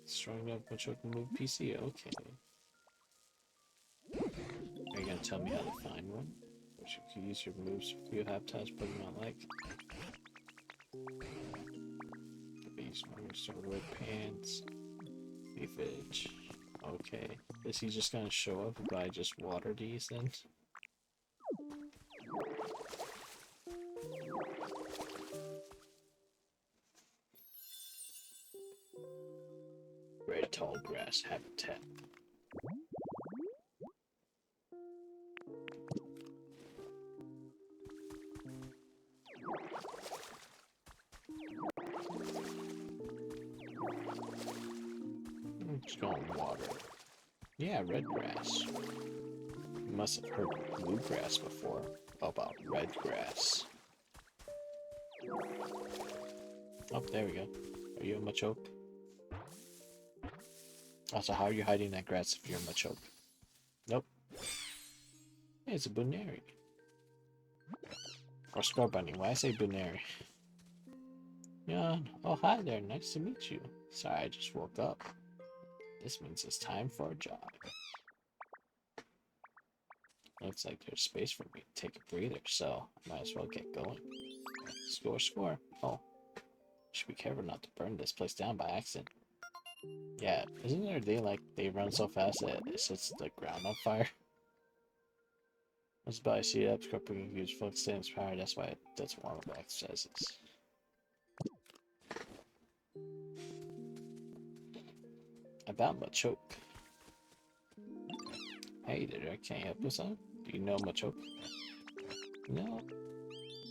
Strong enough Machoke to move PC. Okay. Are you gonna tell me how to find one? Which you can use your moves if you have touch Pokemon like. Beast moves, red pants, leafage. Okay. Is he just gonna show up if I just water these then? Red tall grass habitat. Just going water. Yeah, red grass. You must have heard blue grass before. How about red grass? Oh, there we go. Are you a Machoke? Also, how are you hiding that grass if you're a Machoke? Nope. Hey, it's a Bunary. Or Scorbunny. Why I say Bunary? Yeah. Oh, hi there. Nice to meet you. Sorry, I just woke up. This means it's time for a jog. Looks like there's space for me to take a breather, so I might as well get going. Score, score. Oh. Should be careful not to burn this place down by accident. Yeah, isn't there a day like they run so fast that it sets the ground on fire? That's about I see it up, Scorpion use full extended power, that's why it does warm up exercises. About Machoke. Hey there, can you help us out? Do you know Machoke? No.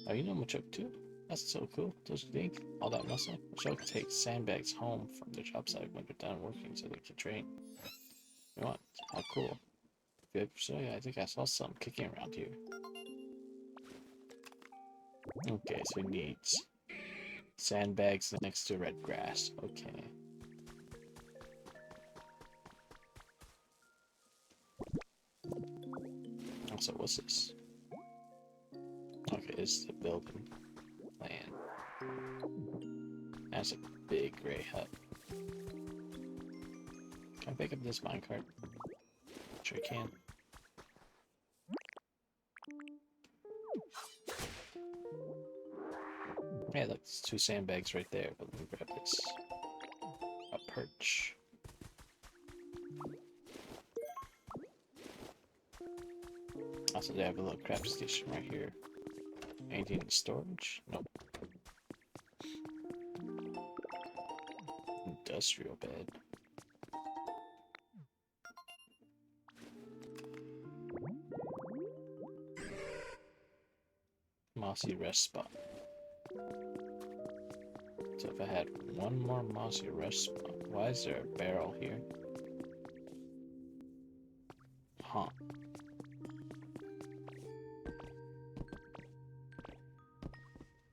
Oh, you know Machoke too? That's so cool, don't you think? All that muscle. Machoke takes sandbags home from their job site when they're done working so they can train. You know what? How cool. Good, so yeah, I think I saw some kicking around here. Okay, so he needs sandbags next to red grass. Okay. So what's this? Okay, this is the building plan. That's a big gray hut. Can I pick up this minecart? Sure can. Yeah, look, there's 2 sandbags right there, but let me grab this. A perch. Also, they have a little craft station right here. Anything in storage? Nope. Industrial bed. Mossy rest spot. So if I had one more mossy rest spot, why is there a barrel here? Huh.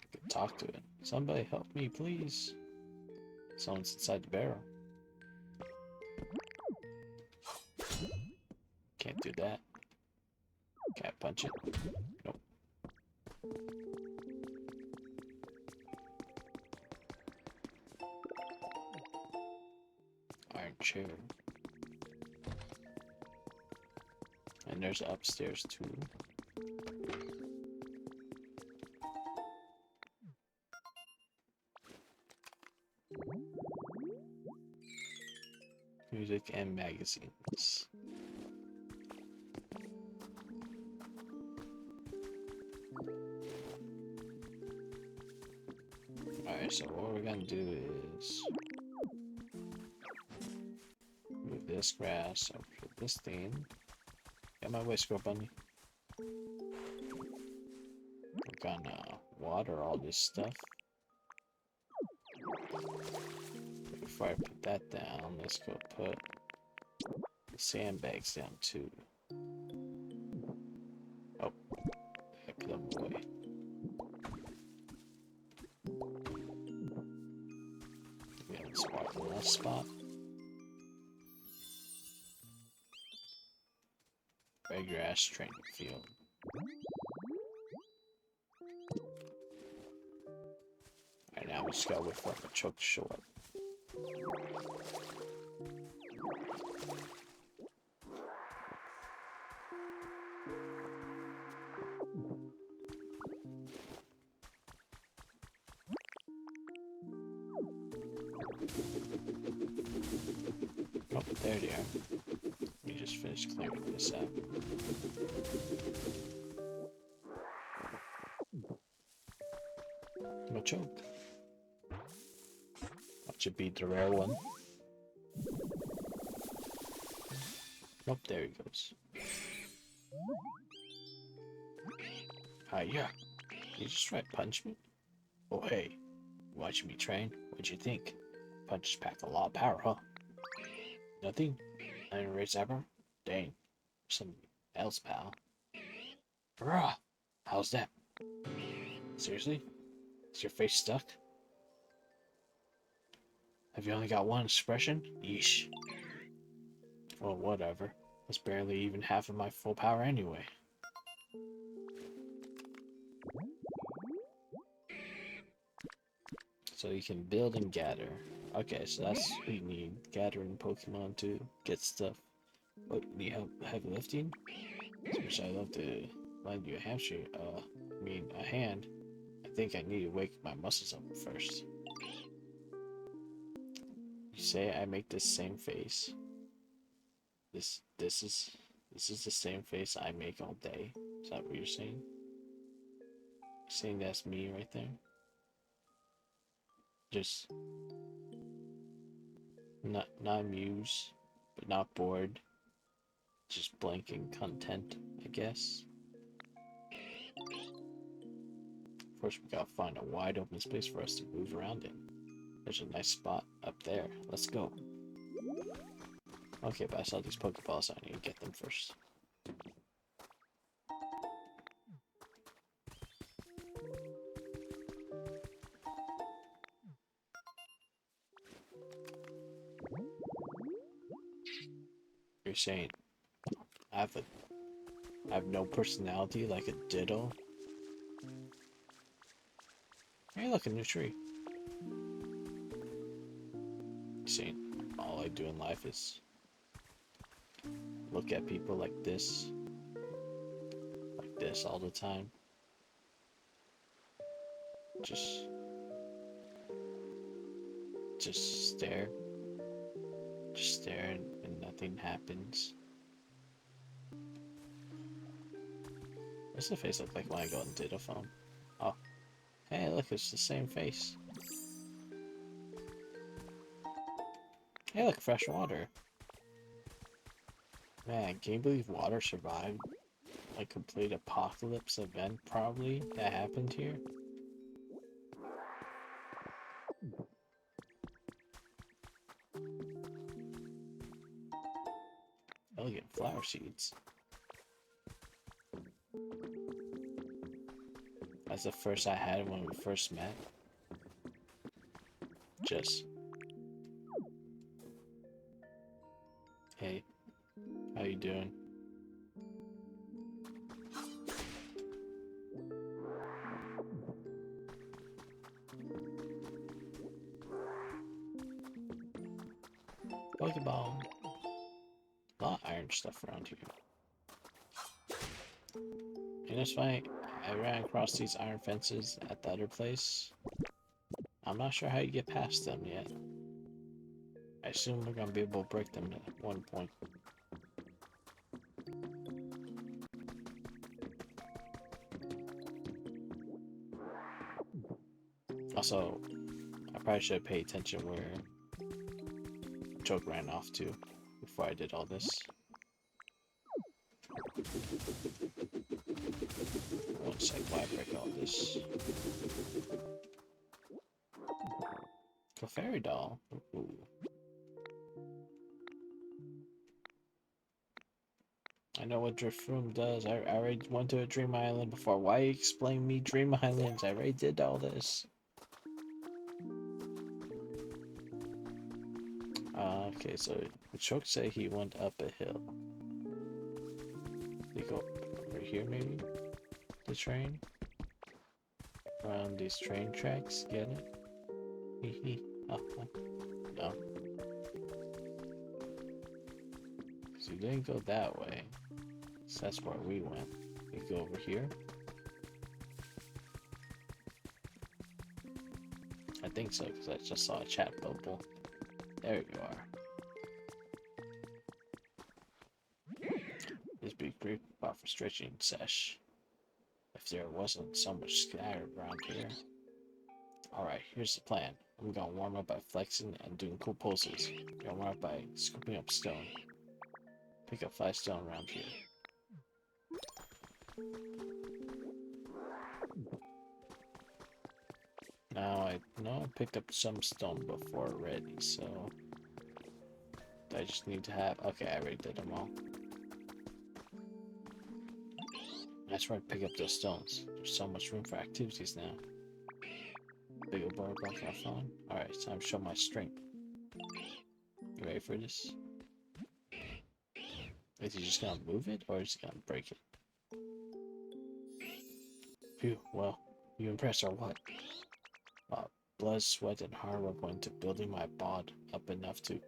I could talk to it. Somebody help me, please. Someone's inside the barrel. Can't do that. Can't punch it. Nope. Iron chair. And there's upstairs too. Music and magazines. Alright, so what we're gonna do is move this grass over to this thing. Get my way, Squirrel Bunny. We're gonna water all this stuff. Before I put that down, let's go put the sandbags down too. Oh, I put them away. We haven't spotted the last spot. Red grass training field. Alright, now we just gotta wait for a choke to show up. Oh, there they are. We just finished clearing this out. No choke. That should be the rare one. Oh, there he goes. Yeah. You just try to punch me? Oh, hey. Watching me train? What'd you think? Punches pack a lot of power, huh? Nothing? Iron race ever? Dang. Something else, pal. Hurrah! How's that? Seriously? Is your face stuck? Have you only got one expression? Yeesh. Well, whatever. That's barely even half of my full power anyway. So you can build and gather. Okay, so that's what you need. Gathering Pokemon to get stuff. What, need help heavy lifting? Wish I'd love to lend you a hamstring. A hand. I think I need to wake my muscles up first. You say I make this same face. This is the same face I make all day. Is that what you're saying? You're saying that's me right there? Just not amused, but not bored. Just blanking content, I guess. First, we gotta find a wide open space for us to move around in. There's a nice spot up there. Let's go. Okay, but I saw these Pokeballs. I need to get them first. You're saying I have no personality like a ditto? Hey, look, a new tree. You're saying all I do in life is look at people like this all the time. Just stare. Just stare and nothing happens. What's the face look like when I go on Ditto phone? Oh. Hey, look, it's the same face. Hey, look, fresh water. Man, can you believe water survived a complete apocalypse event, probably, that happened here? Elegant flower seeds. That's the first I had when we first met. Just... Hey, how you doing? Pokeball. A lot of iron stuff around here. And that's why I ran across these iron fences at the other place. I'm not sure how you get past them yet. I assume we're gonna be able to break them at one point. Also, probably should pay attention where Choke ran off to before I did all this. One sec while I break all this. A fairy doll. Ooh. I know what Drift Room does. I already went to a Dream Island before. Why explain me Dream Islands? I already did all this. Okay, so Choke said he went up a hill. They go over here maybe? The train? Around these train tracks, get it? Hee hee. Oh, no. So you didn't go that way. So that's where we went. We go over here. I think so, because I just saw a chat bubble. There you are. This big brief about for stretching sesh. If there wasn't so much scattered around here. Alright, here's the plan. I'm gonna warm up by flexing and doing cool poses. I'm gonna warm up by scooping up stone. Pick up 5 stone around here. Now I know I picked up some stone before already, so I just need to have. Okay, I already did them all. That's where I pick up those stones. There's so much room for activities now. Big old bar block have fun. Alright, it's time to show my strength. You ready for this? Is he just gonna move it or is he gonna break it? Phew, well, you impressed or what? Blood, sweat, and hard work went into building my bod up enough to.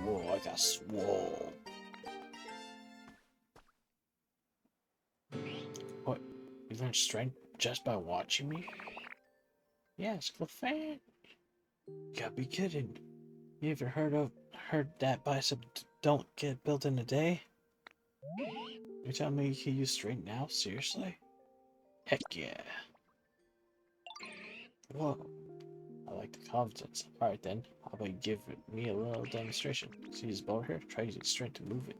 Whoa, I got swole. What? You learned strength just by watching me? Yes, go fan. You gotta be kidding. You ever heard that bicep don't get built in a day? You're telling me you can use strength now? Seriously? Heck yeah. Whoa. I like the confidence. Alright then, how about you give me a little demonstration? See this bow here? Try using strength to move it.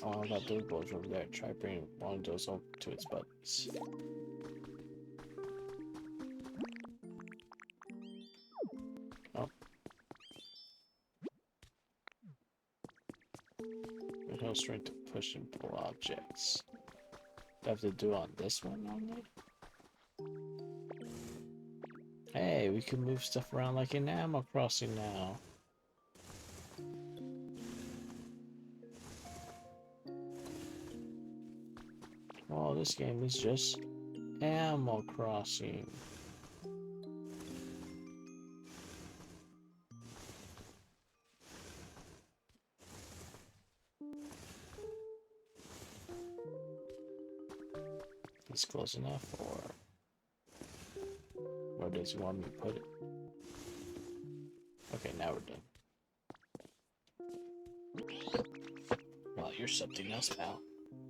Oh, that those bows over there. Try bringing one of those over to its buddies. Oh. There's no strength to push and pull objects. Do I have to do on this one only? Hey, we can move stuff around like in Animal Crossing now. Oh, this game is just Animal Crossing. Is close enough, or where does he want me to put it? Okay, now we're done. Well, you're something else, pal.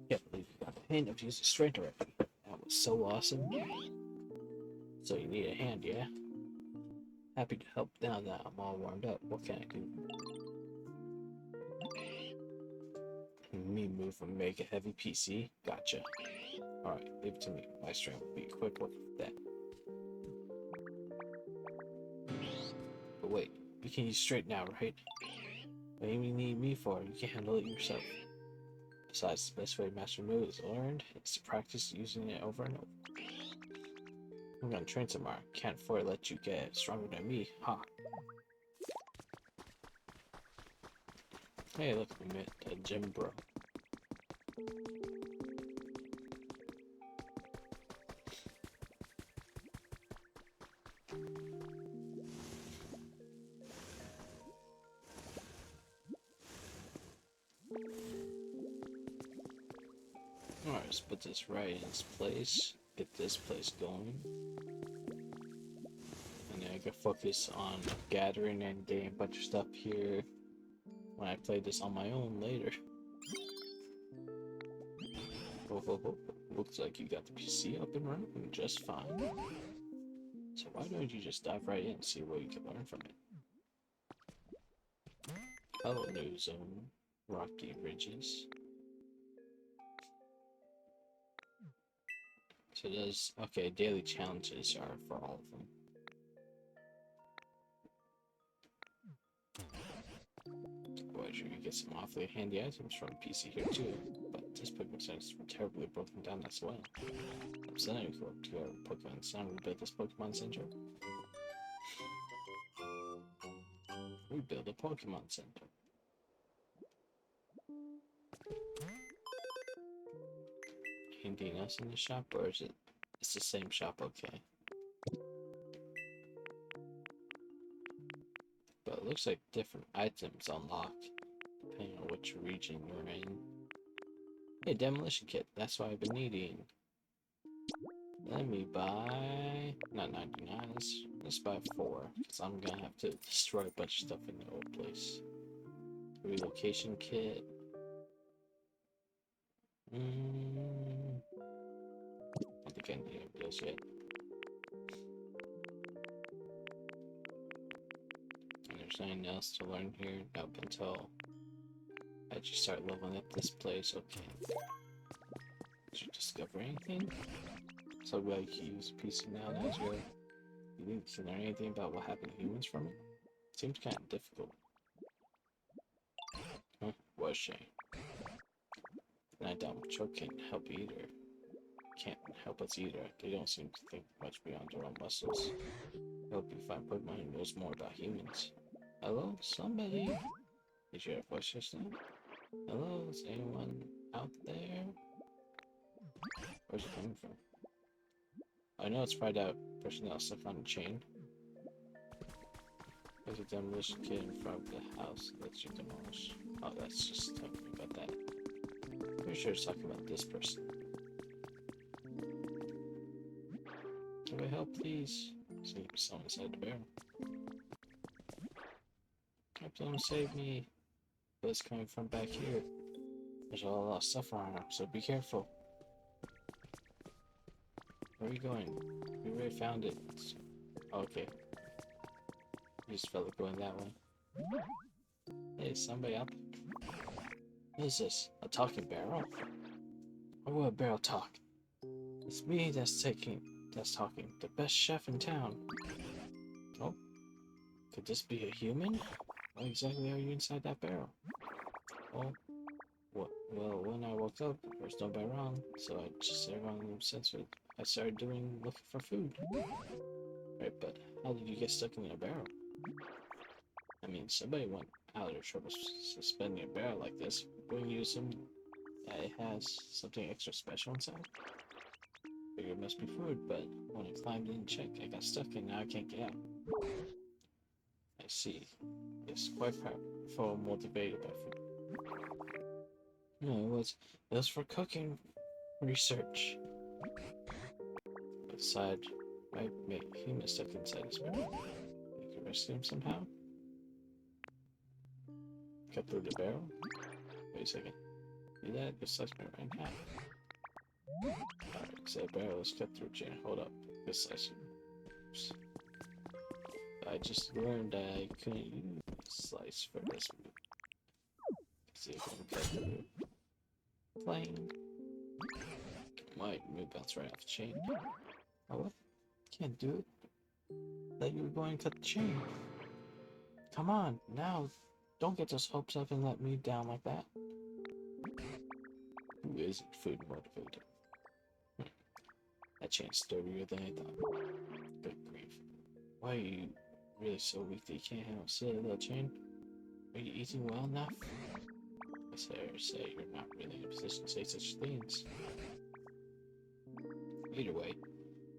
Can't believe you got the hang of using strength already. That was so awesome. So you need a hand, yeah? Happy to help now that I'm all warmed up. What can I do? Me move and make a heavy PC? Gotcha. Alright, leave it to me. My strength will be quick work with that. But wait, you can use straight now, right? What do you need me for? You can handle it yourself. Besides, the best way to master a move is learned is to practice using it over and over. I'm gonna train tomorrow. Can't afford to let you get stronger than me, huh? Hey, look, we met a gym bro. Alright, let's put this right in its place. Get this place going. And then I can focus on gathering and getting a bunch of stuff here. when I play this on my own later. Oh. Looks like you got the PC up and running just fine. So why don't you just dive right in and see what you can learn from it? Hello, new zone. Rocky ridges. So there's, okay, daily challenges are for all of them. Well, sure you get some awfully handy items from PC here too, but this Pokemon Center is terribly broken down as well. I'm sending you to our Pokemon Center. Rebuild this Pokemon Center. Rebuild a Pokemon Center. Anything else in the shop, or is it? It's the same shop, okay. But it looks like different items unlocked, depending on which region you're in. Hey, demolition kit, that's what I've been needing. Let me buy, not 99, let's buy 4, because I'm gonna have to destroy a bunch of stuff in the old place. Relocation kit. I don't think I need any of those yet. And there's nothing else to learn here. Nope, until I just start leveling up this place. Okay. Did you discover anything? So glad you can use a PC now. That's good. You think you can learn anything about what happened to humans from it? Seems kind of difficult. Huh? What a shame. And I doubt Choke can't help either. Can't help us either. They don't seem to think much beyond their own muscles. I hope you find Pokemon who knows more about humans. Hello? Somebody? Did you hear a voice just now? Hello? Is anyone out there? Where's it coming from? I know it's probably that person that stuck on a chain. There's a demolition kit in front of the house that lets you demolish. Oh, that's just talking about that. Pretty sure it's talking about this person. Can we help, please? Seems to be someone inside the barrel. Help someone save me. But it's coming from back here. There's a lot of stuff around him, so be careful. Where are you going? We already found it. Oh, okay. You just felt like going that way. Hey, somebody up? What is this? A talking barrel? Why would a barrel talk? It's me that's talking. The best chef in town. Oh, could this be a human? Why exactly are you inside that barrel? Well, when I woke up, there's nobody around, so I just sat around since I started looking for food. Right, but how did you get stuck in a barrel? I mean, somebody went out of their trouble suspending a barrel like this. Wouldn't you assume that it has something extra special inside? Figure it must be food, but when I climbed in and checked, I got stuck and now I can't get out. I see. It's quite powerful, motivated by food. No, it was for cooking research. Aside, might make humans stuck inside his barrel. You can rescue him somehow. Cut through the barrel. Wait a second. Do that? It slice me right in half. Alright, so the barrel is cut through chain. Hold up. This slice. Oops. I just learned that I couldn't use slice for this move. See if I can cut through. Plane. Might move bounce right off the chain. Oh, what? Can't do it. Thought you were going to cut the chain. Come on, now. Don't get those hopes up and let me down like that. Who isn't food motivated? That chain's sturdier than I thought. Good grief. Why are you really so weak that you can't handle a silly little chain? Are you eating well enough? I say you're not really in a position to say such things. Either way,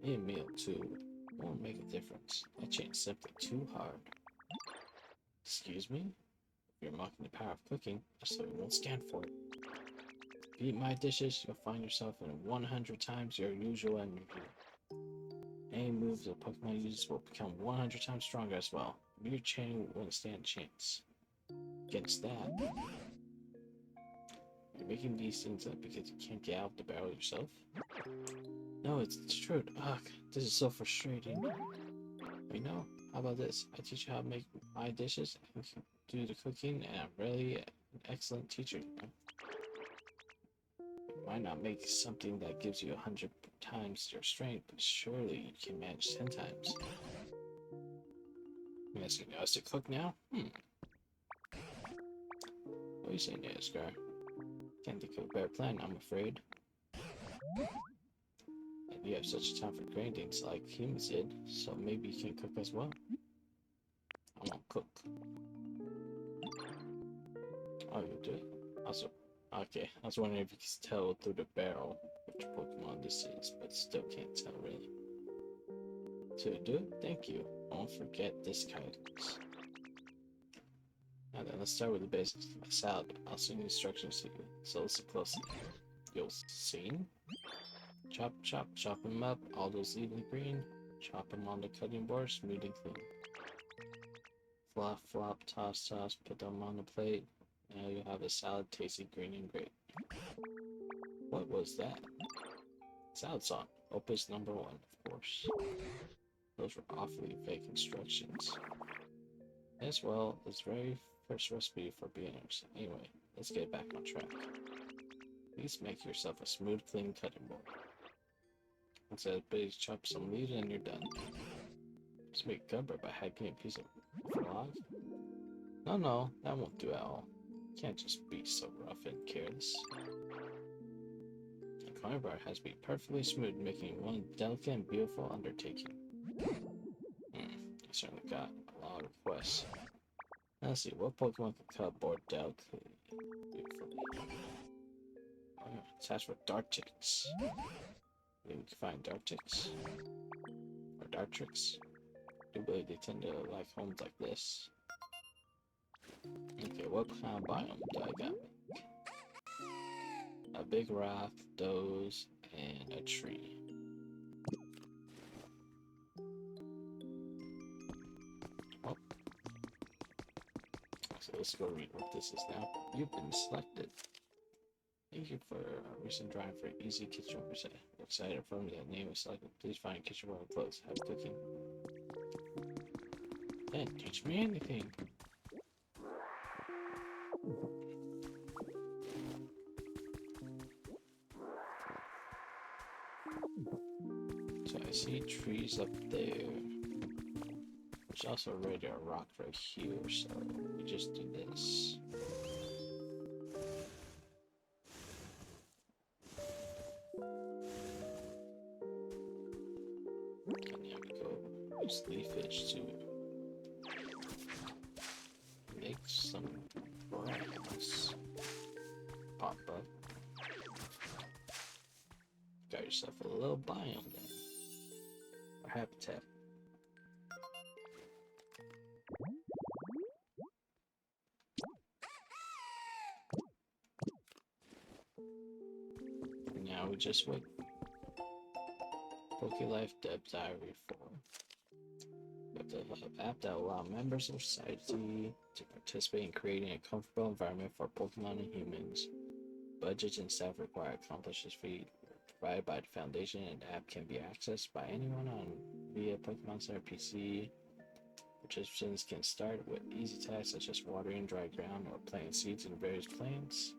any meal too won't make a difference. That chain's simply too hard. Excuse me? If you're mocking the power of cooking, I simply won't stand for it. If you eat my dishes, you'll find yourself in 100 times your usual energy. Any moves a Pokemon uses will become 100 times stronger as well. Your chain won't stand a chance. against that. You're making these things up because you can't get out of the barrel yourself? No, it's the truth. Ugh, this is so frustrating. You know, how about this? I teach you how to make my dishes and do the cooking, and I'm really an excellent teacher. You know? Why not make something that gives you 100 times your strength, but surely you can manage 10 times? Yes, you know us to cook now? What are you saying, Edgar? Can't think of a better plan, I'm afraid. And you have such a time for grinding like humans did, so maybe you can cook as well. I won't cook. Oh, you do it? Also, okay, I was wondering if you could tell through the barrel which Pokemon this is, but still can't tell really. So you do it? Thank you. Don't forget this guidance. Now then, let's start with the basics. A salad. I'll send instructions to you, so listen closely. You'll see? Chop, chop, chop them up, all those evenly green. Chop them on the cutting board, smooth and clean. Flop, flop, toss, toss, put them on the plate. Now you have a salad tasty green and great. What was that? Salad song. Opus number 1, of course. Those were awfully vague instructions. Yes, well, it's very first recipe for beginners. Anyway, let's get back on track. Please make yourself a smooth, clean cutting board. Once that base, chop some meat and you're done. Just make cover by hacking a piece of log. No, that won't do at all. Can't just be so rough and careless. A cutting board has to be perfectly smooth, making it one delicate and beautiful undertaking. I certainly got a lot of requests. Now let's see, what Pokemon can cut board delicately, beautifully? Attached with Dartrix. Maybe we can find Dartrix. Or Dartrix. I do believe they tend to like homes like this. Okay, what kind of biome do I got? A big rock, those, and a tree. Oh. So let's go read what this is now. You've been selected. Thank you for a recent drive for easy kitchen reset. Excited from the name is selected. Please find kitchenware clothes. Have cooking. Then teach me anything. So I see trees up there. There's also a radar rock right here, so we just do this. And now we go use leafage to make some grass pop up. Got yourself a little biome then. Or habitat. And now we just wait. PokeLife Depth Diary 4. We have the app that allows members of society to participate in creating a comfortable environment for Pokemon and humans. Budgets and staff required accomplish this feat provided by the Foundation, and the app can be accessed by anyone on via Pokemon Center PC. Participants can start with easy tasks such as watering dry ground or planting seeds in various plants.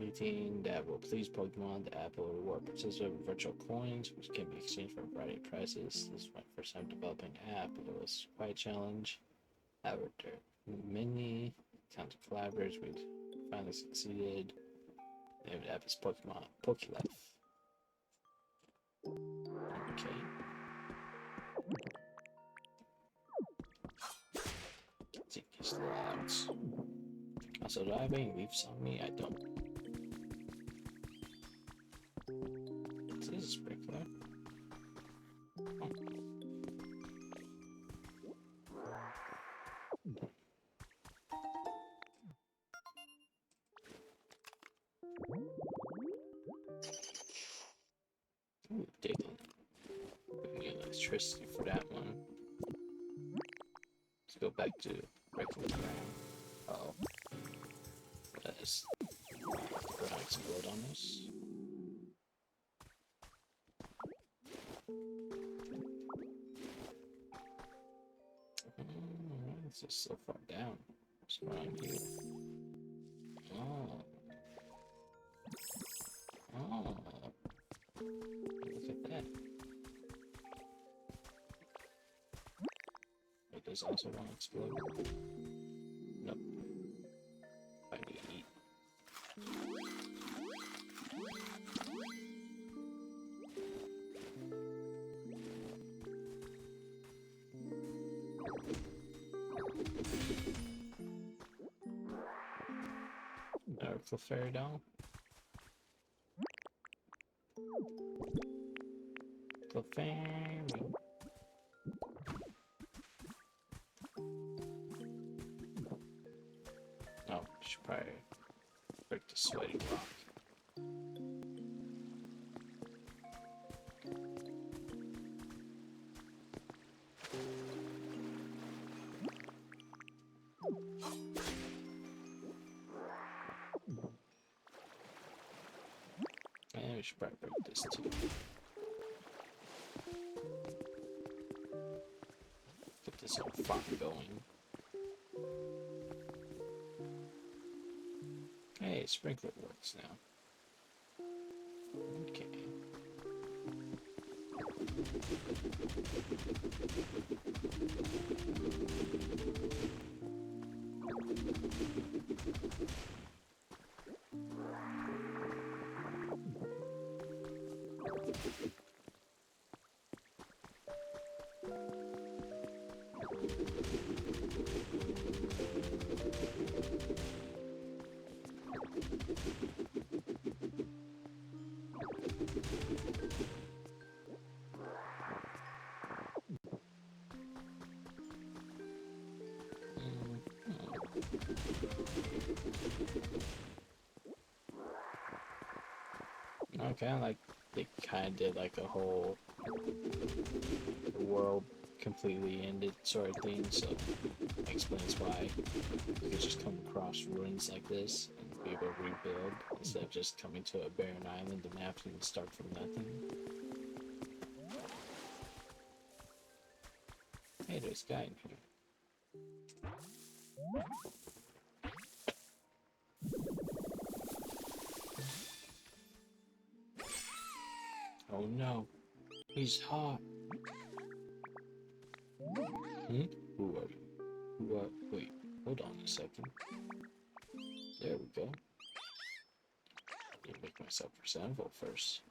Anything that will please Pokemon, the app will reward participants with virtual coins, which can be exchanged for a variety of prizes. This is my first time developing an app. It was quite a challenge. However, there are many kinds of collaborators. We finally succeeded. The name of the app is Pokemon Pokolife. Okay. Take these logs. Also, do I have any leaves on me? I don't. This is a sprinkler. Oh. Ooh, digging. We need electricity for that one. Let's go back to regular ground. Uh-oh. Let's go ahead and explode on this. Alright, it's just so far down. What's going on here? Oh. Oh. Look at that. It does also want to explode. Nope. I need to eat. Miracle Fairy Doll. The fairy. Oh, should probably break the sweaty rock. And we should probably break this too. Get this whole farm going. Hey, sprinkler works now. Okay. Okay, like they kind of did like a whole world completely ended sort of thing, so that explains why you could just come across ruins like this and be able to rebuild instead of just coming to a barren island and having to start from nothing. Hey, there's a guy in here. Oh no, he's hot. Who are you? Wait, hold on a second. There we go. Need to make myself presentable first.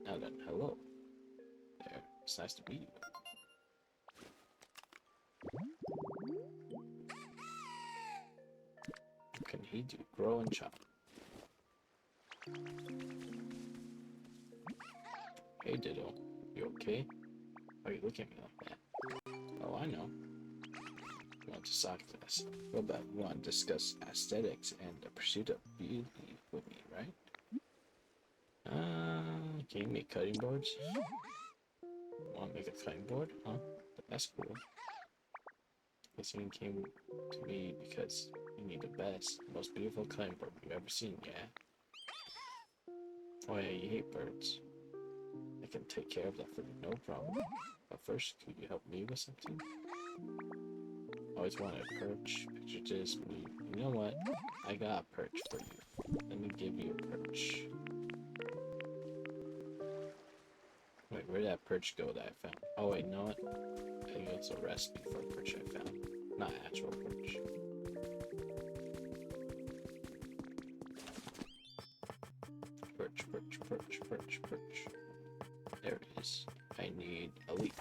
Now then, hello. There, it's nice to meet you. What can he do? Grow and chop. Hey Ditto, you okay? Why are you looking at me like that? Oh, I know. You want to talk to us? What about you want to discuss aesthetics and the pursuit of beauty with me, right? Can you make cutting boards? Want to make a cutting board? Huh? That's cool. Guess you came to me because you need the best, most beautiful cutting board you've ever seen, yeah? Oh yeah, you hate birds. I can take care of that for you, no problem. But first, could you help me with something? Always wanted a perch. Picture this. You know what? I got a perch for you. Let me give you a perch. Wait, where did that perch go that I found? Oh wait, you know what? I think it's a recipe for a perch I found. Not actual perch. Perch, perch, perch, perch, perch. There it is. I need a leaf.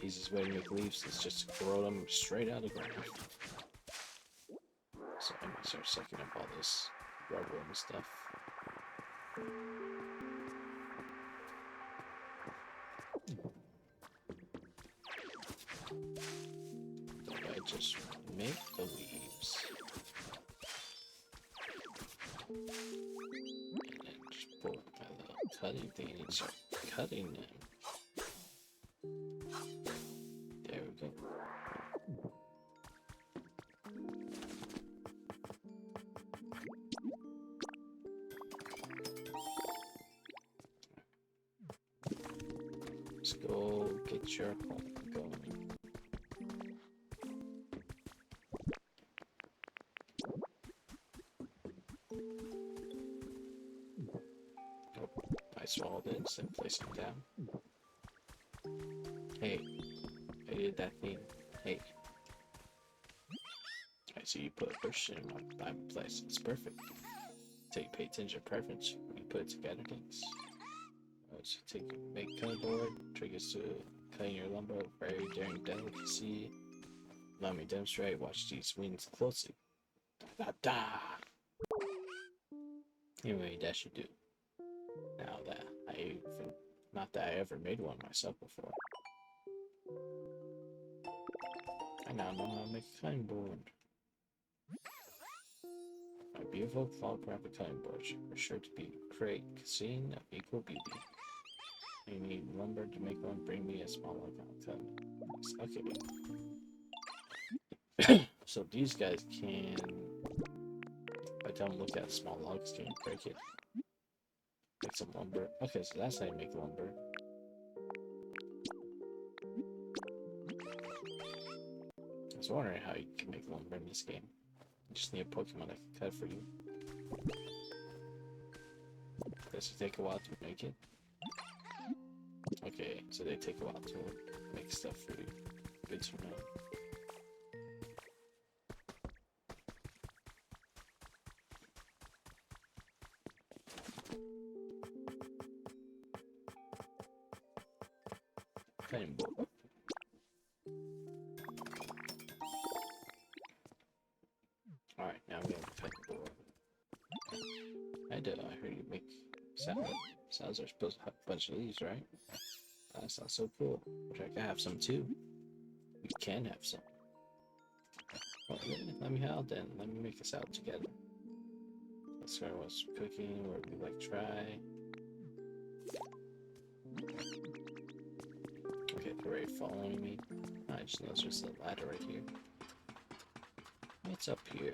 Easiest way to make leaves is just to grow them straight out of the ground. So I'm gonna start sucking up all this rubber and stuff. I just make the leaves. And then just pull up my little cutting thing and start cutting them. There we go. Let's go get your home going. Oh, I swallowed it instead of placing it down. Hey, I did that thing. Hey. I see you put a push in my place. It's perfect. Take pay attention to preference. You put it together things. So make cutting board, triggers to cutting your lumber, very daring delicacy. Allow me to demonstrate, watch these wings closely. Da da da! Anyway, that should do. Now that not that I ever made one myself before. I now know how to make a cutting board. My beautiful claw graphic cutting boards are sure to be great, scene of equal beauty. You need lumber to make one. Bring me a small log. Okay. So these guys can. If I tell them look at small logs, can you break it? Make some lumber. Okay, so that's how you make lumber. I was wondering how you can make lumber in this game. You just need a Pokemon that can cut for you. Does it take a while to make it? Okay, so they take a while to make stuff for you. Good to know. Cutting board. Alright, now we have a cutting board. I heard you make salad. Salads are supposed to have a bunch of leaves, right? That sounds so cool. Wish I could have some too. You can have some. Well, let me help then. Let me make a salad together. Let's start with some cooking, where we like try. Okay, they're already following me. I just noticed there's a ladder right here. What's up here?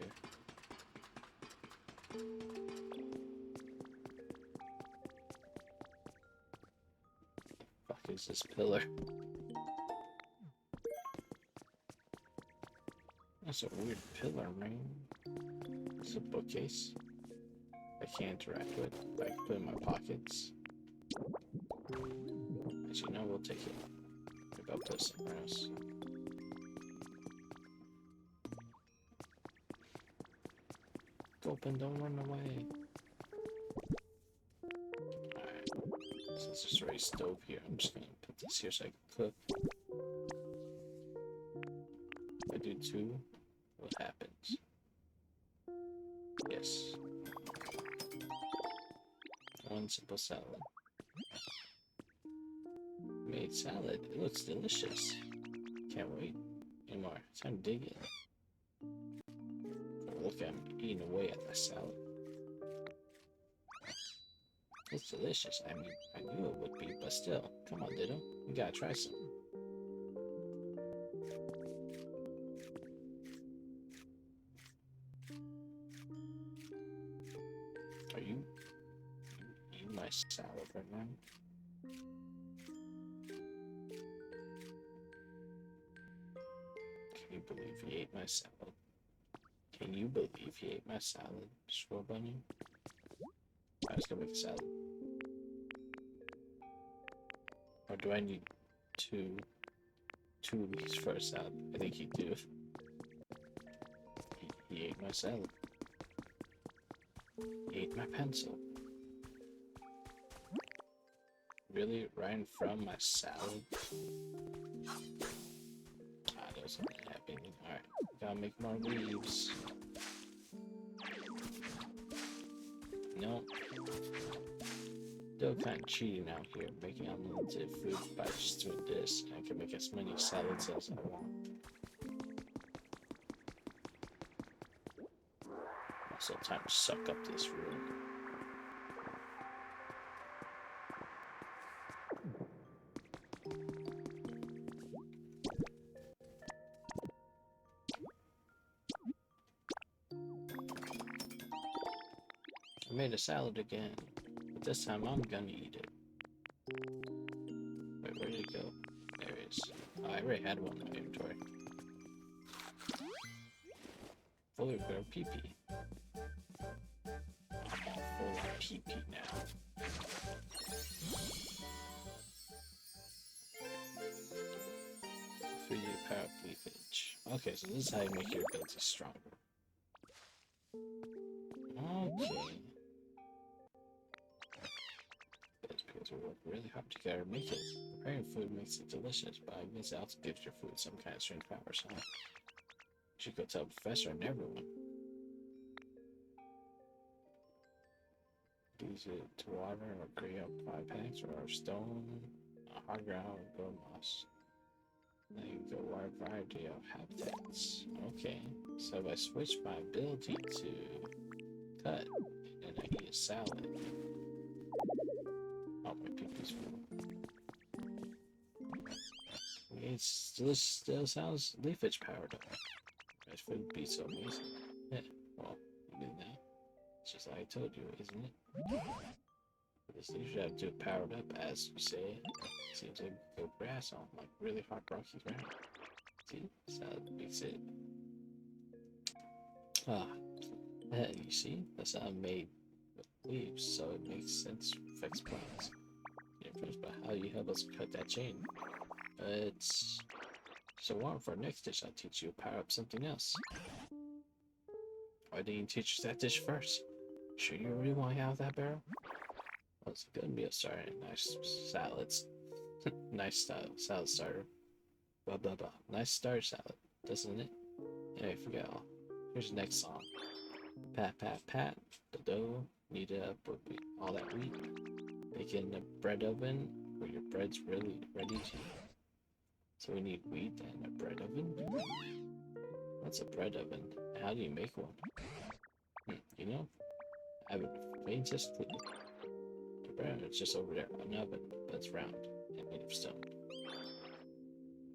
Fuck is this pillar? That's a weird pillar, man. It's a bookcase I can't interact with. I can put in my pockets. As you know, we'll take it. Maybe I'll put it somewhere else. Open, don't run away. Alright. Since there's already a stove here, I'm just gonna put this here so I can cook. If I do two, what happens? Yes. One simple salad. Made salad. It looks delicious. Can't wait anymore. Time to dig in. Look at me eating away at my salad. It's delicious. I mean, I knew it would be, but still. Come on, Ditto. You gotta try some. Are you eating my salad right now? Can you believe he ate my salad? Can you believe he ate my salad, Scroll Bunny? I was gonna make a salad. Or do I need two leaves for a salad? I think he do. He ate my salad. He ate my pencil. Really? Right in front of my salad? Ah, there's something happening. Alright, gotta make more leaves. No. Still kind of cheating out here, making unlimited food by just doing this. I can make as many salads as I want. Also, time to suck up this room. I made a salad again, but this time I'm gonna eat it. Wait, Where did it go? There it is. Oh, I already had one in my inventory. Fully grown PP. Full on PP now. 3D power up leafage. Okay, so this is how you make your ability stronger. Okay. That's because we work really hard together to make it. Preparing food makes it delicious, but I guess it also gives your food some kind of strange power, so you should go tell the professor and everyone. Use it to water or create up 5 packs or stone, hard ground, or moss. Now you can go a wide variety of habitats. Okay, so if I switch my ability to cut, and I eat a salad. Oh, my pickle's full. It still sounds leafage powered up. This food would be so amazing. Yeah, well, you did that. It's just like I told you, isn't it? This leaf should have to powered up, as you say. Seems like good grass on like really hot rocky ground. See, salad makes it. You see, that's salad made with leaves, so it makes sense affects plants. You're impressed by how you help us cut that chain. It's so warm for our next dish. I'll teach you to power up something else. Why didn't you teach us that dish first? Sure you really want to have that barrel? Well, it's a good meal starter. Nice salads. Nice salad starter. Blah blah blah. Nice starter salad, doesn't it? Yeah, I forget all. Here's the next song. Pat pat pat. The dough kneaded up with all that wheat. Make it in a bread oven where your bread's really ready to. So we need wheat and a bread oven. What's a bread oven? How do you make one? You know, I have a faintest clue. The bread is just over there, an oven, but it's round and made of stone.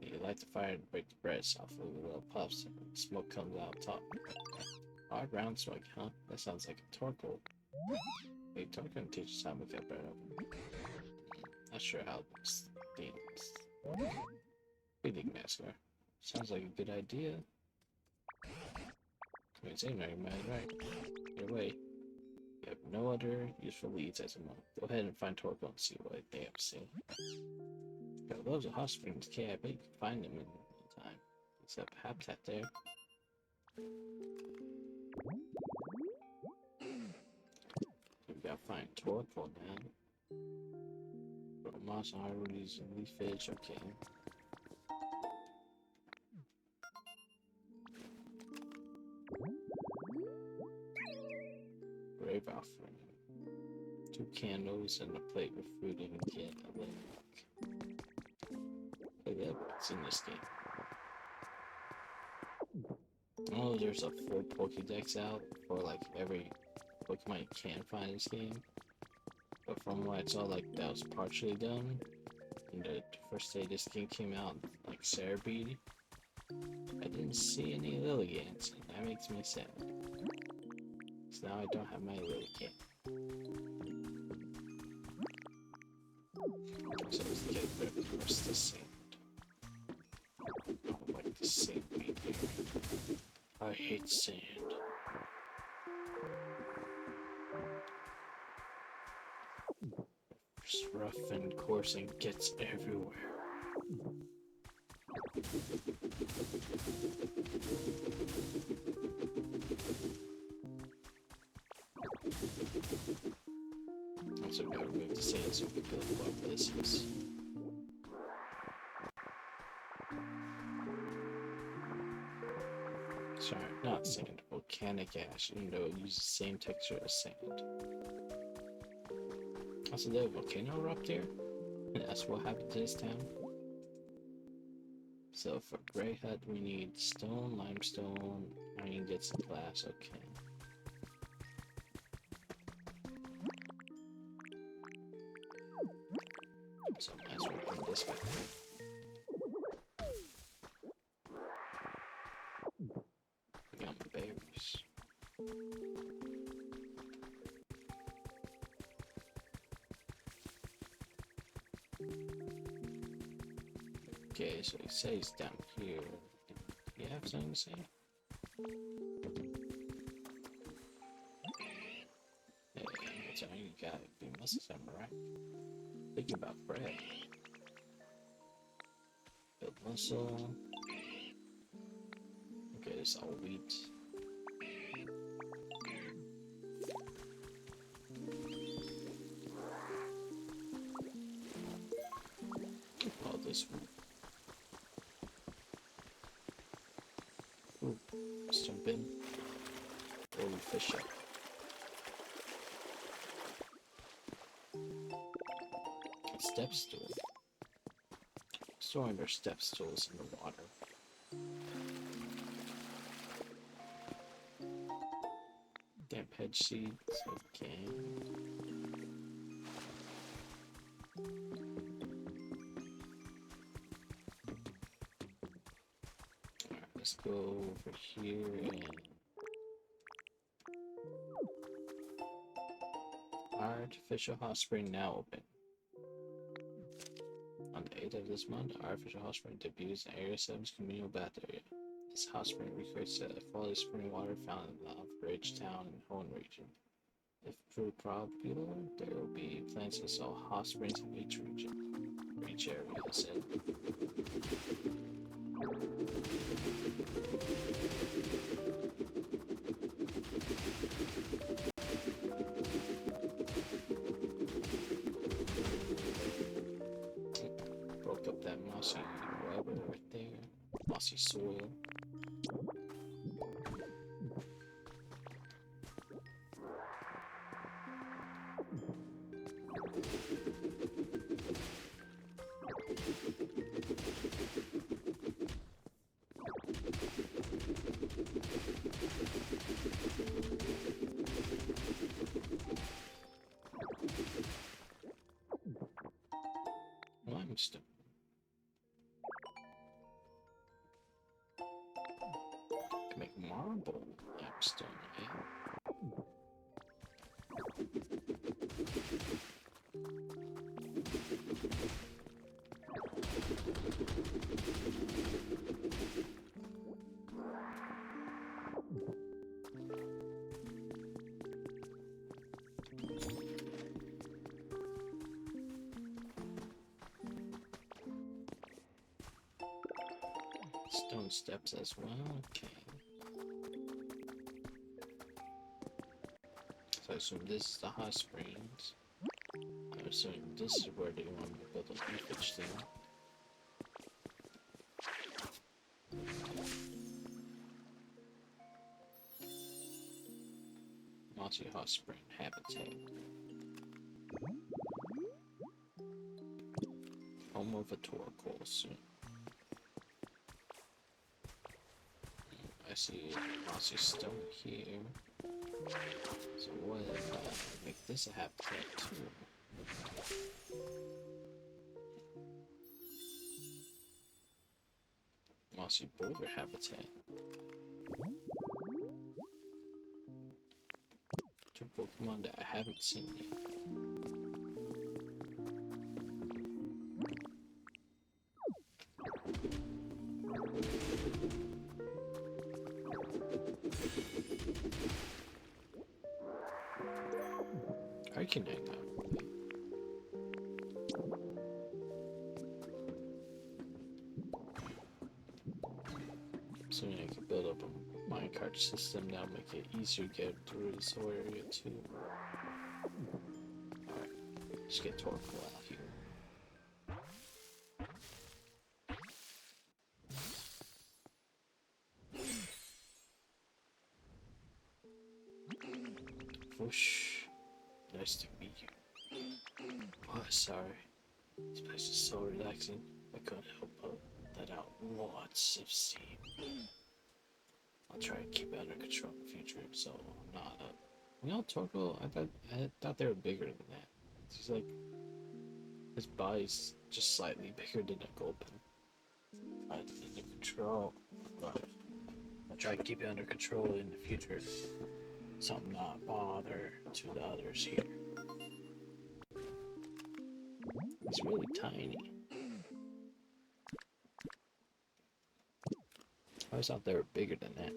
You light the fire and break the bread softly with little puffs, and smoke comes out top. Hard round smoke, huh? That sounds like a torque. Hey, torque can teach us how to make that bread oven. Not sure how this thing is. Feeding massacre. Sounds like a good idea. I mean, same right, right. Your way. You have no other useful leads as a monk. Go ahead and find Torko and see what they have to say. Got loads of hot springs, okay, I bet you can find them in time. Except habitat there. We gotta find Torko now. Moss, hardwoods, and leafage, okay. Grave offering. 2 candles and a plate with food and get a little milk. Look at what's in this game. Oh, there's a full Pokédex out for like every Pokemon you can find in this game. But from what I saw, like that was partially done. And the first day this game came out, like Cerebead, I didn't see any Lilligants, and that makes me sad. So now I don't have my Lilligant. So let's get rid of the rest of the sand. I don't like the sand being here. I hate sand. It's rough and coarse and gets everywhere. Also gotta remove the sand so we can build what this is. Sorry, not sand, volcanic ash, even though it uses the same texture as sand. Also, did a volcano erupt here? And that's what happened to this town? So for Grey Hut, we need stone, limestone, iron ingots, and glass. Okay. So nice we'll bring this back. We got my berries. Okay, so he says down here. Do you have something to say? Hey, what's on you got? You must have something, right? Thinking about bread. Build muscle. Okay, it's all wheat. All this wheat. Ooh, let's jump in. Holy fish up. Step stool. Storing their step stools in the water. Damp head seeds, okay. Alright, let's go over here and artificial hot spring now open. On the 8th of this month, artificial hot spring debuts in Area 7's communal bath area. This hot spring recreates the quality spring water found in the Bridge Town and Hoenn region. If proved popular, there will be plans to install hot springs in each region. Each area, I said. Broke up that mossy rubber right there. Mossy soil. Limestone. Can make marble limestone, eh? Stone steps as well, okay. So I assume this is the hot springs. I assume this is where they want to build a leafage thing. Mossy hot spring habitat. Home of a Torkoal soon. I see mossy stone here. So what if I make this a habitat too? Mossy boulder habitat. Two Pokemon that I haven't seen yet. I can hang out. So I can build up a minecart system now, make it easier to get through this whole area too. Alright, let's get Torkoal out here. Whoosh. Nice to meet you. Oh, sorry. This place is so relaxing. I couldn't help but let out lots of steam. I'll try to keep it under control in the future, so I'm not up. You know, Torkoal, I thought they were bigger than that. He's like, his body's just slightly bigger than a Gulpin. Under control. But I'll try to keep it under control in the future. So I'm not bother to the others here. It's really tiny. always thought they were bigger than that.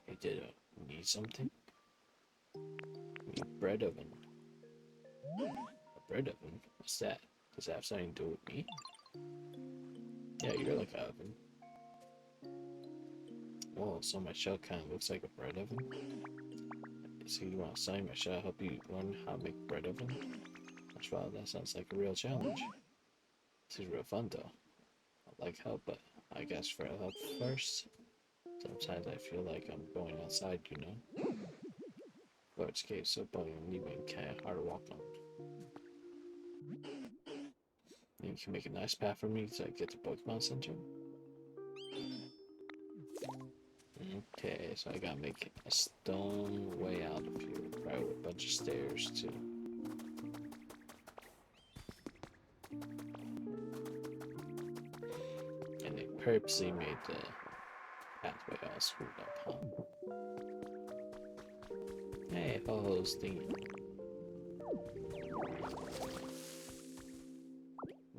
Hey, did need something? Need bread oven. A bread oven? What's that? Does that have something to do with me? Yeah, you're like an oven. Whoa, so my shell kind of looks like a bread oven. So you want to sign my shell? Help you learn how to make bread oven? Wow, that sounds like a real challenge. This is real fun though. I'd like help, but I guess for help first. Sometimes I feel like I'm going outside, you know? Large cave so bugging and leaving kinda hard to walk on. You can make a nice path for me so I get to Pokemon Center. Okay, so I gotta make a stone way out of here. Probably with a bunch of stairs too. And they purposely made the pathway all screwed up, huh? Hey, ho-ho's thingy.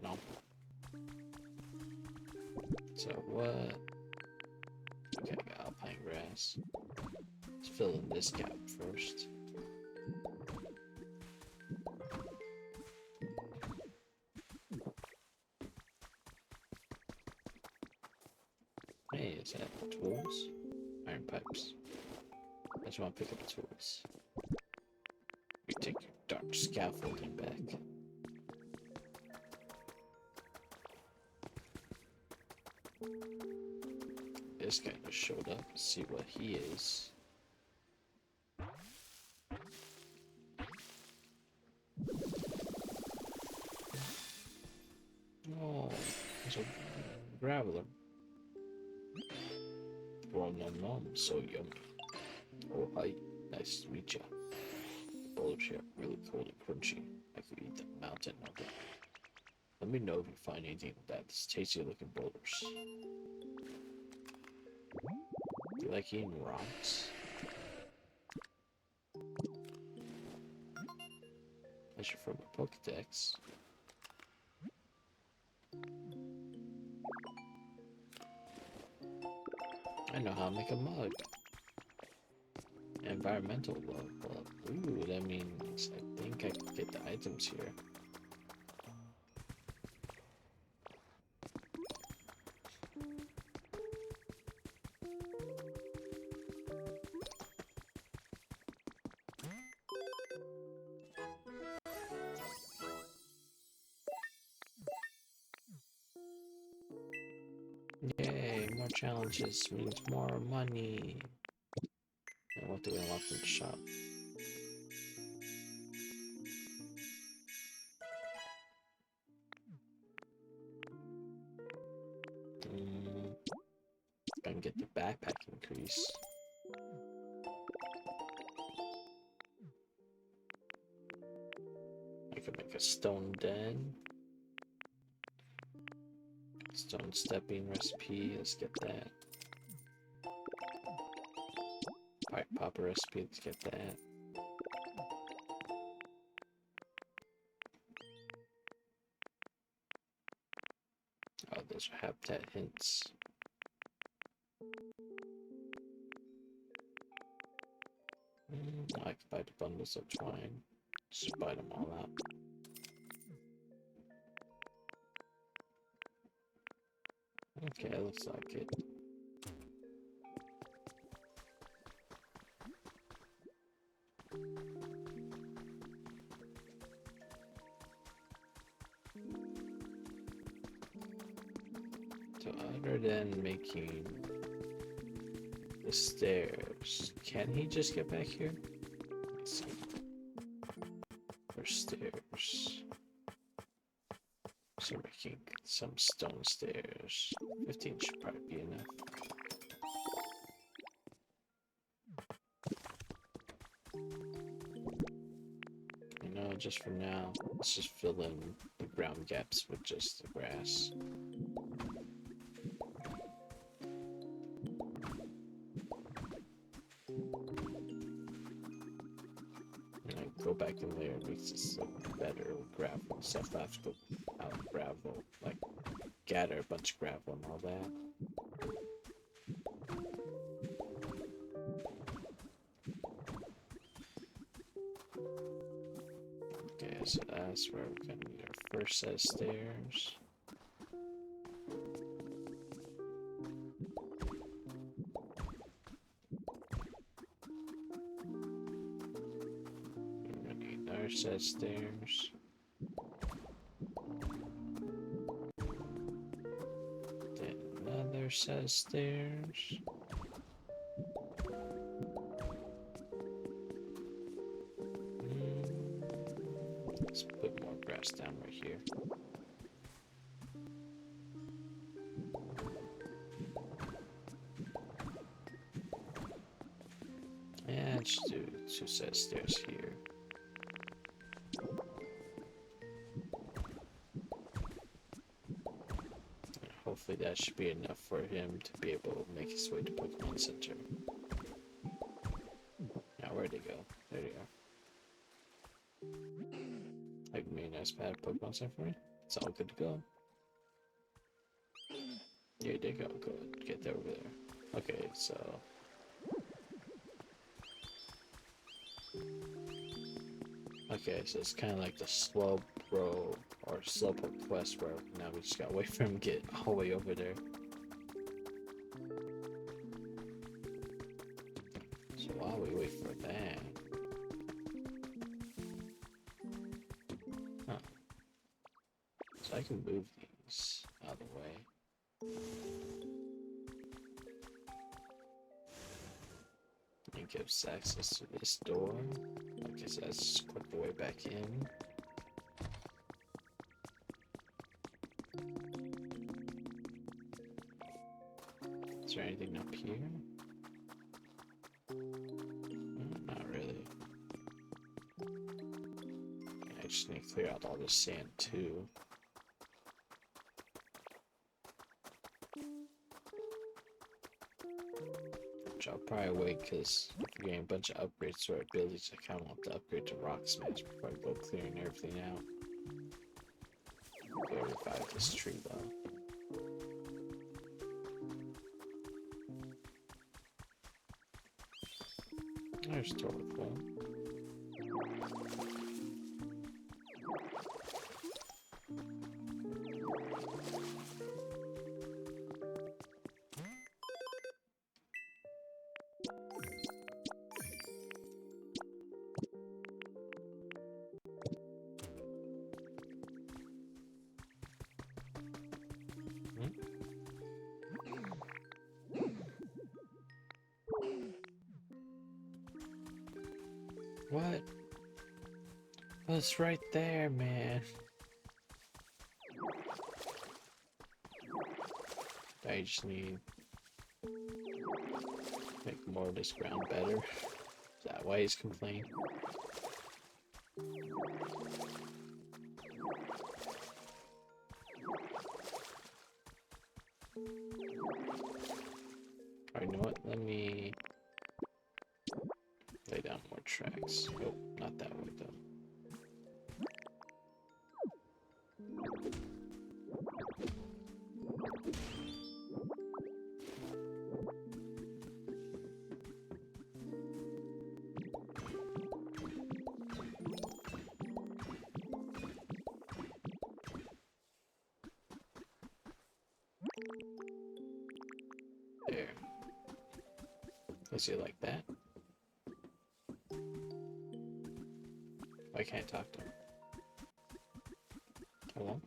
No. So what? Okay, I got alpine grass. Let's fill in this gap first. Hey, is that tools? Iron pipes. I just want to pick up tools. You take your dark scaffolding back. This guy just showed up. Let's see what he is. Oh, there's a graveler. Well, nom, so yummy. Oh, hi. Nice to meet ya. The boulders here are really cold and crunchy. I could eat the mountain of them. Let me know if you find anything that's tasty looking boulders. Do you like eating rocks? Unless you're from a Pokedex. I know how to make a mug. Environmental love club. Ooh, that means I think I can get the items here. Yay, more challenges means more money. And what do we unlock from the shop? I can get the backpack increase. I can make a stone den. Stone stepping recipe, let's get that. Pipe popper recipe, let's get that. Oh, those are habitat hints. I can buy the bundles of twine. Just buy them all out. Okay, looks like it. So other than making the stairs, can he just get back here? Let's see. For stairs. So making some stone stairs. 15 should probably be enough. You know, just for now, let's just fill in the ground gaps with just the grass. Go back in there, it makes this look better with gravel. Stuff I have to go out gravel, like gather a bunch of gravel and all that. Okay, so that's where we're gonna need our first set of stairs. We're gonna need another set of stairs. Then another set of stairs. Let's put more grass down right here. And let's do 2 sets of stairs here. And hopefully that should be enough for him to be able to make his way to Pokemon Center. Now where'd they go? There they are. Like me, nice pad Pokemon Center for me. It's all good to go. There they go. Good. Get there over there. Okay, so. Okay, so it's kind of like the slow bro or slowpoke quest where now we just gotta wait for him to get all the way over there. So while we wait for that. Huh. So I can move these out of the way. It gives access to this door. Okay, so let's just click the way back in. Is there anything up here? Not really. I just need to clear out all this sand too. Which I'll probably wait because if we're getting a bunch of upgrades to our abilities, I kind of want to upgrade to Rock Smash before I go clearing everything out. Go revive this tree though. There's Torquil. What? Oh, it's right there, man. I just need to make more of this ground better. Is that why he's complaining? Alright, you know what? Let me lay down more tracks. Oh, not that way though. There. Is it like that? Why can't I talk to him? Hello?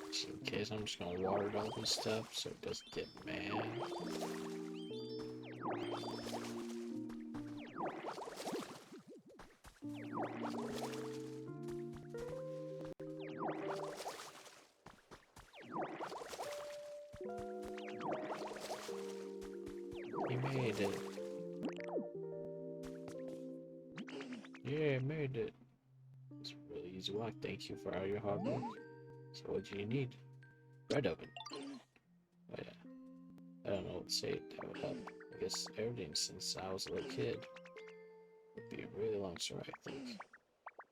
Just in case, I'm just gonna water all this stuff so it doesn't get mad. made it. Yeah, I made it. It's a really easy walk. Thank you for all your hard work. So what do you need? Bread oven. Oh yeah. I don't know what to say that would help. I guess everything since I was a little kid. It'd be a really long story, I think.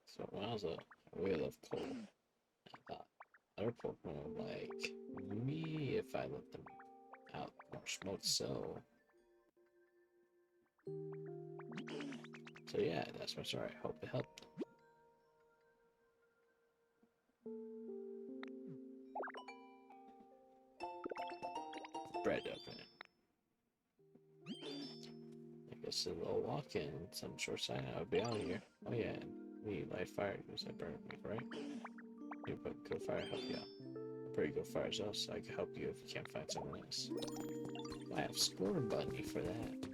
So when I was I really loved coal. I thought other Pokemon would like me if I let them out more smoke, so yeah, that's my story. I hope it helped. Bread oven. I guess a little walk in some short sign I'll be out here. Oh yeah, we light fire because I burned me, right? You put good fire help you out. Pretty good fire as well, so I can help you if you can't find someone else. I have score bunny for that.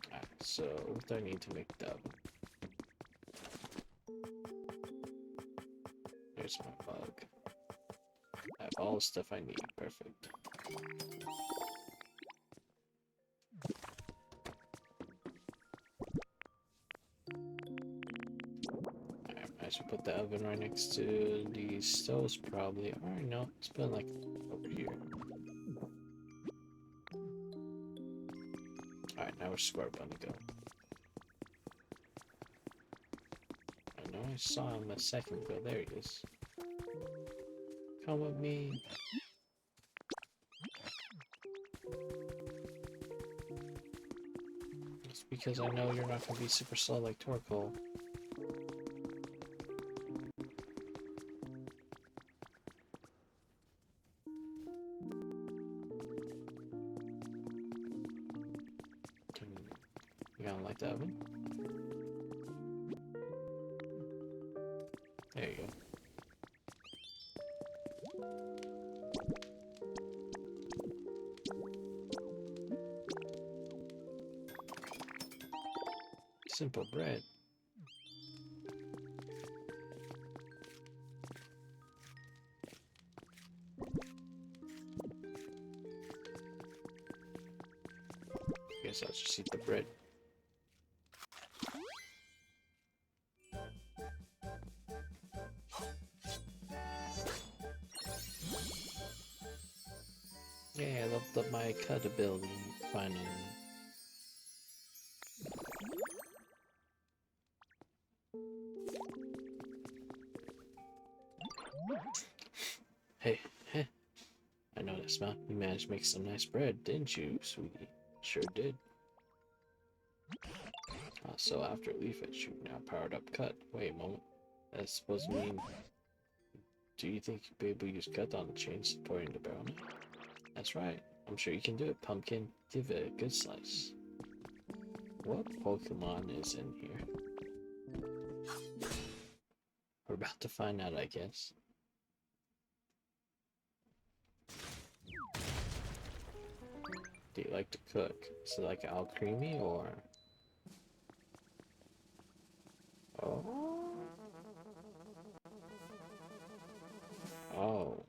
Alright, so what do I need to make the oven? Here's my bug. I have all the stuff I need. Perfect. Alright, I should put the oven right next to the stoves probably. Alright, no, it's been like over here. Alright, now where's Square Bunny go? I know I saw him a second ago. There he is. Come with me. It's because I know you're not going to be super slow like Torkoal. You gonna like the oven? There you go. Simple bread. Guess I'll just eat the bread. Yeah, I leveled up my cut ability finally. Hey, heh. I know that smell. You managed to make some nice bread, didn't you, sweetie? Sure did. So after Leaf Edge, you now powered up Cut. Wait a moment. That's supposed to mean... Do you think you'll be able to use Cut on the chain supporting the barrel now? That's right. I'm sure you can do it, Pumpkin. Give it a good slice. What Pokemon is in here? We're about to find out, I guess. Do you like to cook? Is it like all creamy or... Oh. Oh.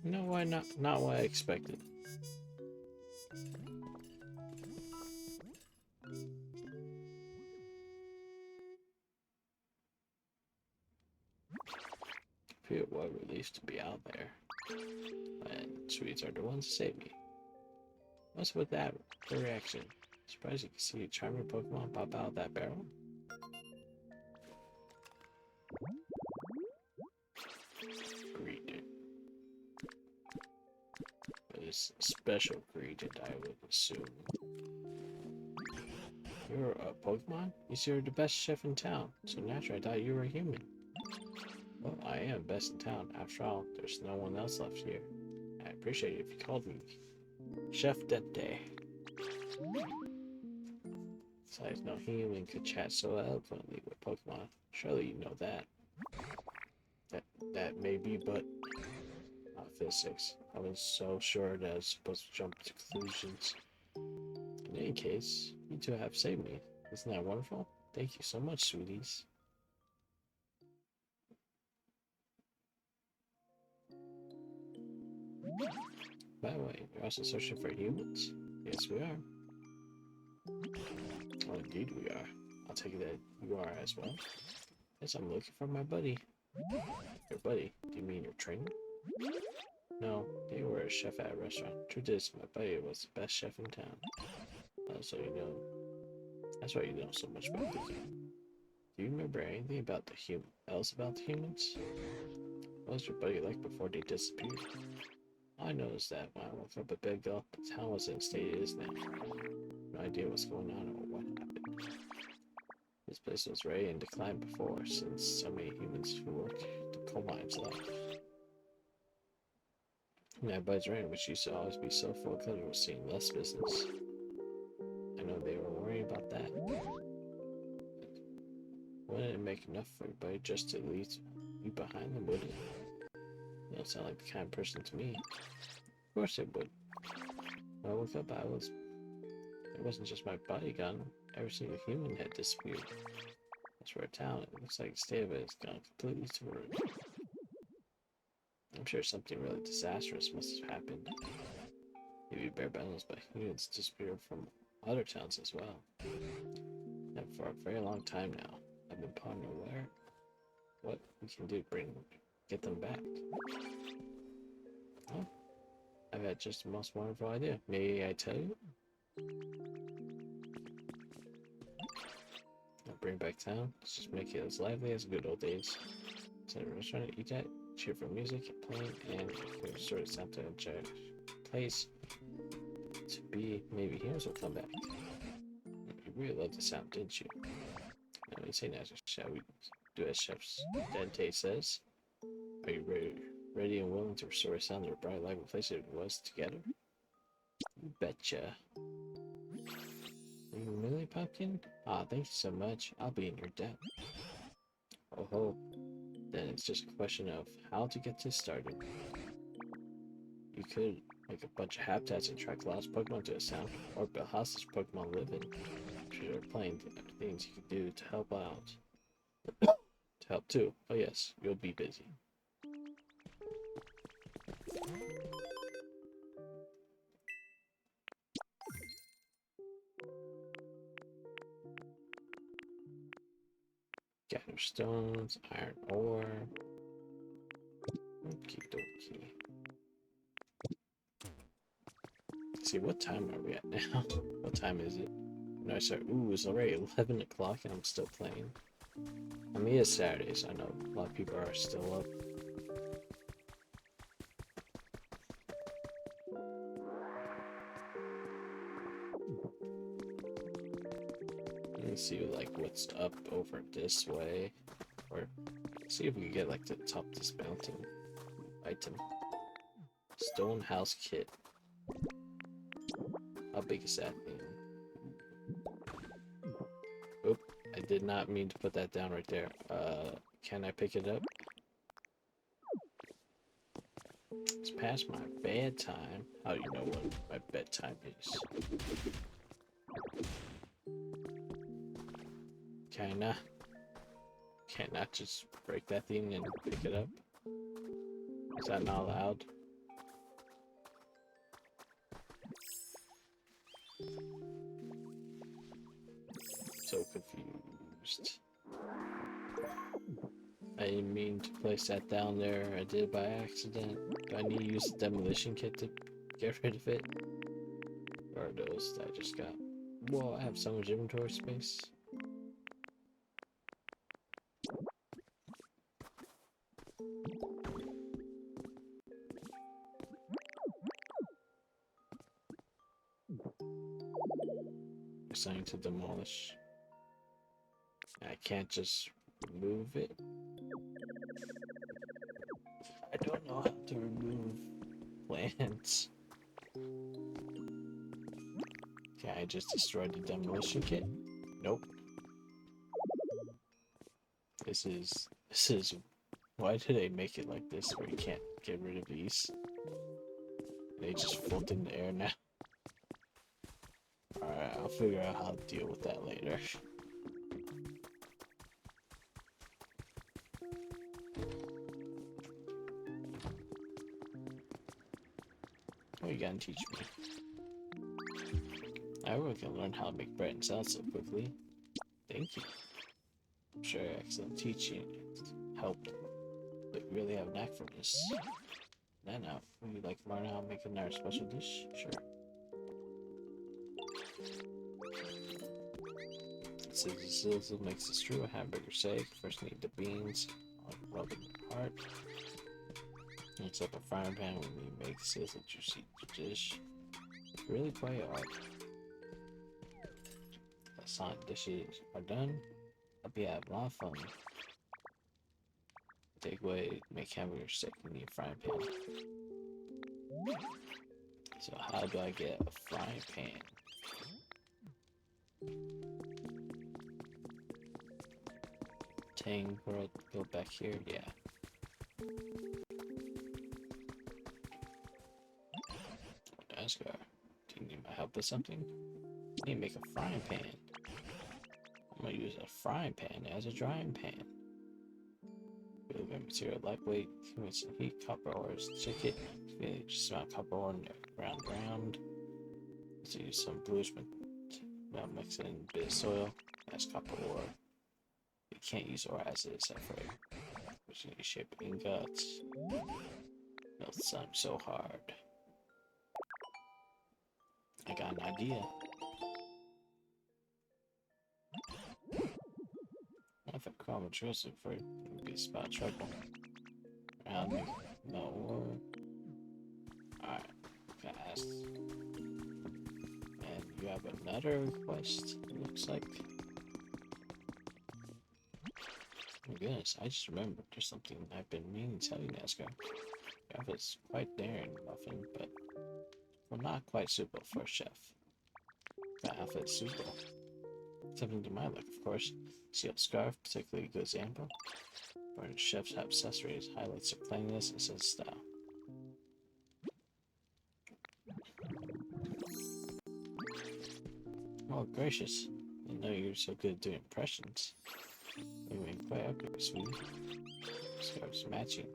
No, why not? Not what I expected. Feel what relief to be out there. And Sweets are the ones to save me. What's with that reaction? Surprised you can see a charming Pokemon pop out of that barrel? Greeted. But it's a special greeted, I would assume. You're a Pokemon? You see, you're the best chef in town, so naturally I thought you were a human. Well, I am best in town. After all, there's no one else left here. I appreciate it if you called me Chef that day. Besides, no human could chat so eloquently with Pokemon. Surely you know that. That may be, but physics. I was so sure that I was supposed to jump to conclusions. In any case, you two have saved me. Isn't that wonderful? Thank you so much, sweeties. by the way, you're also searching for humans? Yes, we are. Oh, indeed we are. I'll take it that you are as well. Yes, I'm looking for my buddy. Your buddy? Do you mean your trainer? No, they were a chef at a restaurant. Truth is, my buddy was the best chef in town. So you know, that's why you know so much about the game. Do you remember anything about else about the humans? What was your buddy like before they disappeared? All I know is that when I woke up a bit ago, the town was in the state it is now. No idea what's going on or what happened. This place was ready in decline before, since so many humans who worked the coal mines left. My buddy's ranch, which used to always be so full of color, was seeing less business. I know they were worrying about that. Wouldn't it make enough for everybody just to leave you behind them, would it? You don't sound like the kind of person to me. Of course it would. When I woke up, it wasn't just my body gone. Every single human had disappeared. As for a town, it looks like the state of it has gone completely to ruin. I'm sure something really disastrous must have happened. Maybe bare bones, but humans disappeared from other towns as well. And for a very long time now, I've been pondering what we can do to get them back. Oh, I've had just the most wonderful idea. May I tell you? I'll bring back town. Let's just make it as lively as the good old days. Instead of a restaurant to eat at, cheerful music playing, and sort of sound to enjoy a place to be. Maybe humans will come back. You really loved the sound, didn't you? Now, you say that, shall we do as Chef Dante says? Are you ready and willing to restore a sound to a bright, lively place it was together? You betcha. Are you really, Pumpkin? Ah, thank you so much. I'll be in your debt. Oh ho. Then it's just a question of how to get this started. You could make a bunch of habitats and track lost Pokemon to a sound, or build houses Pokemon live in. I'm sure there are plenty of things you could do to help out. To help too. Oh yes, you'll be busy. Gather stones, iron ore. Okie dokie. See, what time are we at now? What time is it? No, sorry. Ooh, it's already 11 o'clock and I'm still playing. I mean, it's Saturday, so I know a lot of people are still up. Let me see, like, what's up over this way. Or see if we can get, like, to top this mountain item. Stone house kit. How big is that thing? Oop, I did not mean to put that down right there. Can I pick it up? It's past my bedtime. How do you know what my bedtime is? Can I not just break that thing and pick it up? Is that not allowed? So confused. I didn't mean to place that down there. I did it by accident. Do I need to use the demolition kit to get rid of it? Or are those that I just got? Well, I have so much inventory space. Something to demolish. I can't just remove it. I don't know how to remove plants. Can I just destroy the demolition kit? Nope. This is why did they make it like this where you can't get rid of these? They just float in the air now. Alright, I'll figure out how to deal with that later. Oh, you again, teach me. Everyone can learn how to make bread and salad so quickly. Thank you. I'm sure your excellent teaching helped, but you really have a knack for this. Now, would you like to learn how to make another special dish? Sure. Sizzle makes the stew a hamburger steak. First need the beans, rub in the heart. Mix up a frying pan when you make sizzle juicy dish. It's really quite hard. The side dishes are done. I'll be having a lot of fun. Takeaway, make hamburger steak, you need a frying pan. So how do I get a frying pan? World, go back here, yeah. Asgard, do you need my help with something? I need to make a frying pan. I'm gonna use a frying pan as a drying pan. Really good material, lightweight, with some heat, copper ores, check it. Just amount of copper ore in the ground. Let's use some bluish, now mix in a bit of soil, that's copper ore. You can't use ore as it is, I'm afraid. Which you shape ingots. Melt some so hard. I got an idea. If I call with Joseph for it would be a spot of trouble. Around me, no ore. Alright, fast. And you have another request, it looks like. Oh my goodness, I just remembered there's something I've been meaning to tell you, Nazca. Your outfit's quite daring, Muffin, but we're not quite suitable for a chef. That outfit's suitable. Something to my look, of course. Seal scarf, particularly good example. Where chefs have accessories, highlights their cleanliness and sense of style. Oh, gracious. I didn't know you were so good at doing impressions. You went quite ugly, sweetie. Scarf's matching.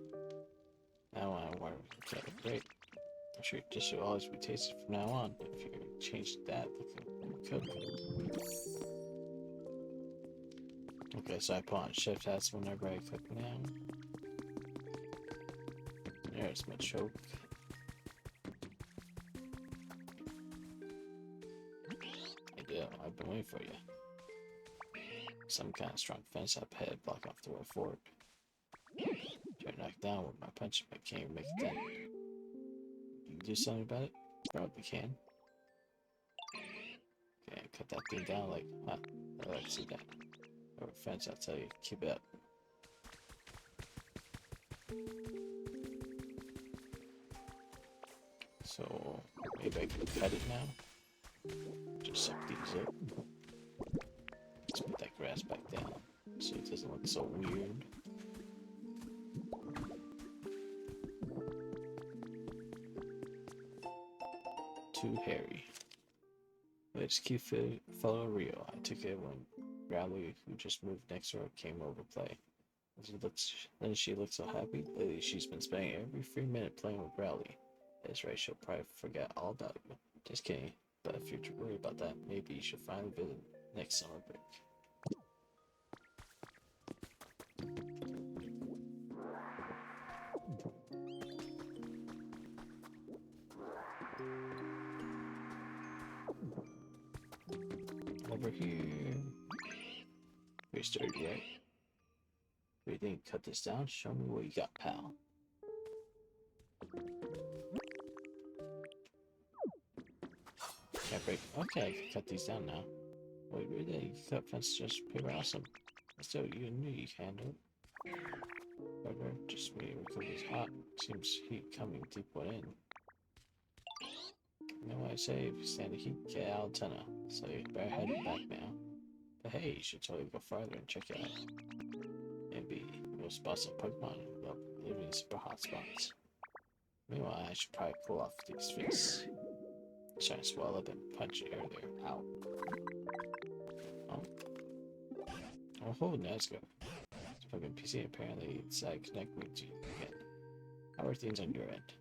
Now I wear it great. I'm sure your dish will always be tasty from now on if you change that looking cook. Okay, so I put on chef hats whenever I cook now. There's my choke. I do. I've been waiting for you. Some kind of strong fence up ahead, block off the way forward. You're knocked down with my punch, but can't even make it dent. You can do something about it? Probably can. Okay, cut that thing down like, huh? I like to see that. Over fence, I'll tell you, keep it up. So, maybe I can cut it now. Just suck these up. Let's put that grass back down so it doesn't look so weird. Too hairy. Let's keep it follow Rio. I took it when Rowley, who just moved next door, came over to play. Then she looked so happy. Lately, she's been spending every free minute playing with Rowley. That's right, she'll probably forget all about you. Just kidding. But if you're worried about that, maybe you should finally visit next summer break. Over here. Pretty sturdy, right? What do you think? Cut this down? Show me what you got, pal. Can't break. Okay, I can cut these down now. Wait, really? You can cut fence just pretty awesome. Let's do it. You knew you can handle it. However, just wait because it's hot. Seems heat coming deep one in. You know what I say? If you stand the heat, get out of the tunnel. So you better head back now. But hey, you should totally go farther and check it out. Maybe we'll spot some Pokemon who love living in super hot spots. Meanwhile, I should probably cool off these fists. Try to swell up and punch air there. Ow. Oh, now let's go. This fucking PC apparently decided to connect me to you again. How are things on your end?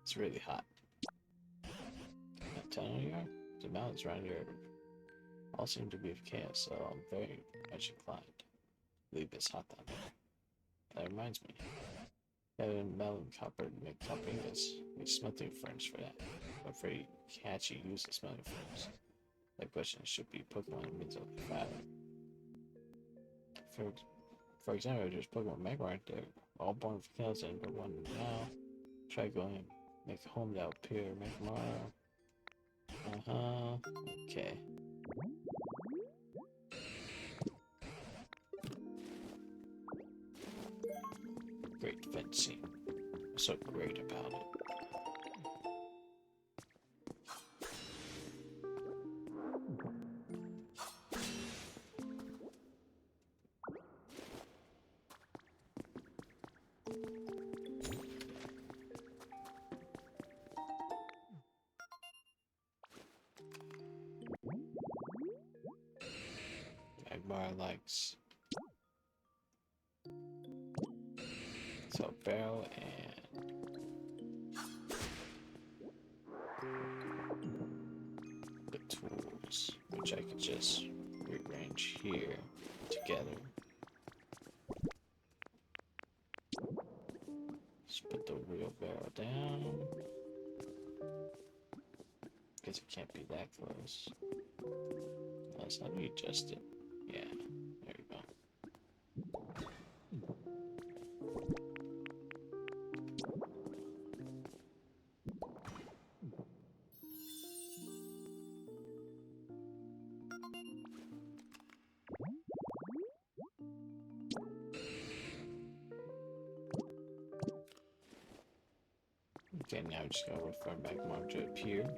It's really hot. telling you, the mountains around here all seem to be of chaos, so I'm very much inclined to believe it's hot down there. That reminds me, having metal and copper to make copper ingots, need smelting furnace for that. I'm afraid you can't actually use the smelting furnace. That question should be Pokemon means of fire. For example, there's Pokemon Magmar, they're all born with chaos and but one now. Try going and make a home that will appear Magmar. Okay. Great fencing. What's so great about it? Magmar likes so barrel and the tools, which I could just rearrange here together. Just put the real barrel down. Guess it can't be that close. Let's not readjust it. Yeah, there we go. Okay, now we just gotta wait for our Magmar to appear.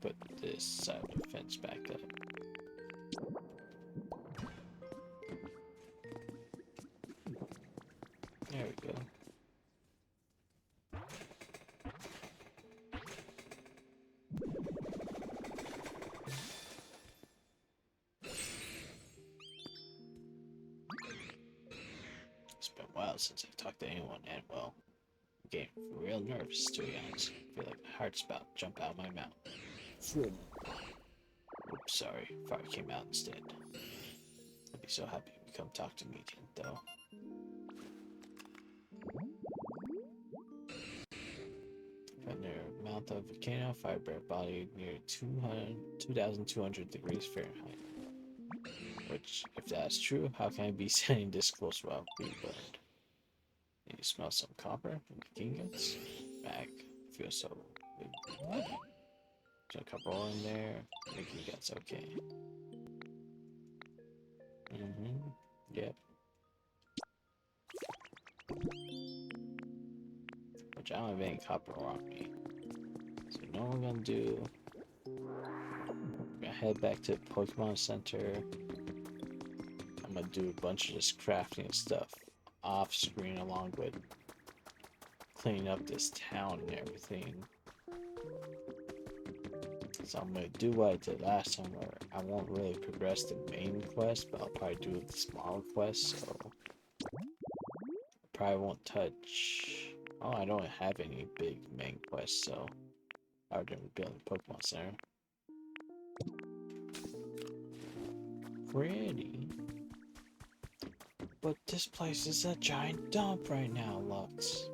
Put this side of the fence back up. There we go. It's been a while since I've talked to anyone, and well, I'm getting real nervous, to be honest. I feel like my heart's about to jump out of my mouth. Oops, sorry. Fire came out instead. I'd be so happy if you come talk to me again, though. From their mouth of volcano, fire bear body near 2,200 degrees Fahrenheit. Which, if that's true, how can I be saying this close while being burned? You smell some copper from the ingots? Back. Feels so big. Some copper ore in there. Making guts okay. Yep. Which I don't have any copper ore on me. So you know what I'm gonna do? I'm gonna head back to Pokemon Center. I'm gonna do a bunch of this crafting stuff off screen along with cleaning up this town and everything. So I'm gonna do what I did last time where I won't really progress the main quest, but I'll probably do the smaller quests, so I probably won't touch. Oh, I don't have any big main quests, so I'm gonna build a Pokemon Center. Pretty. But this place is a giant dump right now, Lux.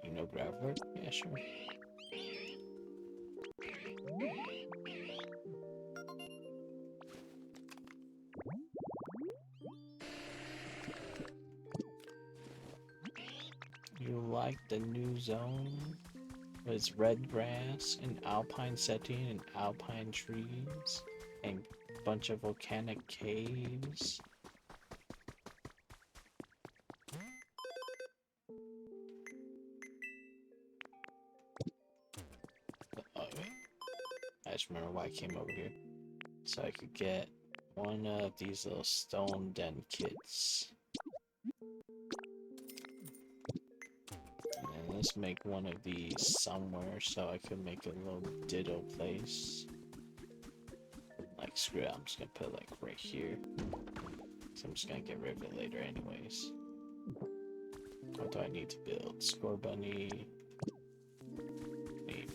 You know Graveler? Yeah, sure. You like the new zone? With red grass and alpine setting and alpine trees and a bunch of volcanic caves. Oh, wait. I just remember why I came over here. So I could get one of these little stone den kits. And let's make one of these somewhere so I can make a little ditto place. Like, screw it, I'm just gonna put it like right here. So I'm just gonna get rid of it later anyways. What do I need to build? Score bunny. Need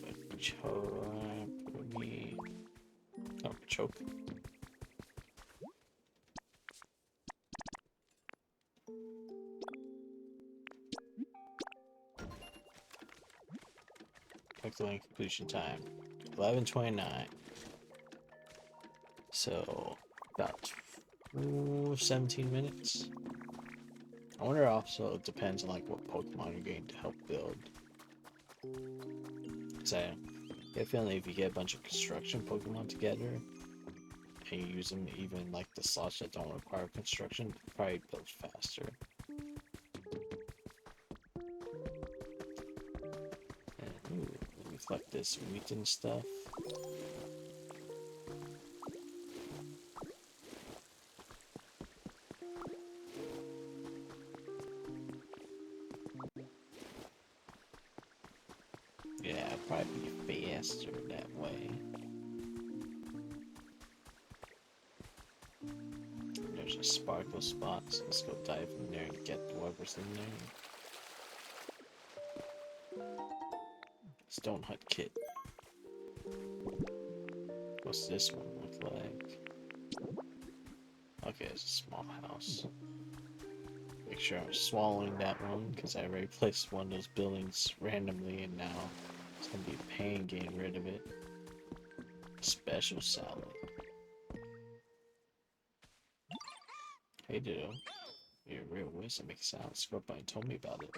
a choke. Calculating completion time. 11:29. So about 17 minutes. I wonder also it depends on like what Pokemon you're getting to help build. Cause I get a feeling if you get a bunch of construction Pokemon together and you use them even like the slots that don't require construction, it probably builds faster. And ooh, let me collect this wheat and stuff. Yeah, it'll probably be faster that way. There's a sparkle spot, so let's go dive in there and get whoever's in there. Stone Hut Kit. What's this one look like? Okay, it's a small house. Make sure I'm swallowing that one, because I already placed one of those buildings randomly, and now it's gonna be a pain getting rid of it. Special salad. Hey Ditto, you're a real whiz and make sounds. Scorpion told me about it.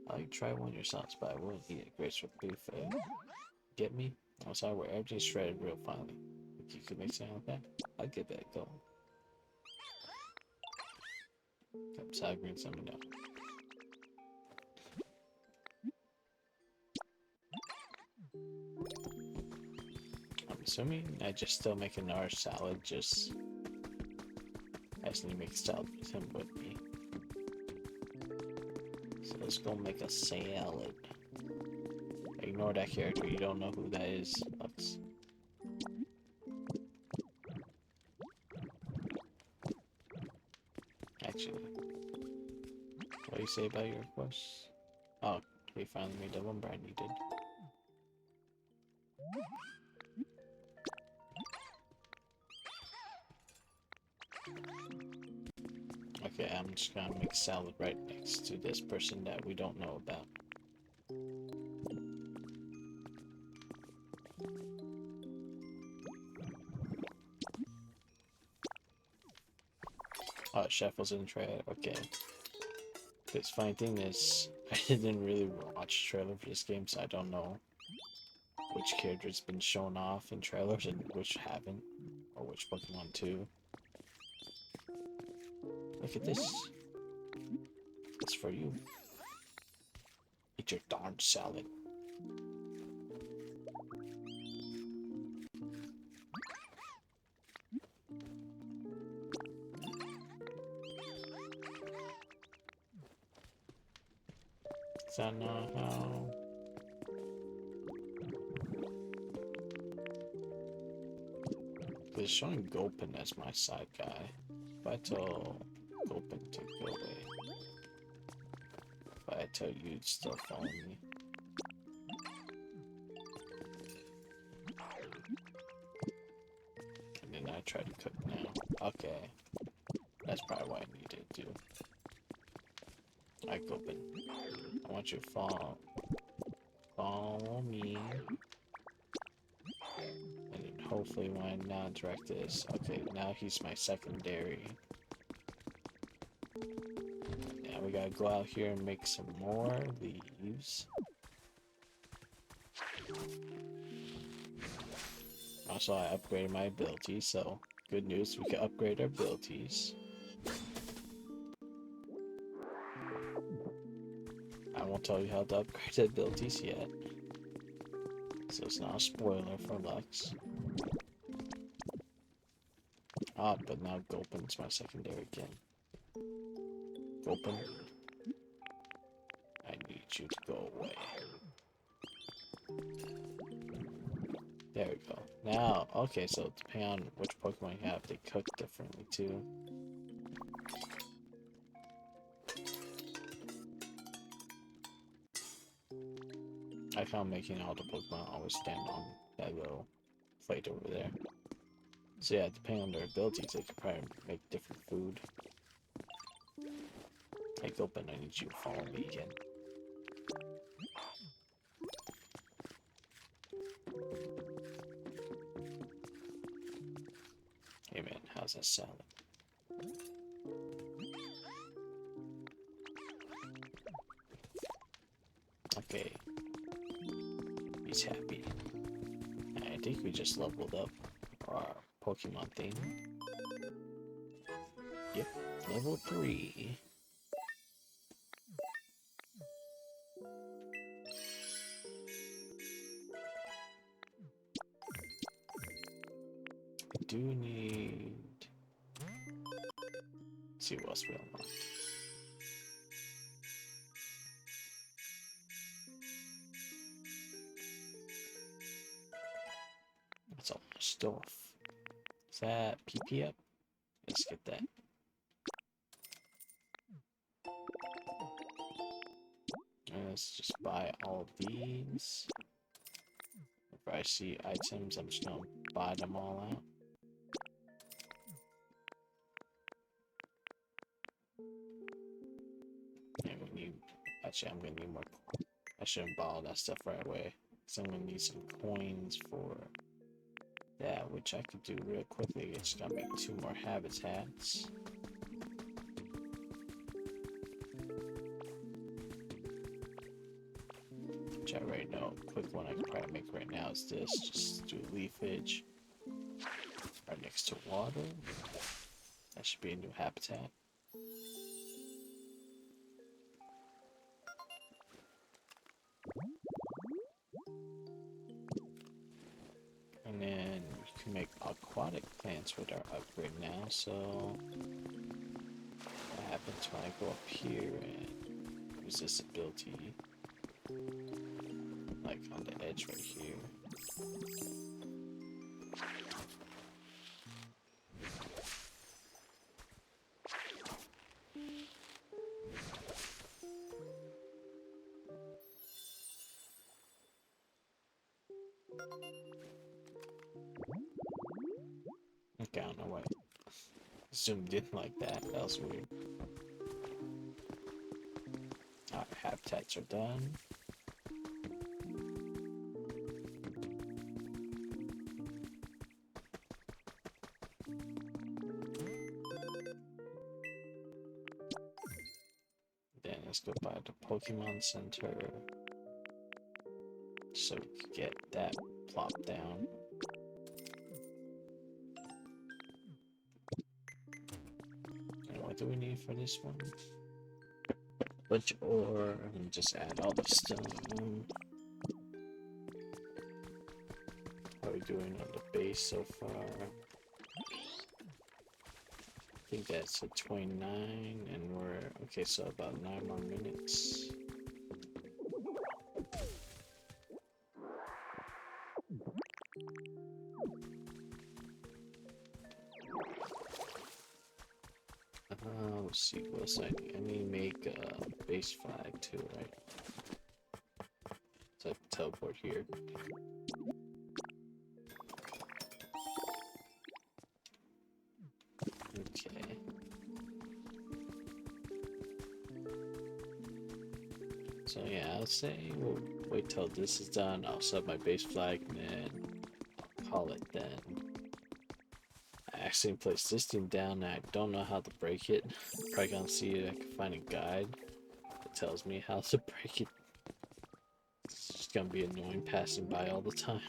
I'll like try one of your sounds, but I wouldn't eat it. Grace for beef. Get me? I'm sorry, where everything's shredded real finely. If you could make something like that, I'll get that going. Side green, let me know. I'm assuming I just still make another salad, just I just need to make a salad with him with me. So let's go make a salad. Ignore that character, you don't know who that is. Lux. Actually, what do you say about your request? Oh, we finally made the lumber I needed. Okay, I'm just gonna make salad right next to this person that we don't know about. Oh, chef was in the trailer. Okay. This funny thing is, I didn't really watch trailer for this game, so I don't know which character's been shown off in trailers and which haven't, or which Pokemon too. Look at this. It's for you. Eat your darn salad. Is that not how? It's showing Gulpin as my side guy. If I tell Gulpin to go away, if I tell you to still follow me. And then I try to cook now. Okay. That's probably why I need to do. Alright, Gulpin. I want you to follow me. And then hopefully when I now direct this. Okay, now he's my secondary. Now we gotta go out here and make some more leaves. Also, I upgraded my abilities, so good news, we can upgrade our abilities. I won't tell you how to upgrade the abilities yet, so it's not a spoiler for Lux. Ah, but now Gulpin's my secondary again. Gulpin, I need need you to go away. There we go. Now, okay, so depending on which Pokemon you have, they cook differently too. I found making all the Pokemon always stand on that little plate over there. So yeah, depending on their abilities, they could probably make different food. Hey, Gilpin, I need you to follow me again. Hey man, how's that salad? Okay. He's happy. I think we just leveled up our Pokemon thing. Yep, level 3. I do need... Let's see what else we unlocked. That's all my stuff. Is that PP up? Let's get that. And let's just buy all of these. If I see items, I'm just gonna buy them all out. And we need... Actually, I'm gonna need more... I shouldn't buy all that stuff right away. So I'm gonna need some coins for that, which I could do real quickly. It's gonna make 2 more habitats. Which I already know. A quick one I can probably make right now is this. Just do leafage right next to water. That should be a new habitat. And then we can make aquatic plants with our upgrade now, so what happens when I go up here and use this ability, like on the edge right here. Okay, I don't know why I zoomed in like that. That was weird. Our habitats are done. Then let's go by the Pokemon Center so we can get that plopped down. And what do we need for this one? Bunch of ore, and just add all the stone. How are we doing on the base so far? I think that's at 29, and we're okay, so about 9 more minutes. Let's see, what else I need? I need to make a base flag too, right? So I can teleport here. Okay. So yeah, I'll say we'll wait till this is done. I'll set my base flag and then I'll call it then. I actually placed this thing down and I don't know how to break it. Probably gonna see if I can find a guide that tells me how to break it. It's just gonna be annoying passing by all the time.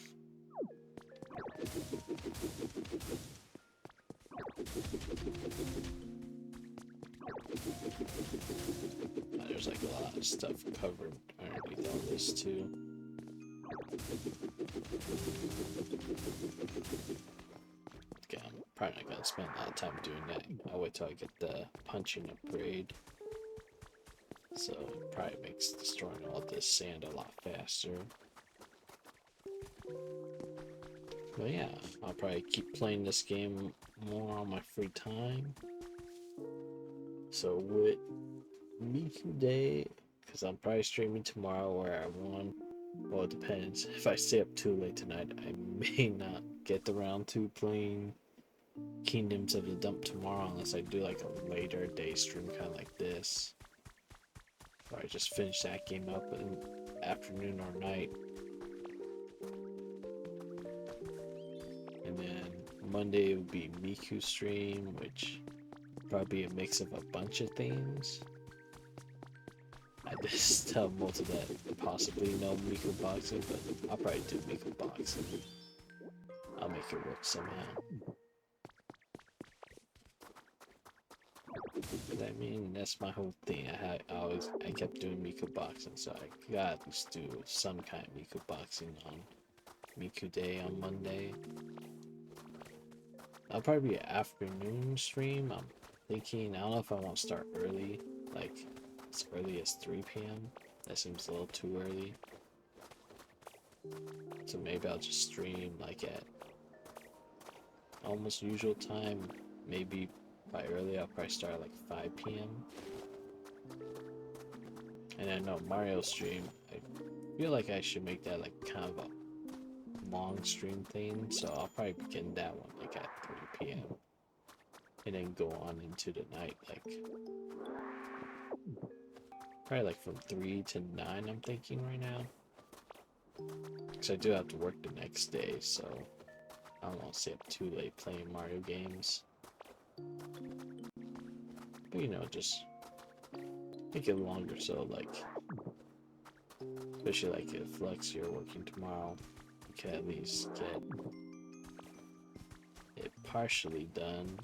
There's like a lot of stuff covered underneath all this too. Okay, I'm probably not gonna spend a lot of time doing that. I'll wait till I get the punching upgrade. So it probably makes destroying all this sand a lot faster. But yeah, I'll probably keep playing this game more on my free time. So with me today, because I'm probably streaming tomorrow where I want. Well, it depends. If I stay up too late tonight, I may not get around to playing Kingdoms of the Dump tomorrow unless I do like a later day stream kind of like this. Or I just finish that game up in afternoon or night. And then Monday would be Miku stream, which probably a mix of a bunch of things. I just tell most of that possibly no Miku boxing, but I'll probably do Miku boxing. I'll make it work somehow. But I mean, that's my whole thing. I kept doing Miku boxing, so I gotta at least do some kind of Miku boxing on Miku Day on Monday. I'll probably be an afternoon stream. I'm thinking, I don't know if I want to start early, like as early as 3 p.m. That seems a little too early. So maybe I'll just stream like at almost usual time. Maybe by early I'll probably start at like 5 p.m. And I know Mario stream, I feel like I should make that like kind of a long stream thing, so I'll probably begin that one like at 3 p.m. and then go on into the night, like probably like from 3 to 9 I'm thinking right now, because I do have to work the next day, so I don't want to stay up too late playing Mario games. But you know, just make it longer, so like especially like if Lex you're working tomorrow, you can at least get it partially done.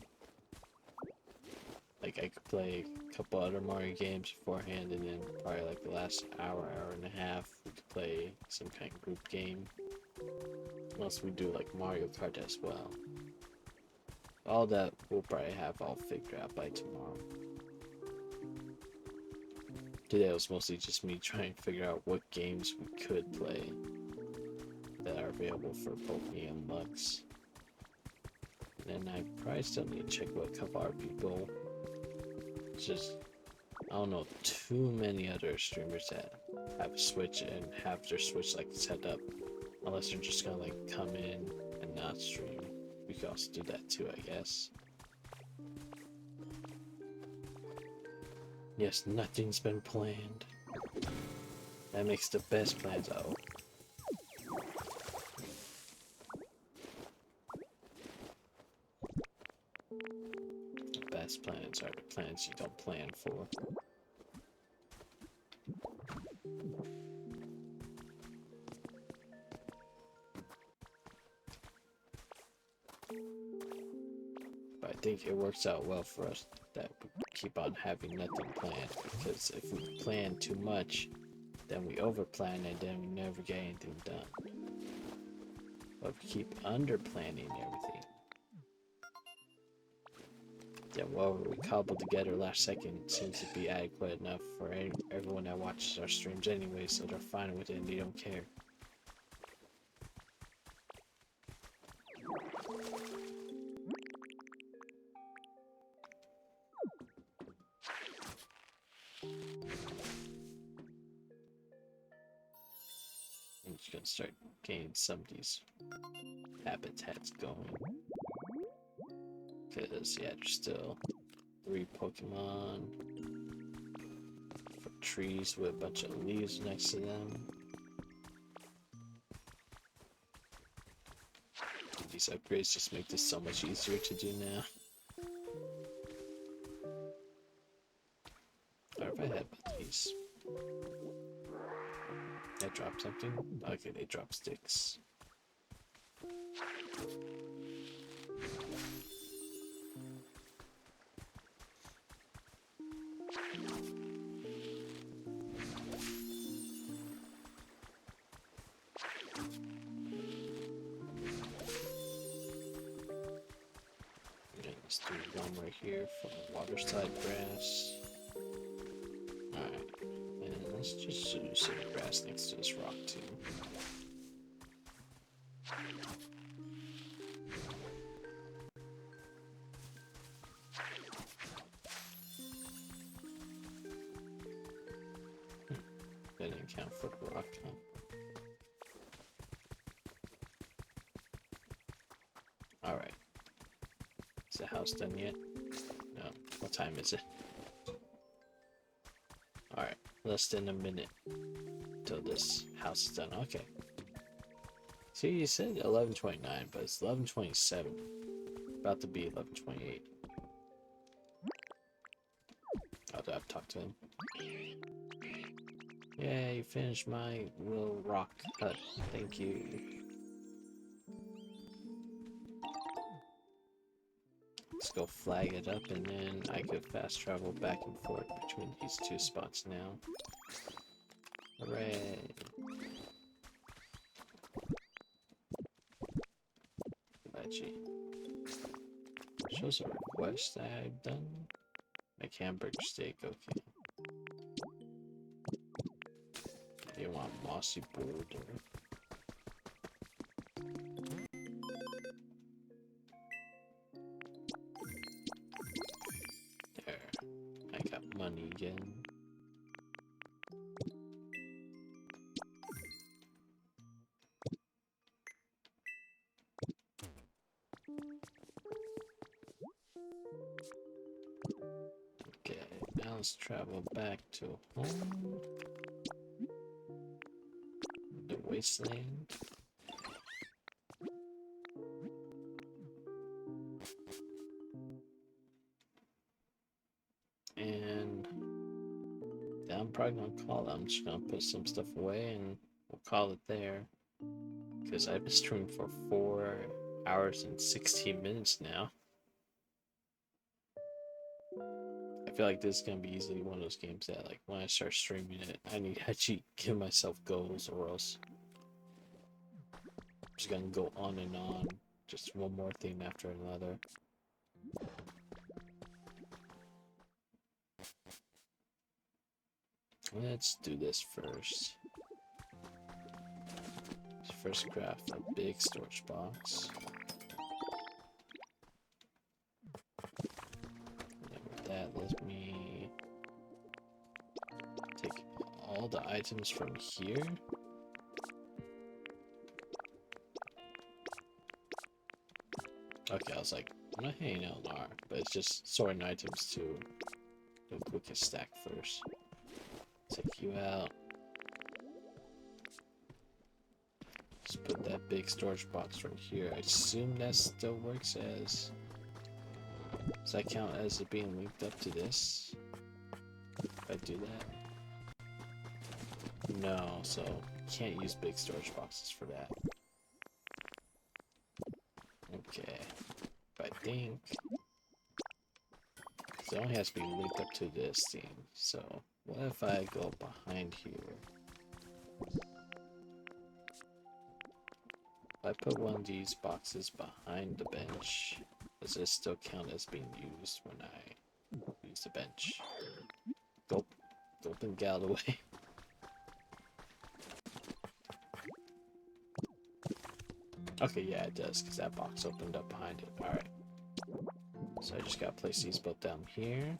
Like I could play a couple other Mario games beforehand, and then probably like the last hour and a half we could play some kind of group game. Unless we do like Mario Kart as well. All that we'll probably have all figured out by tomorrow. Today was mostly just me trying to figure out what games we could play that are available for both me and Lux. And then I probably still need to check with a couple other people. It's just, I don't know too many other streamers that have a Switch and have their Switch like set up. Unless they're just gonna like come in and not stream. We could also do that too, I guess. Yes, nothing's been planned. That makes the best plans out. The best plans are the plans you don't plan for. But I think it works out well for us that we keep on having nothing planned, because if we plan too much, then we overplan and then we never get anything done. But if we keep under planning everything, then whatever we cobble together last second seems to be adequate enough for everyone that watches our streams anyway, so they're fine with it and they don't care. I'm just gonna start getting some of these habitats going. Because, yeah, there's still 3 Pokemon for trees with a bunch of leaves next to them. These upgrades just make this so much easier to do now. Or if I had these. I dropped something? Okay, they drop sticks. Let's do one right here for the water side grass. Alright. Let's just do some grass next to this rock too. That didn't count for the rock, huh? Alright. Is the house done yet? No. What time is it? Alright. Less than a minute till this house is done. Okay. See, you said 11:29, but it's 11:27. About to be 11:28. Oh, do I have to talk to him? Yeah, you finished my little rock hut. Thank you. Let's go flag it up, and then I could fast travel back and forth between these two spots now. Hooray! Veggie. Shows a request that I've done. Make hamburger steak, okay. You want mossy boulder? There. I got money again. Okay, now let's travel back to home. The wasteland. And I'm probably gonna call it. I'm just gonna put some stuff away and we'll call it there. Because I've been streaming for 4 hours and 16 minutes now. I feel like this is gonna be easily one of those games that, like, when I start streaming it, I need to actually give myself goals, or else I'm just gonna go on and on, just one more thing after another. Let's do this first. Let's first craft a big storage box. And then with that, let me take all the items from here. Okay, I was like, I'm not hanging out in R, but it's just sorting items to do a quickest stack first. Take you out. Just put that big storage box right here. I assume that still works as... Does that count as it being linked up to this? If I do that? No, so can't use big storage boxes for that. Okay. But I think... So it only has to be linked up to this thing. So what if I go behind here? If I put one of these boxes behind the bench, does this still count as being used when I use the bench? Go and get out of the way. Okay, yeah, it does, because that box opened up behind it. Alright. So I just gotta place these both down here.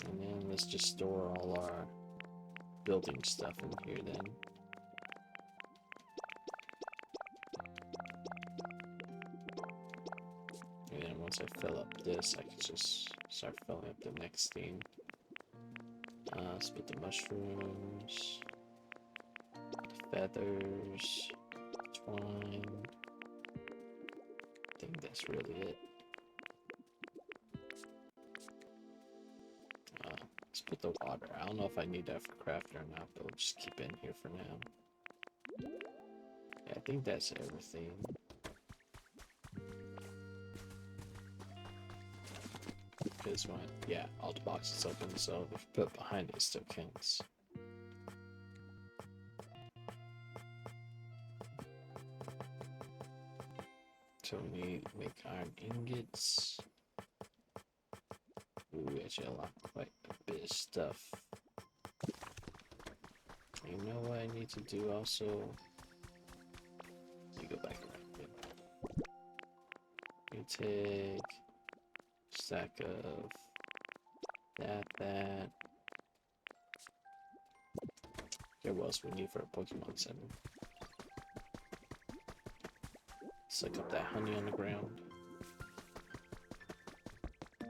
And then let's just store all our building stuff in here then. And then once I fill up this, I can just start filling up the next thing. Let's put the mushrooms, the feathers, twine. I think that's really it. Let's put the water. I don't know if I need that for crafting or not, but we'll just keep it in here for now. Yeah, I think that's everything. Because when, yeah, all the boxes open, so if you put behind it, still counts. So we need to make iron ingots. Ooh, we actually unlocked quite a bit of stuff. You know what I need to do also? Let me go back around. You take a stack of that. Okay, what else we need for a Pokemon Center? Suck up that honey on the ground. I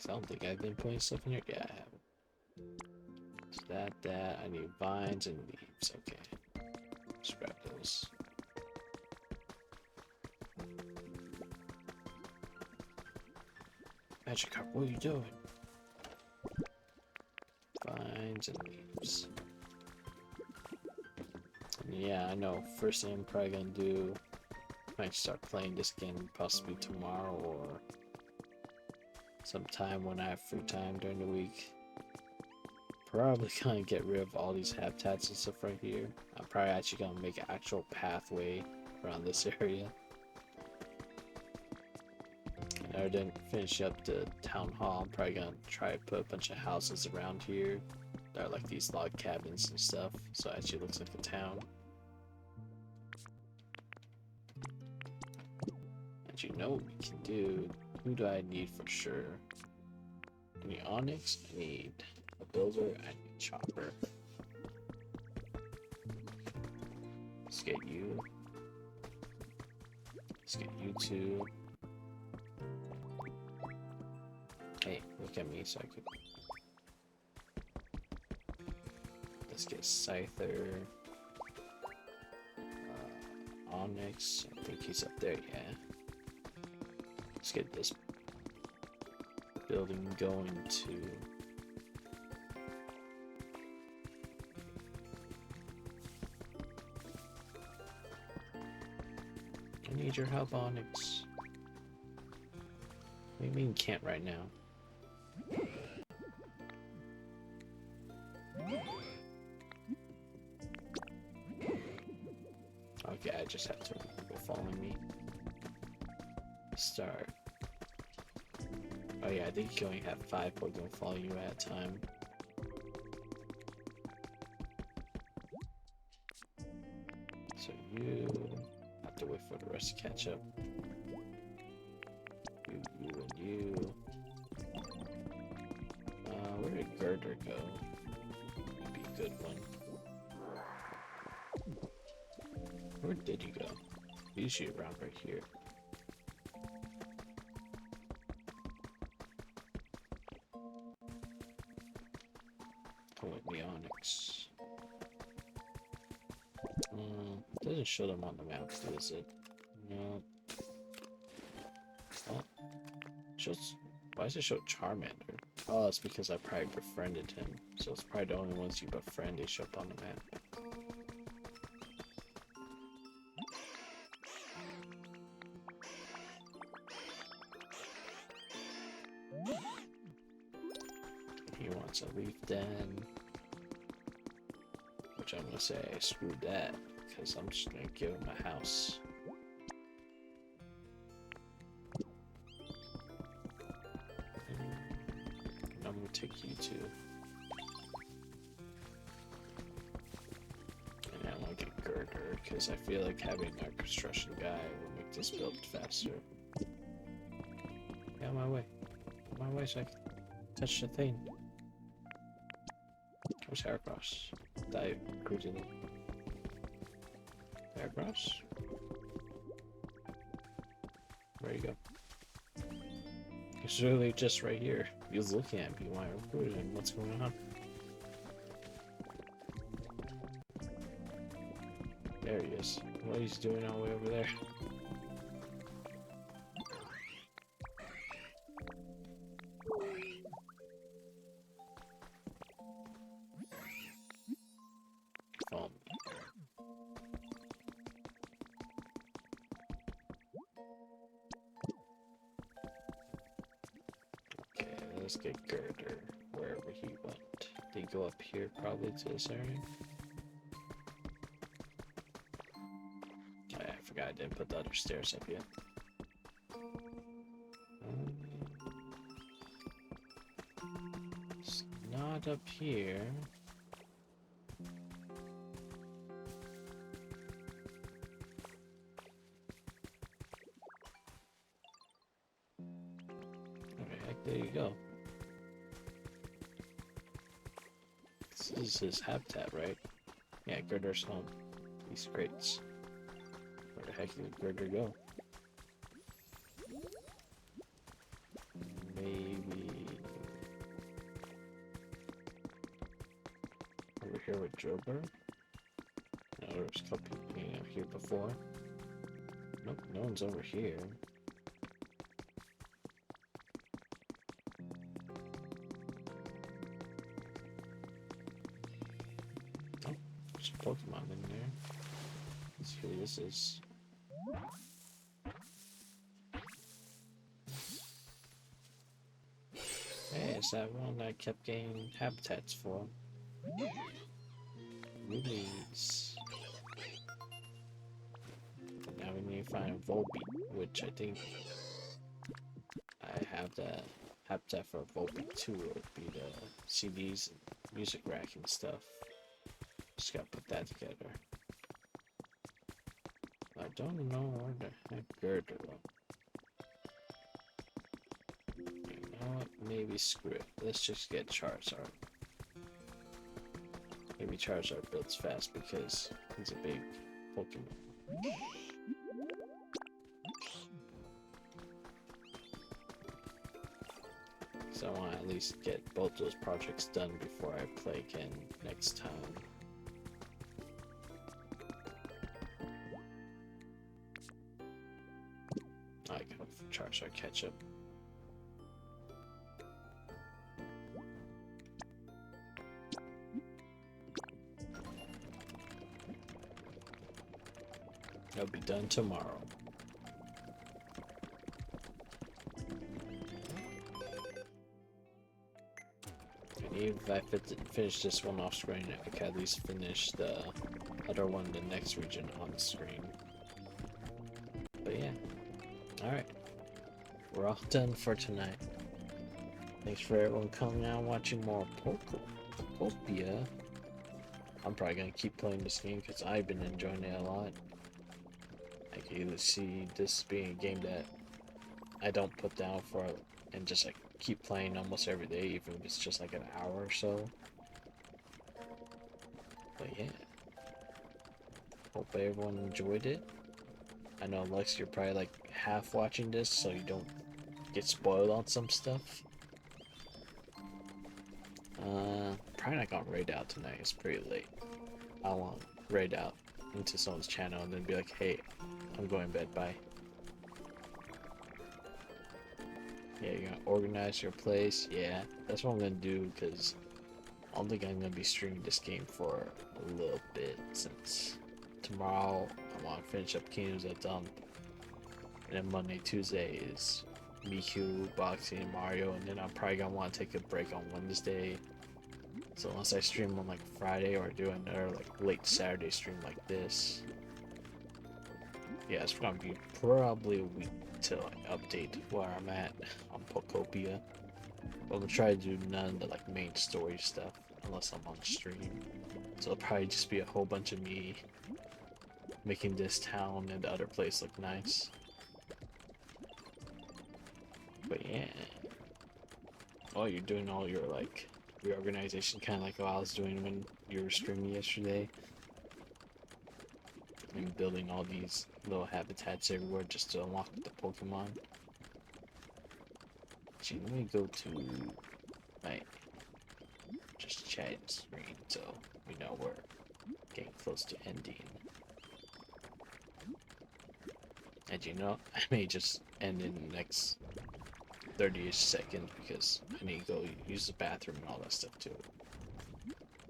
don't think I've been putting stuff in here. Yeah, I haven't. So that. I need vines and leaves. Okay. Let's grab those. Magikarp, what are you doing? Vines and leaves. And yeah, I know. First thing I'm probably gonna do, might start playing this game possibly tomorrow or sometime when I have free time during the week. Probably gonna get rid of all these habitats and stuff right here. I'm probably actually gonna make an actual pathway around this area. And other than finish up the town hall, I'm probably gonna try to put a bunch of houses around here. That are like these log cabins and stuff, so it actually looks like a town. And you know what we can do? Who do I need for sure? I need Onyx, I need a builder, I need Chopper. Let's get you. Let's get you two. Hey, look at me so I could. Let's get Scyther. Onyx, I think he's up there, yeah. Let's get this building going too. I need your help, Onyx. What do you mean can't right now? Okay, I just have to remember following me. Start. Oh yeah, I think you can only have 5 Pokemon follow you at a time. So you have to wait for the rest to catch up. You and you. Where did Girder go? Might be a good one. Where did you go? Usually around right here. Come with me, Onyx. Doesn't show them on the map, does it? No. Oh. Shows. Why does it show Charmander? Oh, it's because I probably befriended him. So it's probably the only ones you befriend they show up on the map. He wants a leaf den. Which I'm gonna say, screw that. Because I'm just gonna give him a house. And I'm gonna take you two. And I want to get Girder, because I feel like having a construction guy will make this build faster. Get out of my way. Out of my way so I can touch the thing. Where's Heracross? Dive cruising. Heracross? Where you go? He's literally just right here. He's looking at me while I'm recruiting. What's going on? There he is. What he's doing all the way over there? Follow me. Okay, let's get Girder wherever he went. Did he go up here probably to this area? I forgot I didn't put the other stairs up yet. It's not up here. there you go. This is his habitat, right? Yeah, Girder's home. These crates. Where the heck did Girder go? Maybe over here with Jober? No, there was a couple people out here before. Nope, no one's over here. Oh, there's a Pokemon in there. Let's see who this is. Hey, it's that one I kept getting habitats for. Rubies. Now we need to find Volbeat, which I think I have the habitat for Volbeat too. It would be the CDs and music rack and stuff. Just gotta put that together. I don't know where the heck Girder went. You know what? Maybe screw it. Let's just get Charizard. Maybe Charizard builds fast because he's a big Pokemon. So I want to at least get both those projects done before I play again next time. I gotta Charizard catch up. It'll be done tomorrow. And even if I finish this one off screen, I can at least finish the other one, the next region, on the screen. But yeah. Alright. We're all done for tonight. Thanks for everyone coming out and watching more Pokopia. I'm probably gonna keep playing this game because I've been enjoying it a lot. I can either see this being a game that I don't put down for and just like keep playing almost every day, even if it's just like an hour or so. But yeah, hope everyone enjoyed it. I know Lex, you're probably like half watching this, so you don't get spoiled on some stuff. Probably not gonna raid out tonight. It's pretty late. I won't raid out into someone's channel and then be like, hey, I'm going to bed, bye. Yeah, you're gonna organize your place. Yeah, that's what I'm gonna do because I don't think I'm gonna be streaming this game for a little bit since tomorrow I want to finish up Kingdoms of Dump, and then Monday, Tuesday is Miku, Boxing, and Mario, and then I'm probably gonna want to take a break on Wednesday. So unless I stream on like Friday or do another like late Saturday stream like this, yeah, it's gonna be probably a week to like update where I'm at on Pokopia. But I'm gonna try to do none of the like main story stuff unless I'm on stream. So it'll probably just be a whole bunch of me making this town and the other place look nice. But yeah. Oh, you're doing all your like reorganization kind of like what I was doing when you were streaming yesterday. And building all these little habitats everywhere just to unlock the Pokemon. Actually, let me go to my just chat screen so we know we're getting close to ending. And you know, I may just end in the next 30-ish seconds because I need to go use the bathroom and all that stuff too.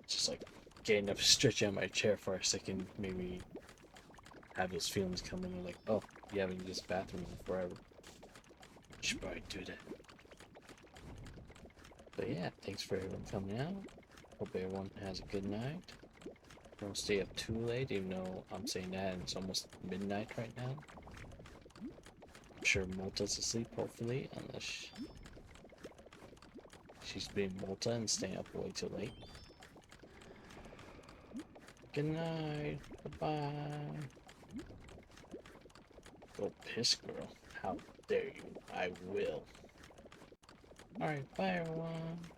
Just like getting up, stretch out my chair for a second, maybe have those feelings come in and like, oh, you haven't used the bathroom in forever. Should probably do that. But yeah, thanks for everyone coming out. Hope everyone has a good night. Don't stay up too late, even though I'm saying that and it's almost midnight right now. I'm sure Malta's asleep, hopefully, unless she's being Malta and staying up way too late. Good night. Bye-bye. Go piss, girl. How dare you? I will. Alright, bye everyone.